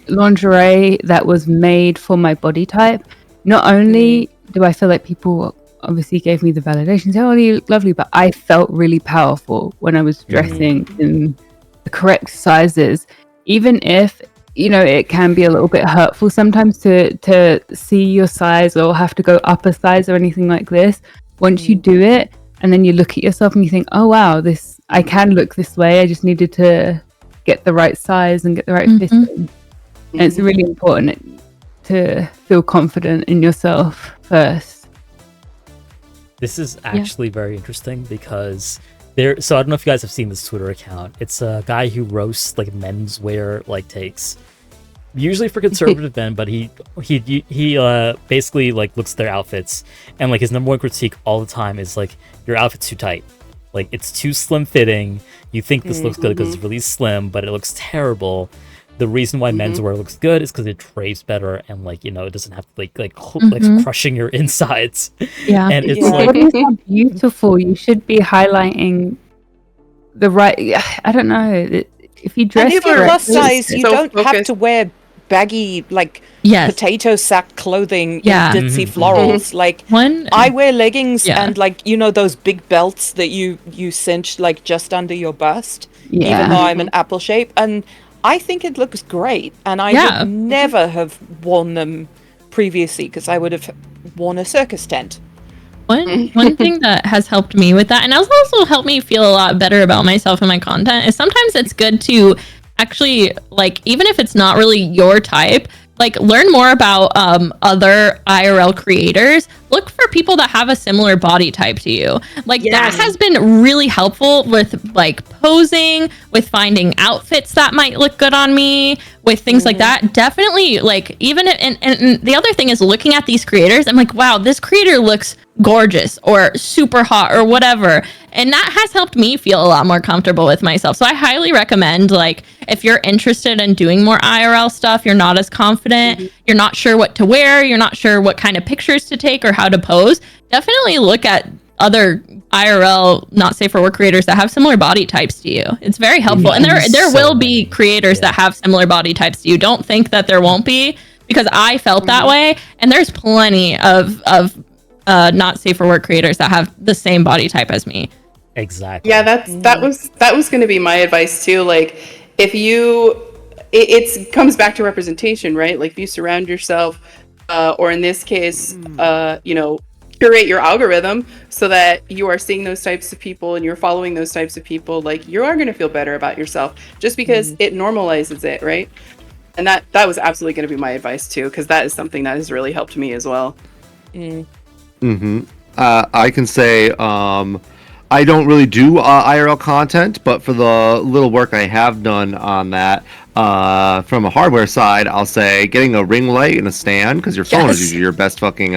lingerie that was made for my body type. Not only do I feel like people obviously gave me the validation, say, "Oh, you look lovely," but I felt really powerful when I was dressing in the correct sizes, even if it can be a little bit hurtful sometimes to see your size or have to go up a size or anything like this. Once you do it, and then you look at yourself and you think, "Oh wow, I can look this way. I just needed to get the right size and get the right fitting." And it's really important to feel confident in yourself first. This is actually very interesting because so I don't know if you guys have seen this Twitter account. It's a guy who roasts like menswear like takes, usually for conservative men, but he basically like looks at their outfits, and like his number one critique all the time is like, your outfit's too tight, like it's too slim fitting. You think this looks good because it's really slim, but it looks terrible. The reason why menswear looks good is because it drapes better, and like it doesn't have to like crushing your insides. Yeah. And it's Yeah. like Bodies are beautiful. You should be highlighting the right. I don't know. If you dress And if you're plus correctly- size, you so don't have focused. to wear baggy, like, Yes. potato sack clothing Yeah. in ditzy florals. Like, One. I wear leggings Yeah. and, like, those big belts that you cinch, like, just under your bust, even Yeah. though I'm an apple shape. And I think it looks great. And I Yeah. would never have worn them previously because I would have worn a circus tent. One thing that has helped me with that, and has also helped me feel a lot better about myself and my content, is sometimes it's good to actually, like, even if it's not really your type, like, learn more about other IRL creators. Look for people that have a similar body type to you. Like, that has been really helpful with, like, posing, with finding outfits that might look good on me, with things like that. Definitely, like, even and the other thing is looking at these creators, I'm like, wow, this creator looks gorgeous or super hot or whatever. And that has helped me feel a lot more comfortable with myself. So I highly recommend, like, if you're interested in doing more IRL stuff, you're not as confident, you're not sure what to wear, you're not sure what kind of pictures to take or how to pose, definitely look at other IRL not safe for work creators that have similar body types to you. It's very helpful. And there will be creators that have similar body types to you. Don't think that there won't be, because I felt that way. And there's plenty of not safe for work creators that have the same body type as me. exactly. Yeah, that was going to be my advice too. Like, if you, it comes back to representation, right? Like, if you surround yourself, or in this case, curate your algorithm so that you are seeing those types of people and you're following those types of people, like, you are going to feel better about yourself just because it normalizes it, right? And that was absolutely going to be my advice too, because that is something that has really helped me as well. I can say I don't really do IRL content, but for the little work I have done on that, From a hardware side, I'll say getting a ring light and a stand, because your phone is usually your best fucking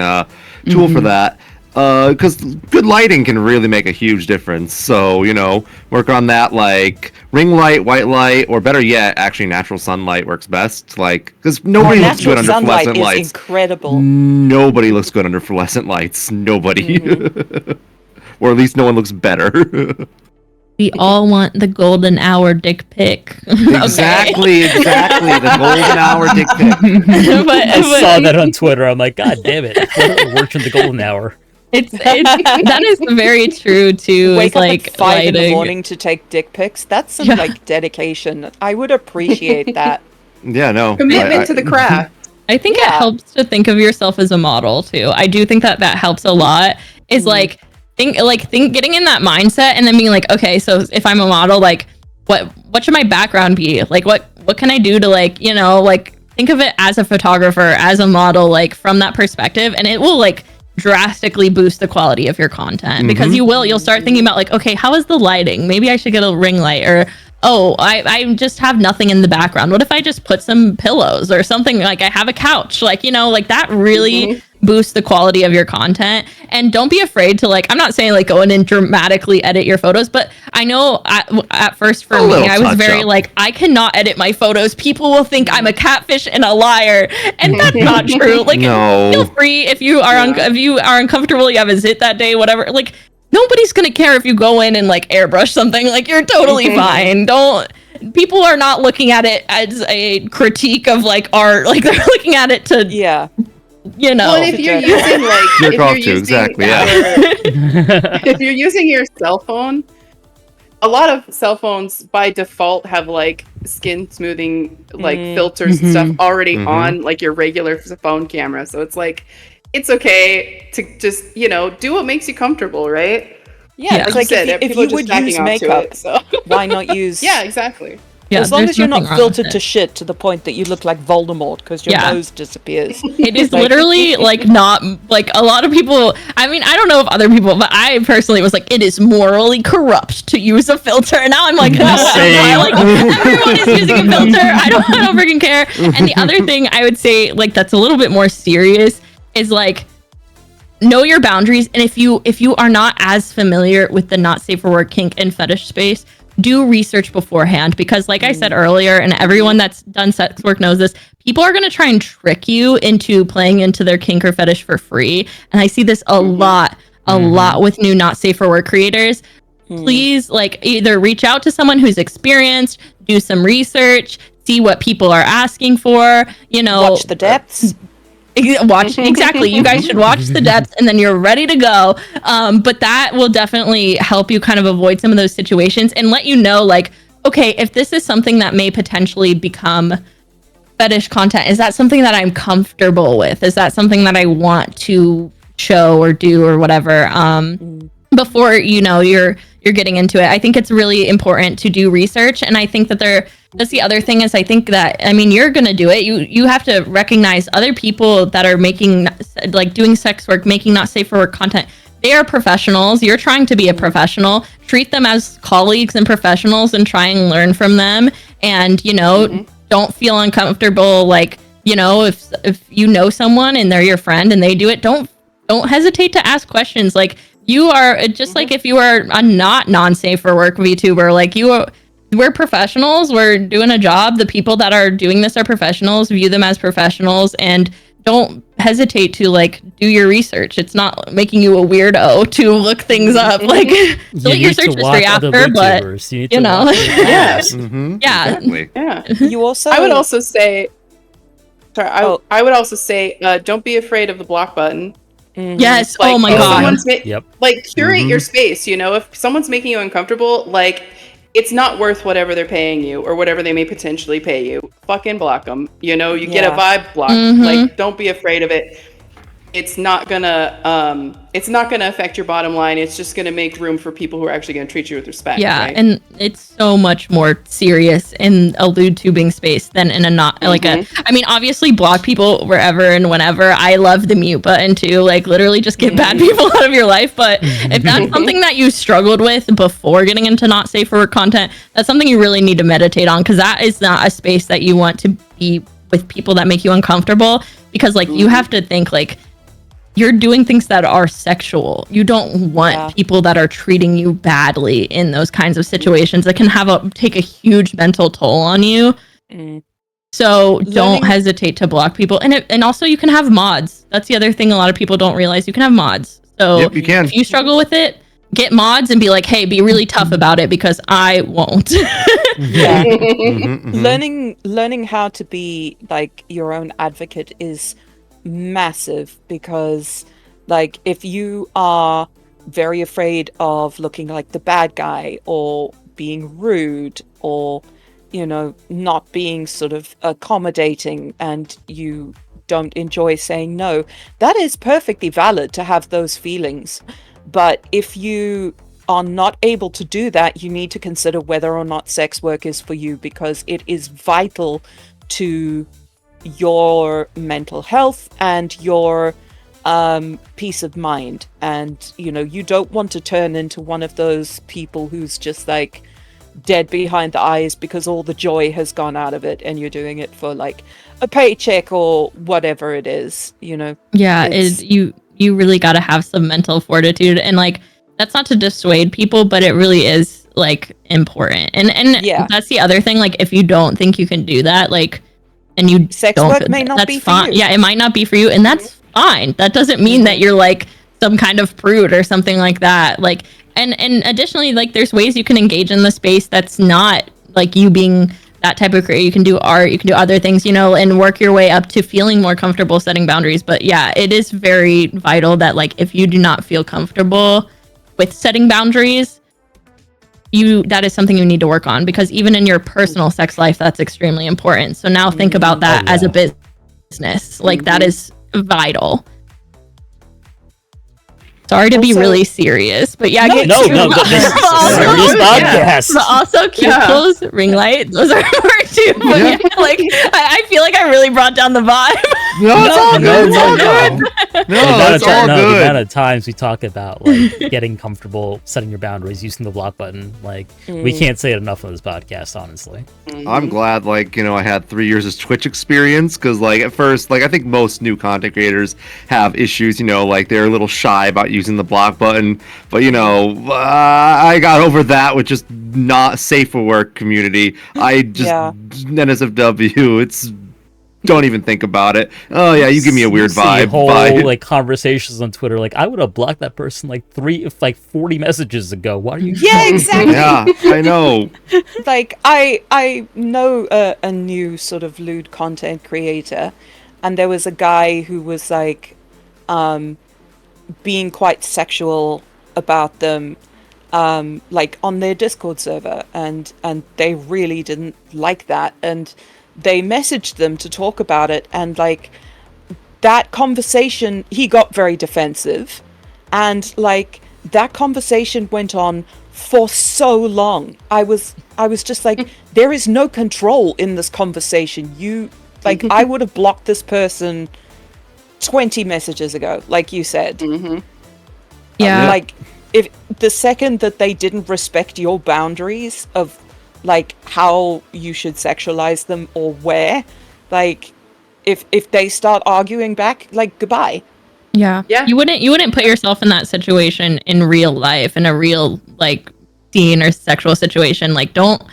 tool for that. Because good lighting can really make a huge difference. So, work on that, like ring light, white light, or better yet, actually natural sunlight works best. Like, because nobody looks good under fluorescent lights. Is incredible. Nobody looks good under fluorescent lights. Nobody. Or at least no one looks better. We all want the golden hour dick pic. Exactly, the golden hour dick pic. I saw that on Twitter. I'm like, God damn it! It worked in the golden hour. It's that is very true too. Wake up like at 5 in the lighting. morning to take dick pics. That's some like dedication. I would appreciate that. Yeah, no. Commitment to the craft. I think it helps to think of yourself as a model too. I do think that helps a lot. Is like think getting in that mindset and then being like, okay, so if I'm a model, like what should my background be? Like what can I do to like think of it as a photographer, as a model, like from that perspective, and it will like drastically boost the quality of your content because you'll start thinking about like, okay, how is the lighting? Maybe I should get a ring light, or I just have nothing in the background. What if I just put some pillows or something? Like I have a couch, like like that really boosts the quality of your content. And don't be afraid to like, I'm not saying like go in and dramatically edit your photos, but I know at first for me, I was very like, I cannot edit my photos. People will think I'm a catfish and a liar, and that's not true. Like, feel free if you are if you are uncomfortable, you have a zit that day, whatever. Like, nobody's gonna care if you go in and like airbrush something. Like, you're totally fine. People are not looking at it as a critique of like art. Like, they're looking at it to Well, and if you're using if you're using your cell phone, a lot of cell phones by default have like skin smoothing like filters and stuff already on like your regular phone camera. So it's like, it's okay to just do what makes you comfortable, right? Yeah, it's like if you would use makeup, why not use? Yeah, exactly. Yeah, as long as you're not filtered to shit to the point that you look like Voldemort because your nose disappears. It is literally like not like a lot of people. I mean, I don't know if other people, but I personally was like, it is morally corrupt to use a filter. And now I'm like, no, like everyone is using a filter. I don't freaking care. And the other thing I would say, like that's a little bit more serious, is like know your boundaries. And if you are not as familiar with the not safe for work kink and fetish space, do research beforehand, because like I said earlier, and everyone that's done sex work knows this, people are going to try and trick you into playing into their kink or fetish for free. And I see this a lot with new not safe for work creators. Please, like, either reach out to someone who's experienced, do some research, see what people are asking for, watch the depths. Exactly. You guys should watch the depths and then you're ready to go. But that will definitely help you kind of avoid some of those situations and let you know, like, okay, if this is something that may potentially become fetish content, is that something that I'm comfortable with? Is that something that I want to show or do or whatever? Before you're getting into it. I think it's really important to do research, and I think that that's the other thing is I think that, I mean, you're gonna do it. You have to recognize other people that are making, like, doing sex work, making not safe for work content. They are professionals. You're trying to be a professional. Treat them as colleagues and professionals and try and learn from them. And don't feel uncomfortable. Like, if you know someone and they're your friend and they do it, don't hesitate to ask questions. Like, you are just like if you are a not non-safe for work VTuber, like we're professionals, we're doing a job. The people that are doing this are professionals, view them as professionals, and don't hesitate to like do your research. It's not making you a weirdo to look things up. Like, delete your search history after, but Exactly. Yeah. You also, I would also say, I would also say, don't be afraid of the block button. Yes. Like, oh my god. Like, curate your space. If someone's making you uncomfortable, like, it's not worth whatever they're paying you or whatever they may potentially pay you. Fucking block them. You get a vibe block. Like, don't be afraid of it. it's not gonna affect your bottom line. It's just gonna make room for people who are actually gonna treat you with respect. Yeah, right? and it's so much more serious in a lewd tubing space than in a not like a. I mean, obviously block people wherever and whenever. I love the mute button too. Like literally, just get bad people out of your life. But if that's something that you struggled with before getting into not safe for work content, that's something you really need to meditate on, because that is not a space that you want to be with people that make you uncomfortable. Because like you have to think like, you're doing things that are sexual. You don't want people that are treating you badly in those kinds of situations that can take a huge mental toll on you. So don't hesitate to block people. And also you can have mods. That's the other thing a lot of people don't realize. You can have mods. So Yep, you can. if you struggle with it, get mods and be like, hey, be really tough about it, because I won't. Yeah. Learning how to be like your own advocate is massive, because like if you are very afraid of looking like the bad guy or being rude or not being sort of accommodating, and you don't enjoy saying no, that is perfectly valid to have those feelings. But if you are not able to do that, you need to consider whether or not sex work is for you, because it is vital to your mental health and your peace of mind. And you don't want to turn into one of those people who's just like dead behind the eyes because all the joy has gone out of it, and you're doing it for like a paycheck or whatever it is. Yeah, you really got to have some mental fortitude, and like that's not to dissuade people, but it really is like important. And that's the other thing, like if you don't think you can do that, like, and you sex work may not be fine. for you. Yeah, it might not be for you, and that's fine. That doesn't mean that you're like some kind of prude or something like that. Like, and additionally, like there's ways you can engage in the space that's not like you being that type of creator. You can do art, you can do other things, and work your way up to feeling more comfortable setting boundaries. But yeah, it is very vital that like if you do not feel comfortable with setting boundaries, that is something you need to work on, because even in your personal sex life, that's extremely important. So now think about that as a business. Like that is vital. Sorry to be really serious, but yeah, this is a serious podcast. But also cuticles, ring light, those are important too. But yeah, like I feel like I really brought down the vibe. It's all good. The amount of times we talk about like getting comfortable setting your boundaries, using the block button, like we can't say it enough on this podcast, honestly. I'm glad, like, I had 3 years of Twitch experience, because, like, at first, like, I think most new content creators have issues, like, they're a little shy about using the block button, but, I got over that with just not safe for work community. I just, NSFW, it's, don't even think about it. Oh, yeah, you give me a weird vibe. Like, conversations on Twitter, like, I would have blocked that person, like, 40 messages ago. Why are you... Yeah, exactly. Yeah, I know. Like, I know a new sort of lewd content creator, and there was a guy who was, like, being quite sexual about them, like, on their Discord server, and they really didn't like that, and they messaged them to talk about it, and like that conversation, he got very defensive, and like that conversation went on for so long. I was just like, there is no control in this conversation. I would have blocked this person 20 messages ago, like you said. Yeah. Like, if the second that they didn't respect your boundaries of like how you should sexualize them or where, like if they start arguing back, like goodbye. Yeah. You wouldn't put yourself in that situation in real life, in a real like scene or sexual situation. Like don't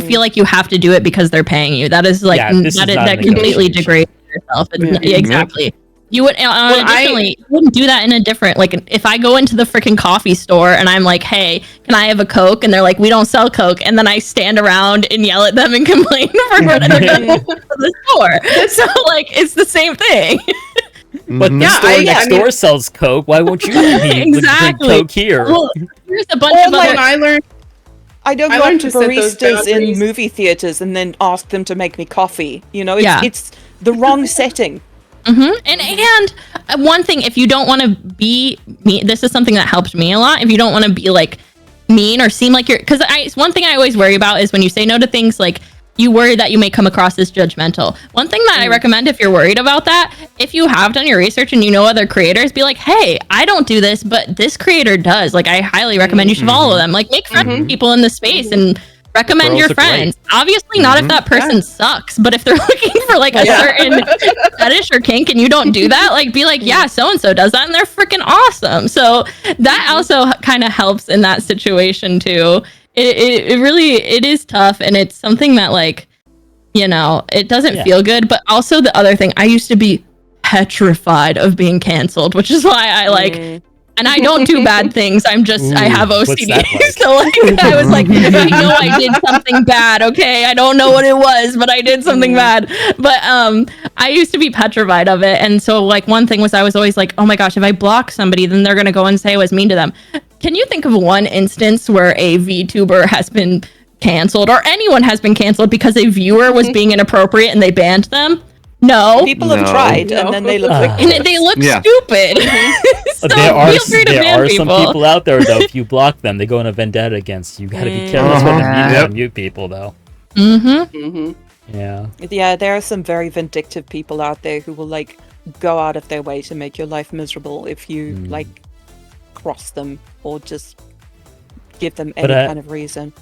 feel like you have to do it because they're paying you. That is like that completely degrades yourself. Exactly. You would additionally you wouldn't do that in a different, like if I go into the freaking coffee store and I'm like, hey, can I have a Coke? And they're like, we don't sell Coke, and then I stand around and yell at them and complain for what they're going to the store. So like it's the same thing. But the store next door sells Coke. Why won't you drink Coke here? Well, here's a bunch of other. I don't go up to baristas in movie theaters and then ask them to make me coffee. It's the wrong setting. And one thing, if you don't want to be mean, this is something that helped me a lot. If you don't want to be like mean or seem like you're, because one thing I always worry about is when you say no to things, like you worry that you may come across as judgmental. One thing that I recommend, if you're worried about that, if you have done your research and you know other creators, be like, hey, I don't do this, but this creator does. Like, I highly recommend you should follow them. Like, make friends with people in the space and recommend your friends. Obviously not if that person sucks, but if they're looking for like a certain fetish or kink and you don't do that, like be like, yeah, so-and-so does that and they're freaking awesome. So that also kind of helps in that situation too. It really, it is tough, and it's something that, like, you know, it doesn't feel good. But also the other thing, I used to be petrified of being canceled, which is why I like, and I don't do bad things. I'm just, I have OCD. Like? So like, I was like, I know I did something bad. Okay, I don't know what it was, but I did something bad. But I used to be petrified of it, and so like one thing was I was always like, oh my gosh, if I block somebody, then they're gonna go and say I was mean to them. Can you think of one instance where a VTuber has been canceled, or anyone has been canceled because a viewer was being inappropriate and they banned them? No. People have tried, and then they look and they look stupid. So there are people. some people out there though. If you block them, they go on a vendetta against you. You gotta be careful when you mute people though. Yeah, there are some very vindictive people out there who will like go out of their way to make your life miserable if you like cross them or just give them any kind of reason.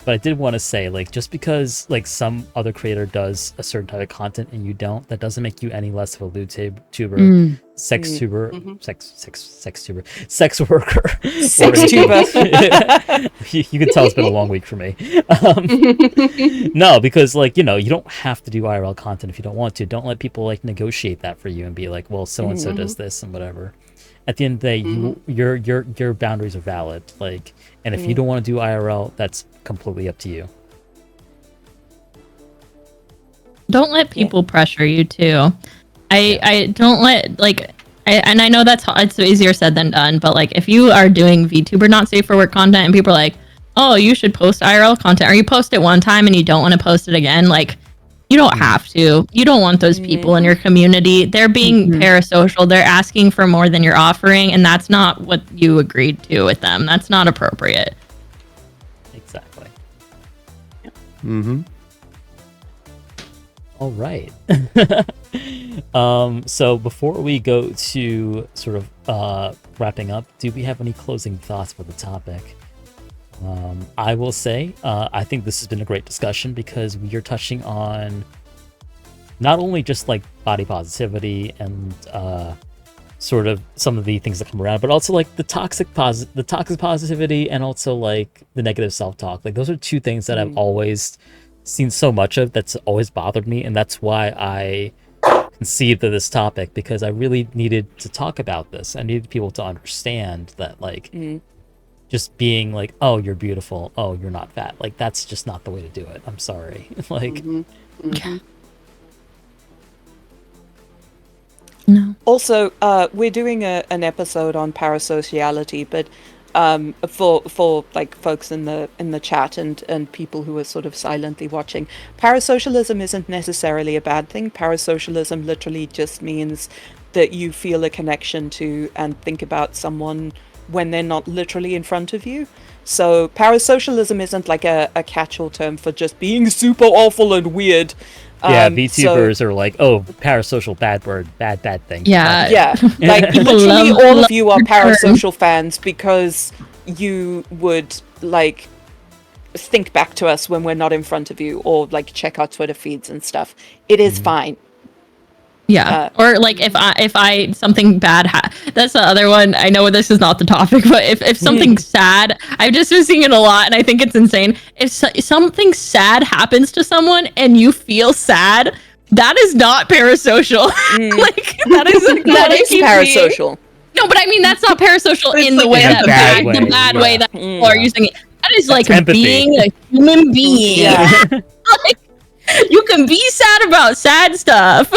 But I did want to say, like, just because like some other creator does a certain type of content and you don't, that doesn't make you any less of a lewd tuber, sex tuber, sex tuber, sex worker, sex tuber. You can tell it's been a long week for me. No, because like, you know, you don't have to do IRL content if you don't want to. Don't let people like negotiate that for you and be like, well, so and so does this and whatever. At the end of the day, your boundaries are valid. Like, and if you don't want to do IRL, that's completely up to you. Don't let people pressure you too. I don't let like, and I know it's easier said than done, but like if you are doing VTuber not safe for work content and people are like, oh, you should post IRL content, or you post it one time and you don't want to post it again, like you don't have to. You don't want those people in your community. They're being parasocial. They're asking for more than you're offering, and that's not what you agreed to with them. That's not appropriate. Exactly. Mm-hmm. All right. So before we go to sort of wrapping up, do we have any closing thoughts for the topic? I will say, I think this has been a great discussion because we are touching on not only just like body positivity and sort of some of the things that come around, but also like the toxic positivity and also like the negative self-talk. Like those are two things that I've always seen so much of, that's always bothered me, and that's why I conceived of this topic, because I really needed to talk about this. I needed people to understand that like just being like, oh, you're beautiful, oh, you're not fat, like that's just not the way to do it. I'm sorry. Like No. Also, we're doing an episode on parasociality, but for like folks in the chat and people who are sort of silently watching, parasocialism isn't necessarily a bad thing. Parasocialism literally just means that you feel a connection to and think about someone when they're not literally in front of you. So parasocialism isn't like a catch-all term for just being super awful and weird. Yeah, VTubers are like, oh, parasocial, bad word, bad thing. Yeah. Yeah, like literally all of you are parasocial fans because you would like think back to us when we're not in front of you, or like check our Twitter feeds and stuff. It is fine. Yeah, or like if I something bad that's the other one. I know this is not the topic, but if something sad, I've just been seeing it a lot, and I think it's insane. If something sad happens to someone and you feel sad, that is not parasocial. Like that is parasocial. No, but I mean that's not parasocial in the way that the bad way that people are using it. That is like empathy. Being a human being. Yeah. Like, you can be sad about sad stuff.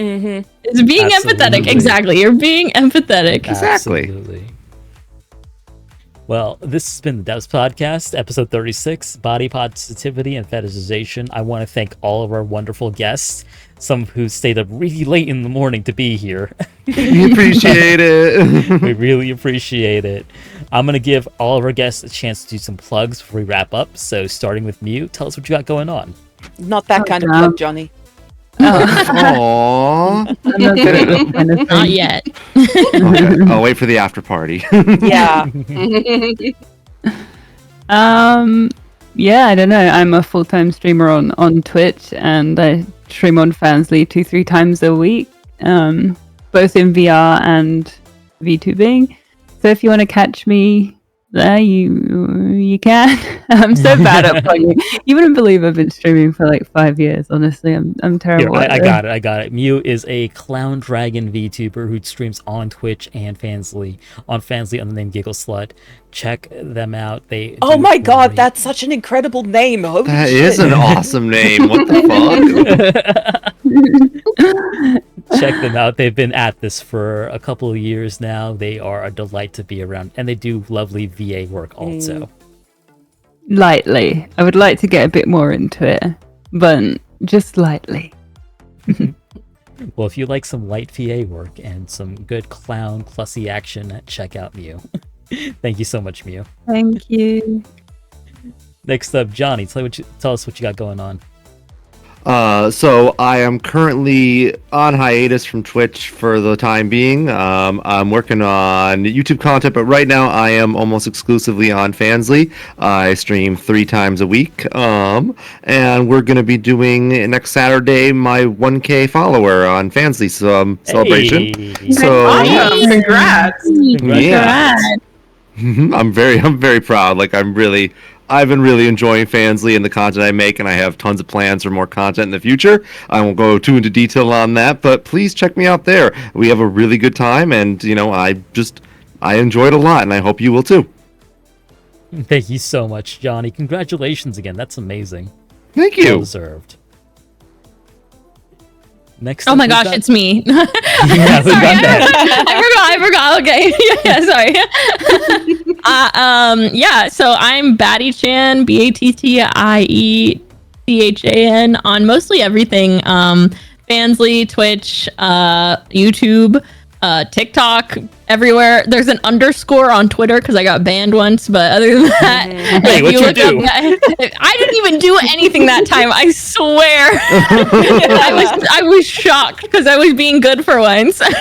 It's being empathetic. Exactly. You're being empathetic. Exactly. Absolutely. Well, this has been the Devs Podcast, episode 36, Body Positivity and Fetishization. I want to thank all of our wonderful guests, some who stayed up really late in the morning to be here. We appreciate it. We really appreciate it. I'm going to give all of our guests a chance to do some plugs before we wrap up. So starting with Mew, tell us what you got going on. Not that kind of damn. plug, Johnny. Aww. I'm not good at this kind of Not thing. yet. Okay, I'll wait for the after party. Yeah. Yeah, I don't know. I'm a full-time streamer on Twitch, and I stream on Fansly 2-3 times a week, both in VR and VTubing. So if you want to catch me there, you can. I'm so bad at plugging. You wouldn't believe I've been streaming for like 5 years. Honestly, I'm terrible. Here, at I this. got it. Mew is a Clown Dragon VTuber who streams on Twitch and Fansly, on the name Giggle Slut. Check them out. They Oh do my god, great- that's such an incredible name. Holy That shit. is an awesome name. What the fuck? Check them out. They've been at this for a couple of years now. They are a delight to be around, and they do lovely VA work also. Lightly. I would like to get a bit more into it, but just lightly. Well, if you like some light VA work and some good clown clussy action, check out Mew. Thank you so much, Mew. Thank you. Next up, Johnny, tell us what you got going on. So I am currently on hiatus from Twitch for the time being. I'm working on YouTube content, but right now I am almost exclusively on Fansly. I stream 3 times a week. And we're going to be doing next Saturday my 1K follower on Fansly celebration. Hey. So Awesome. Congrats. yeah, I'm very proud. Like I've been really enjoying Fansly and the content I make, and I have tons of plans for more content in the future. I won't go too into detail on that, but please check me out there. We have a really good time, and I enjoy it a lot, and I hope you will too. Thank you so much, Johnny. Congratulations again. That's amazing. Thank Well you. deserved. Next Oh up, my we've gosh, got- it's me. Yeah, who Sorry, got that? I forgot. Okay, yeah, sorry. Yeah. So I'm Batty Chan, BATTIECHAN on mostly everything. Fansly, Twitch, YouTube, TikTok, everywhere. There's an underscore on Twitter because I got banned once, but other than that, Hey, if what'd you look up do? I didn't even do anything that time. I swear. I was shocked because I was being good for once. But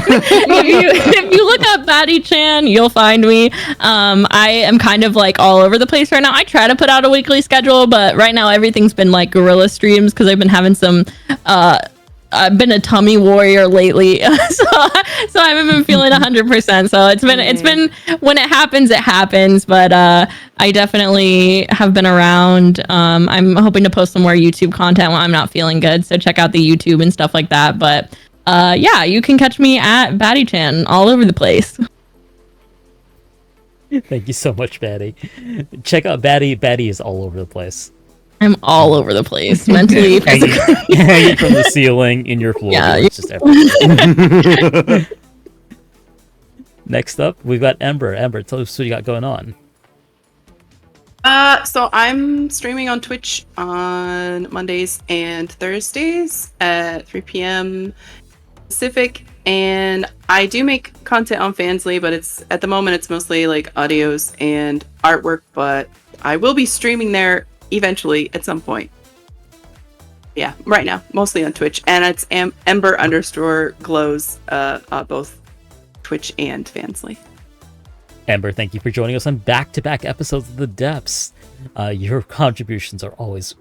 if you look up Batty Chan, you'll find me. I am kind of like all over the place right now. I try to put out a weekly schedule, but right now everything's been like guerrilla streams because I've been having some I've been a tummy warrior lately, so I haven't been feeling 100%. So it's been when it happens. But I definitely have been around. I'm hoping to post some more YouTube content when I'm not feeling good. So check out the YouTube and stuff like that. But yeah, you can catch me at Batty Chan all over the place. Thank you so much, Batty. Check out Batty. Batty is all over the place. I'm all over the place, mentally, Hanging, physically. hanging from the ceiling, in your floor. Yeah, It's just everywhere. Next up, we've got Ember. Ember, tell us what you got going on. So I'm streaming on Twitch on Mondays and Thursdays at 3 p.m. Pacific, and I do make content on Fansly, but at the moment it's mostly like audios and artwork, but I will be streaming there eventually at some point. Yeah, right now mostly on Twitch, and it's Ember_glows both Twitch and Fansly. Ember, thank you for joining us on back-to-back episodes of The Depths. Your contributions are always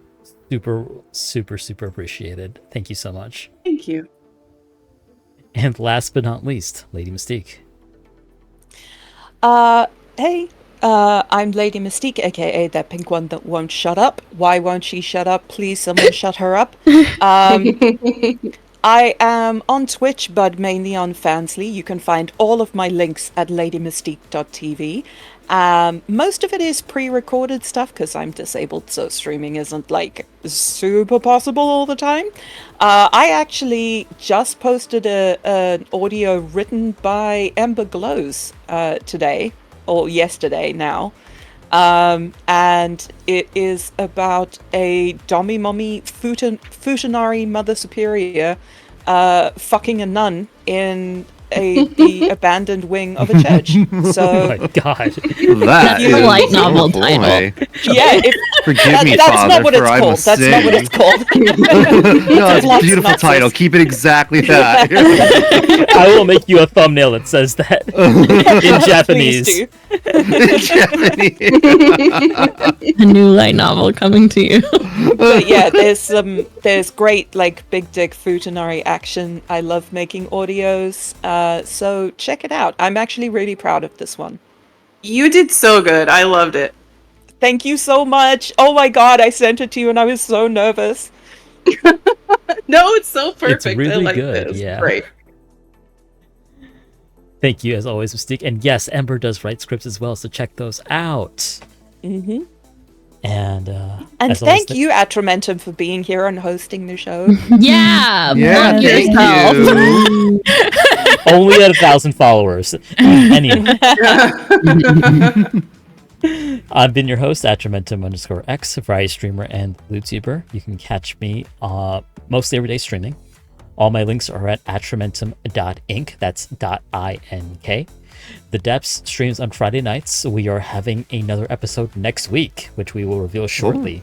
super, super, super appreciated. Thank you so much. Thank you. And last but not least, Lady Mystique. Hey, I'm Lady Mystique, aka that pink one that won't shut up. Why won't she shut up? Please, someone shut her up. I am on Twitch, but mainly on Fansly. You can find all of my links at ladymystique.tv. Most of it is pre-recorded stuff because I'm disabled, so streaming isn't like super possible all the time. I actually just posted an audio written by Ember Glows today. or yesterday now. And it is about a Domi Mommy Futanari Mother Superior fucking a nun in the abandoned wing of a church. Oh So my god. That That's a light novel oh title. boy. yeah, Forgive me, that's Father, not what for it's I called. must That's not what sing. it's called. No, it's a Plot beautiful synopsis. title. Keep it exactly that. I will make you a thumbnail that says that in Japanese. Please do. A new light novel coming to you. But yeah, there's great like big dick futanari action. I love making audios, so check it out. I'm actually really proud of this one. You did so good. I loved it. Thank you so much. Oh my god, I sent it to you and I was so nervous. No, it's so perfect. really I like good, this. yeah. Great. Thank you, as always, Mystique. And yes, Ember does write scripts as well, so check those out. Mm-hmm. And And as always, thank you, Atramentum, for being here and hosting the show. Yeah, Yeah, plug thank yourself. you. only at 1,000 followers. Anyway, I've been your host, Atramentum_X, variety streamer and YouTuber. You can catch me mostly every day streaming. All my links are at atramentum.inc. That's .ink. The Depths streams on Friday nights. We are having another episode next week, which we will reveal shortly.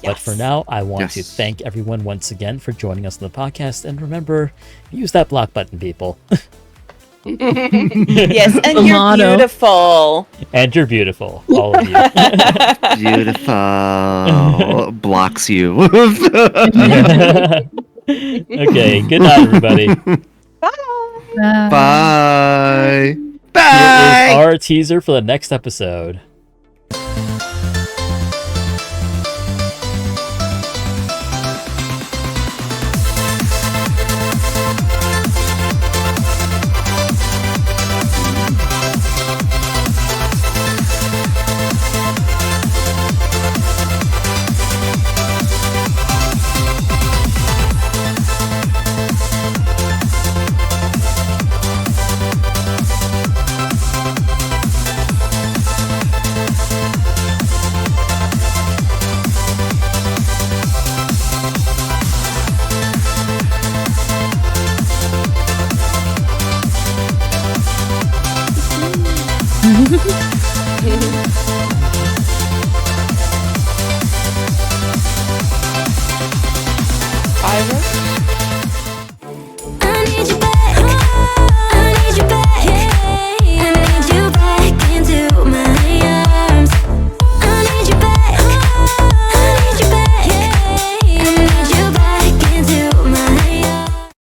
But for now, I want to thank everyone once again for joining us on the podcast. And remember, use that block button, people. Yes, and The you're motto. beautiful. And you're beautiful, all of you. Beautiful. Blocks you. Okay, good night, everybody. Bye. Here Bye. is our teaser for the next episode.